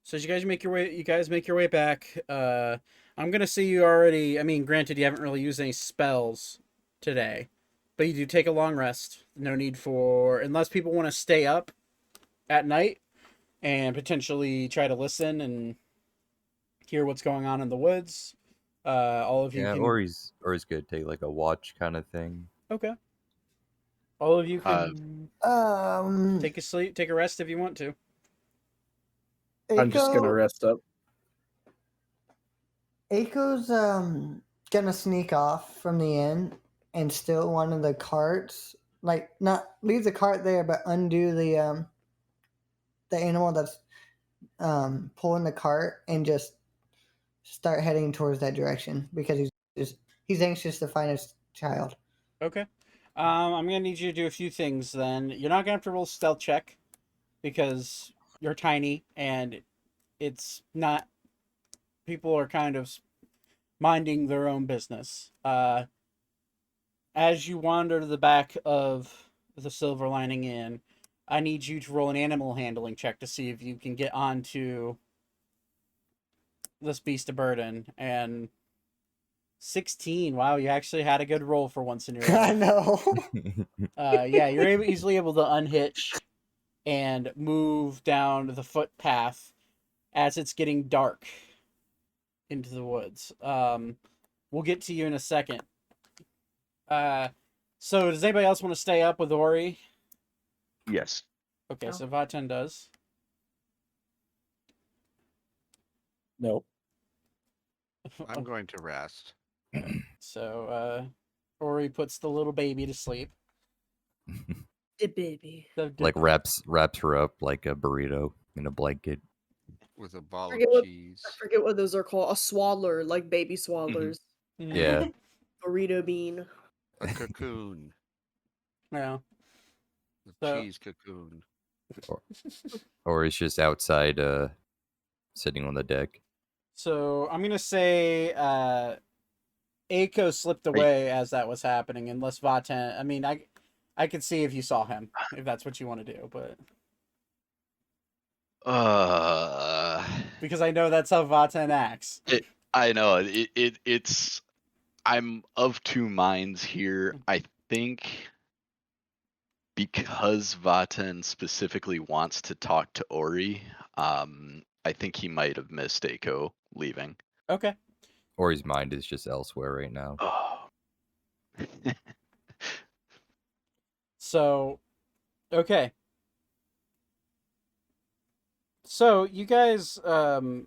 So as you guys make your way back. I'm gonna see you already. I mean, granted, you haven't really used any spells today, but you do take a long rest. No need for, unless people want to stay up at night and potentially try to listen and hear what's going on in the woods. All of you Yeah, can. or he's good. Take like a watch kind of thing. Okay. All of you can take a rest if you want to. I'm just gonna rest up. Aiko's gonna sneak off from the inn and steal one of the carts. Like, not leave the cart there, but undo the animal that's pulling the cart and just start heading towards that direction because he's anxious to find his child. Okay. I'm gonna need you to do a few things. Then you're not gonna have to roll stealth check because you're tiny and it's not. People are kind of minding their own business. As you wander to the back of the Silver Lining Inn, I need you to roll an animal handling check to see if you can get onto this beast of burden. And 16. Wow, you actually had a good roll for once in your life. I know. Yeah, you're easily able to unhitch and move down the footpath as it's getting dark into the woods. We'll get to you in a second. So does anybody else want to stay up with Ori? Yes. Okay, so Vaten does. Nope. I'm going to rest. So Ori puts the little baby to sleep. The baby. Like wraps her up like a burrito in a blanket. With a ball Forget of what- cheese. I forget what those are called. A swaddler, like baby swaddlers. Yeah. Burrito bean. A cocoon. Yeah. A So- cheese cocoon. Or it's just outside sitting on the deck. So I'm gonna say Aiko slipped away as that was happening, unless Vaten. I mean, I could see if you saw him, if that's what you want to do, but because I know that's how Vaten acts. I know it's. I'm of two minds here. I think because Vaten specifically wants to talk to Ori, I think he might have missed Aiko leaving. Okay. Or his mind is just elsewhere right now. Oh. So, okay. So you guys, Oh,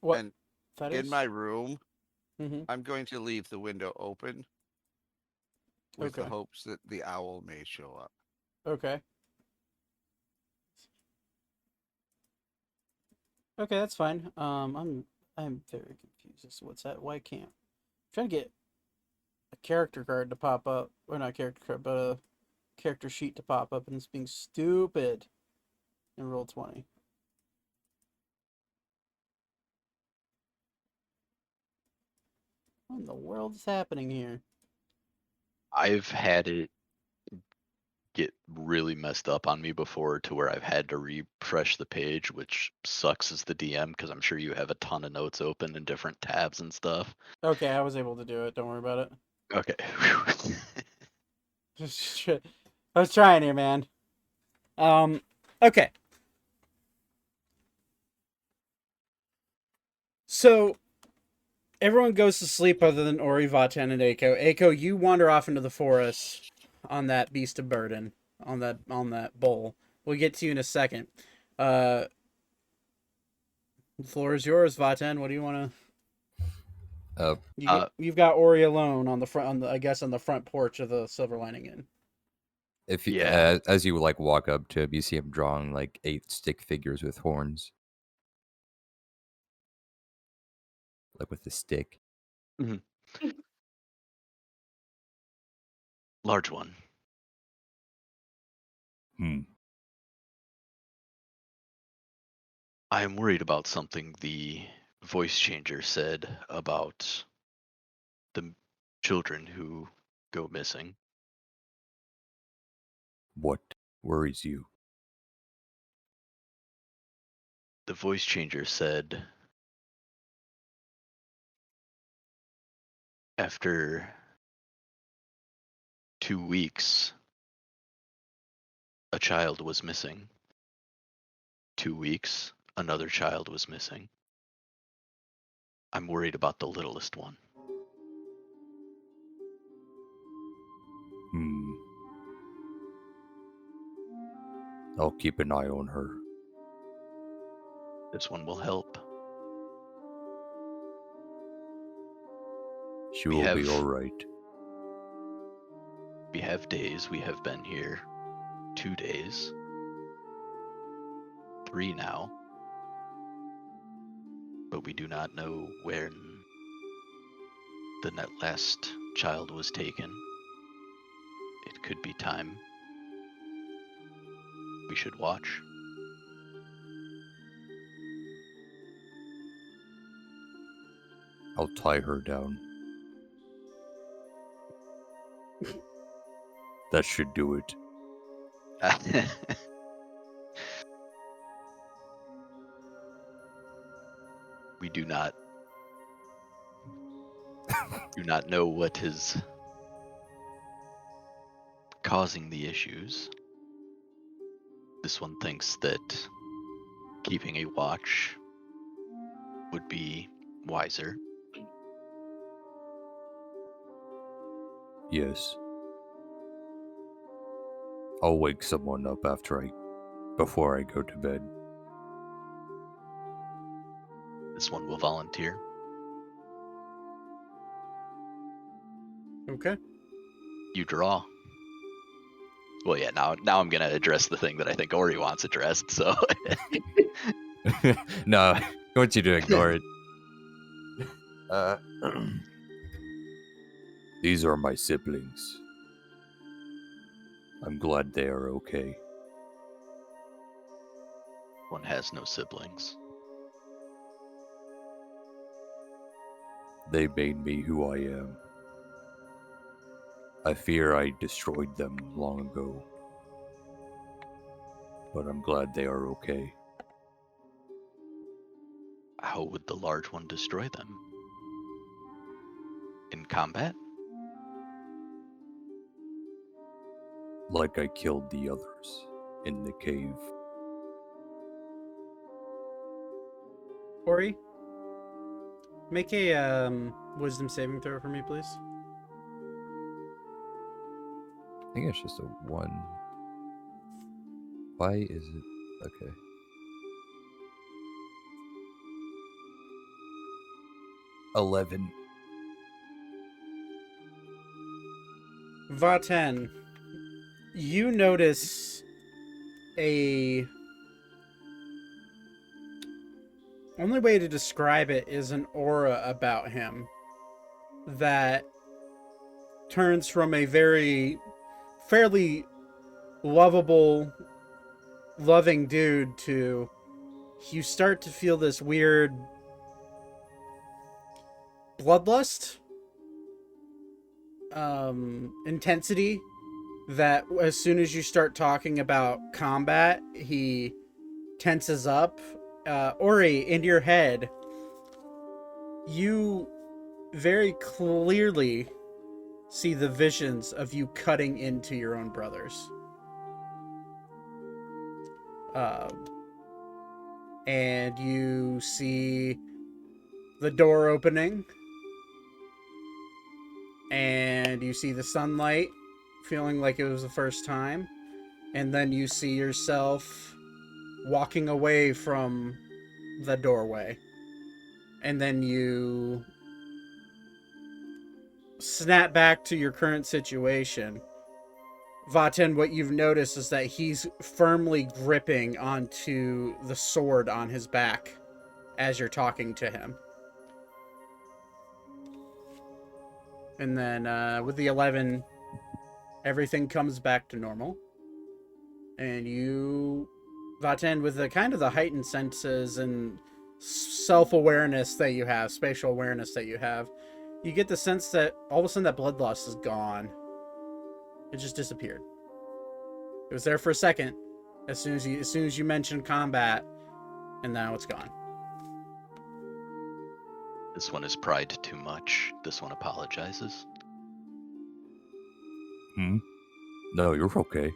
what? and That in is? my room, Mhm. I'm going to leave the window open with the Okay. hopes that the owl may show up. Okay. Okay, that's fine. I'm very confused as to what's that. Why can't I'm trying to get a character card to pop up, or not character card, but a character sheet to pop up, and it's being stupid in Roll20. What in the world is happening here? I've had it get really messed up on me before to where I've had to refresh the page, which sucks as the DM because I'm sure you have a ton of notes open in different tabs and stuff. Okay, I was able to do it. Don't worry about it. Okay. I was trying here, man. Okay. So everyone goes to sleep other than Ori, Vaten, and Aiko. Aiko, you wander off into the forest on that beast of burden, on that bull. We'll get to you in a second. The floor is yours, Vaten. What do you want to? You've got Ori alone on the front, I guess, on the front porch of the Silver Lining Inn. If you, Yeah. as you like walk up to him, you see him drawing like 8 stick figures with horns, like with a stick. Mm-hmm. Large one. I am worried about something the voice changer said about the children who go missing. What worries you? The voice changer said after 2 weeks, a child was missing. 2 weeks, another child was missing. I'm worried about the littlest one. I'll keep an eye on her. This one will help. She will be all right. We have days. We have been here 2 days. 3 now. But we do not know where the last child was taken. It could be time. We should watch. I'll tie her down. That should do it. We do not know what is causing the issues. This one thinks that keeping a watch would be wiser. Yes. I'll wake someone up before I go to bed. This one will volunteer. Okay. You draw. Well, yeah, now I'm going to address the thing that I think Ori wants addressed, so... No, I want you to ignore it. These are my siblings. I'm glad they are okay. One has no siblings. They made me who I am. I fear I destroyed them long ago. But I'm glad they are okay. How would the large one destroy them? In combat? Like I killed the others in the cave. Ori, make a wisdom saving throw for me, please. I think it's just a 1. Why is it? Okay. $11. Vaten, you notice a... Only way to describe it is an aura about him that turns from a fairly lovable, loving dude to you start to feel this weird bloodlust intensity that as soon as you start talking about combat, he tenses up. Ori, in your head, you very clearly see the visions of you cutting into your own brothers. And you see the door opening, and you see the sunlight, feeling like it was the first time, and then you see yourself walking away from the doorway, and then you snap back to your current situation. Vaten, what you've noticed is that he's firmly gripping onto the sword on his back as you're talking to him. And then with the 11, everything comes back to normal. And you, Vaten, with the kind of the heightened senses and self-awareness that you have, spatial awareness that you have, you get the sense that all of a sudden that bloodlust is gone. It just disappeared. It was there for a second, as soon as you mentioned combat, and now it's gone. This one is pried too much. This one apologizes. No, you're okay.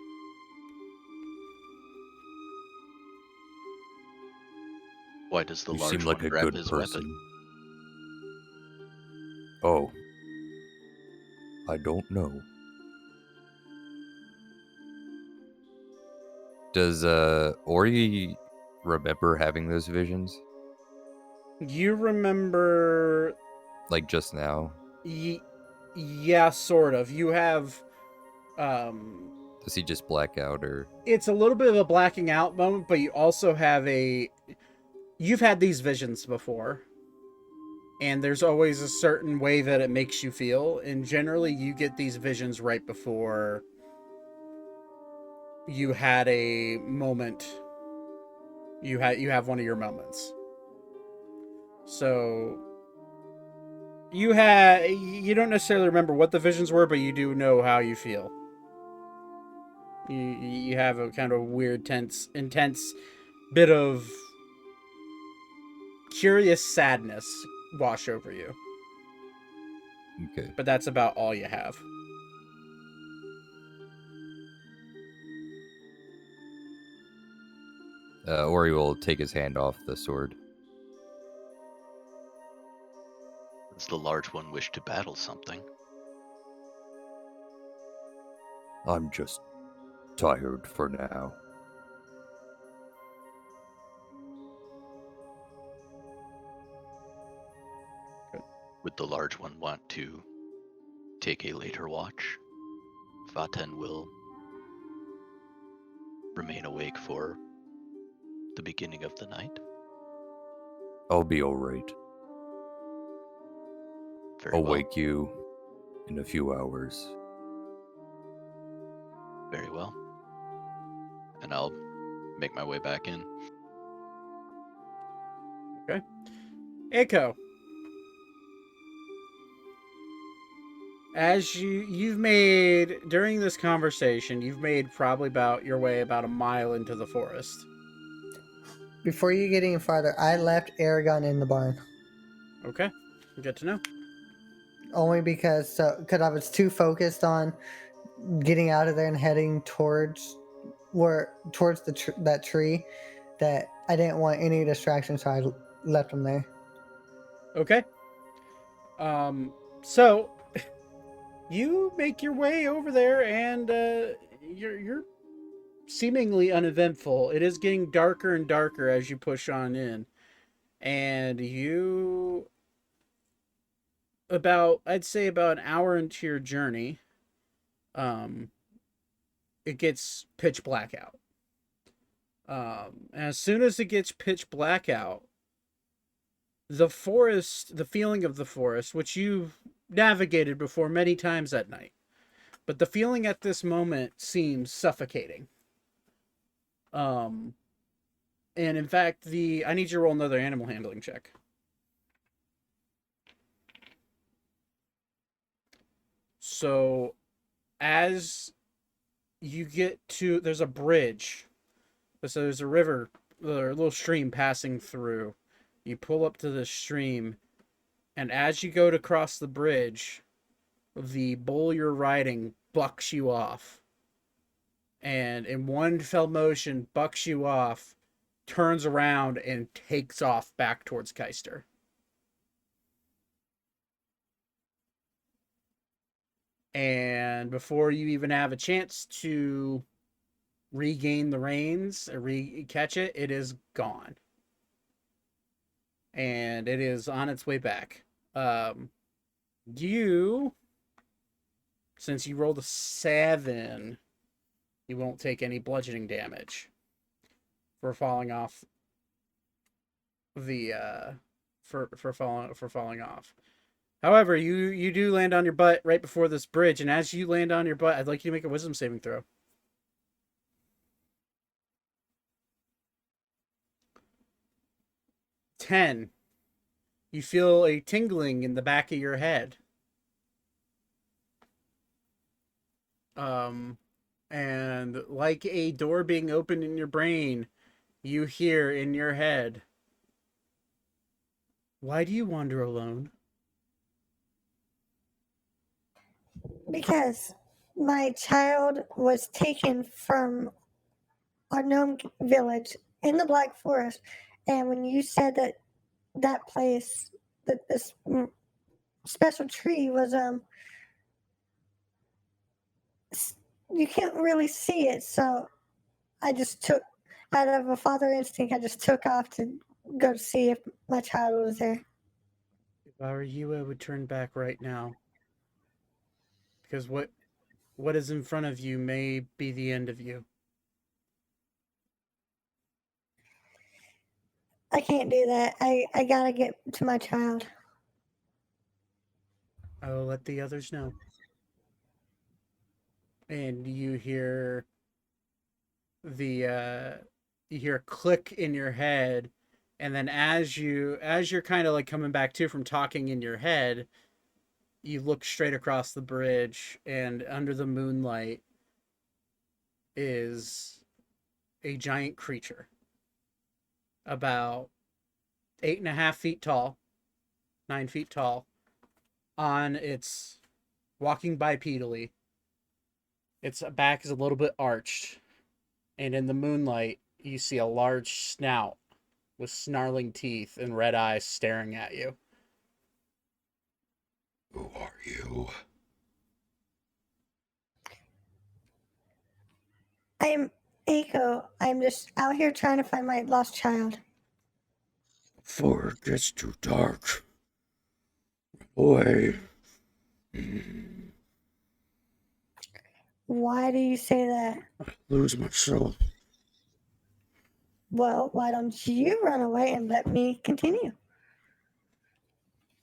Why does the You large seem like one a grab good his person. weapon? Oh. I don't know. Does Ori remember having those visions? You remember... Like just now? Yeah, sort of. You have... Does he just black out or... It's a little bit of a blacking out moment, but you also have a... You've had these visions before. And there's always a certain way that it makes you feel. And generally, you get these visions right before you had a moment. You have one of your moments. So you don't necessarily remember what the visions were, but you do know how you feel. You have a kind of weird, intense bit of curious sadness wash over you. Okay. But that's about all you have. Ori will take his hand off the sword. Does the large one wish to battle something? I'm just tired for now. Would the large one want to take a later watch? Vaten will remain awake for the beginning of the night. I'll be alright. Very I'll well. wake you in a few hours. Very well. And I'll make my way back in. Okay. Aiko. as you've made during this conversation, you've made probably about your way about a mile into the forest. Before you get any farther, I left Aragon in the barn. Okay, good to know. Only because I was too focused on getting out of there and heading towards that tree that I didn't want any distraction, so I left him there. Okay. So you make your way over there, and you're seemingly uneventful. It is getting darker and darker as you push on in, and I'd say about an hour into your journey, it gets pitch black out. As soon as it gets pitch black out, the feeling of the forest, which you've navigated before many times at night, but the feeling at this moment seems suffocating. And in fact, I need you to roll another animal handling check. So, as you get to, there's a bridge. So there's a river, or a little stream passing through. You pull up to the stream, and as you go to cross the bridge, the bull you're riding bucks you off. And in one fell motion, bucks you off, turns around, and takes off back towards Caister. And before you even have a chance to regain the reins, catch it, it is gone. And it is on its way back. Since you rolled a 7, you won't take any bludgeoning damage for falling off for falling off. However, you do land on your butt right before this bridge, and as you land on your butt, I'd like you to make a wisdom saving throw. 10. You feel a tingling in the back of your head. And like a door being opened in your brain, you hear in your head, "Why do you wander alone?" Because my child was taken from our gnome village in the Black Forest, and when you said that place, that this special tree was you can't really see it, so I just took, out of a father instinct, I just took off to go see if my child was there. If I were you, I would turn back right now. Because what is in front of you may be the end of you. I can't do that. I gotta get to my child. I will let the others know. And you hear you hear a click in your head, and then as you're kind of like coming back to from talking in your head, you look straight across the bridge, and under the moonlight is a giant creature about 8.5 feet tall, 9 feet tall, on its walking bipedally. Its back is a little bit arched, and in the moonlight, you see a large snout with snarling teeth and red eyes staring at you. Who are you? I'm Aiko. I'm just out here trying to find my lost child. Before it gets too dark. Away. Why do you say that? I lose myself. Well, why don't you run away and let me continue?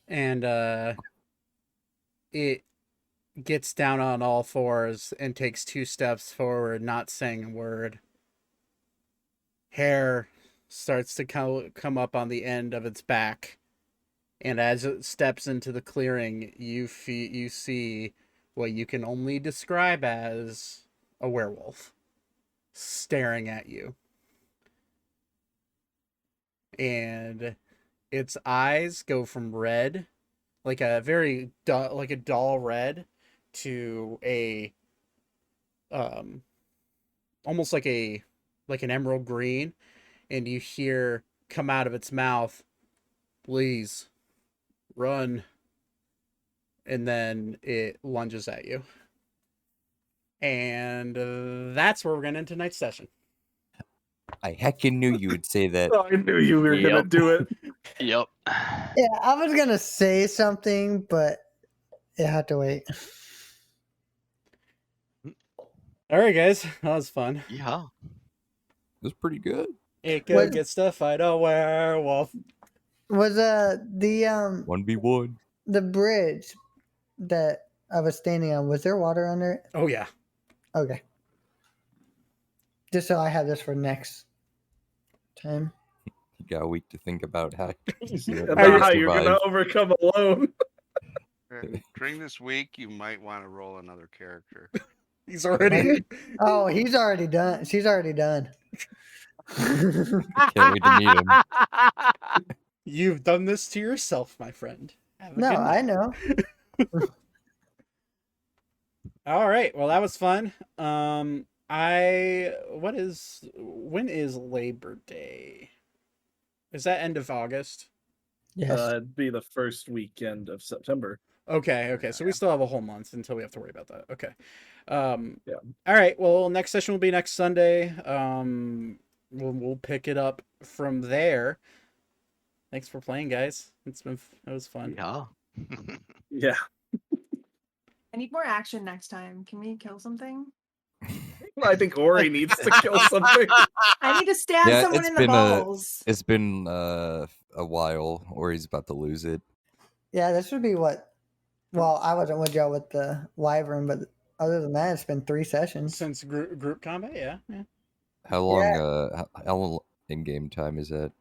And it gets down on all fours and takes 2 steps forward, not saying a word. Hair starts to come up on the end of its back, and as it steps into the clearing, you see what you can only describe as a werewolf staring at you. And its eyes go from red, like a very like a dull red, to a almost like an emerald green, and you hear come out of its mouth, "Please run." And then it lunges at you. And that's where we're going to end tonight's session. I heckin' knew you would say that. I knew you were gonna Yep. do it. Yep. Yeah, I was gonna say something, but it had to wait. All right, guys. That was fun. Yeah. It was pretty good. Aiko gets to fight a werewolf. Was the 1v1. the bridge that I was standing on, was there water under it? Oh, yeah. Okay. Just so I have this for next time. You got a week to think about how About how you're gonna overcome alone. And during this week, you might want to roll another character. He's already. Oh, he's already done. She's already done. Can't wait to meet him. You've done this to yourself, my friend. Have a No, good night. I know. All right. Well, that was fun. When is Labor Day? Is that end of August? Yes. It'd be the first weekend of September. Okay. So we still have a whole month until we have to worry about that. Okay. Yeah. All right. Well, next session will be next Sunday. We'll pick it up from there. Thanks for playing, guys. It was fun. Yeah. Yeah. I need more action next time. Can we kill something? I think Ori needs to kill something. I need to stab someone in the balls. It's been a while, or he's about to lose it. Yeah, this would be what. Well, I wasn't with y'all with the wyvern, but other than that, it's been 3 sessions since group combat. Yeah. How long? How long in game time is that?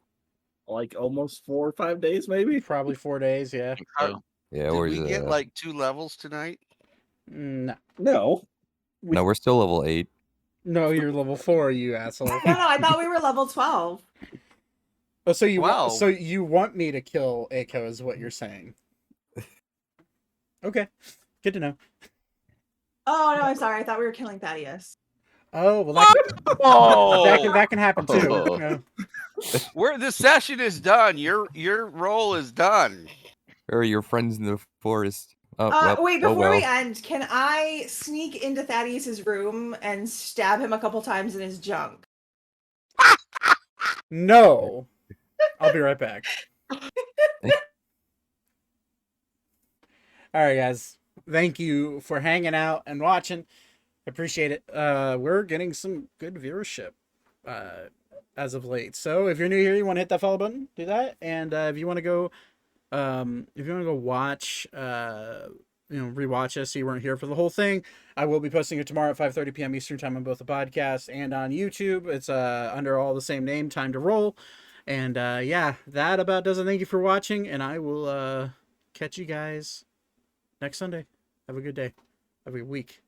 Like almost 4 or 5 days, maybe. Probably 4 days. Yeah. Yeah. Did Or we get like 2 levels tonight? No. No. No, we're still level 8. No, you're level 4, you asshole. No, I thought we were level 12. Oh, so you Wow. so you want me to kill Aiko is what you're saying? Okay, good to know. Oh no, I'm sorry. I thought we were killing Thaddeus. Oh well, that can happen too. Oh. Where the session is done. Your role is done. Or your friends in the forest. Wait, before we end, can I sneak into Thaddeus's room and stab him a couple times in his junk? No. I'll be right back. All right, guys. Thank you for hanging out and watching. Appreciate it. We're getting some good viewership as of late. So if you're new here, you want to hit that follow button, do that. And if you want to go watch rewatch us, so you weren't here for the whole thing, I will be posting it tomorrow at 5:30 p.m. Eastern time on both the podcast and on YouTube. It's under all the same name, TimeToRole. And yeah, that about does it. Thank you for watching, and I will catch you guys next Sunday. Have a good day. Have a good week.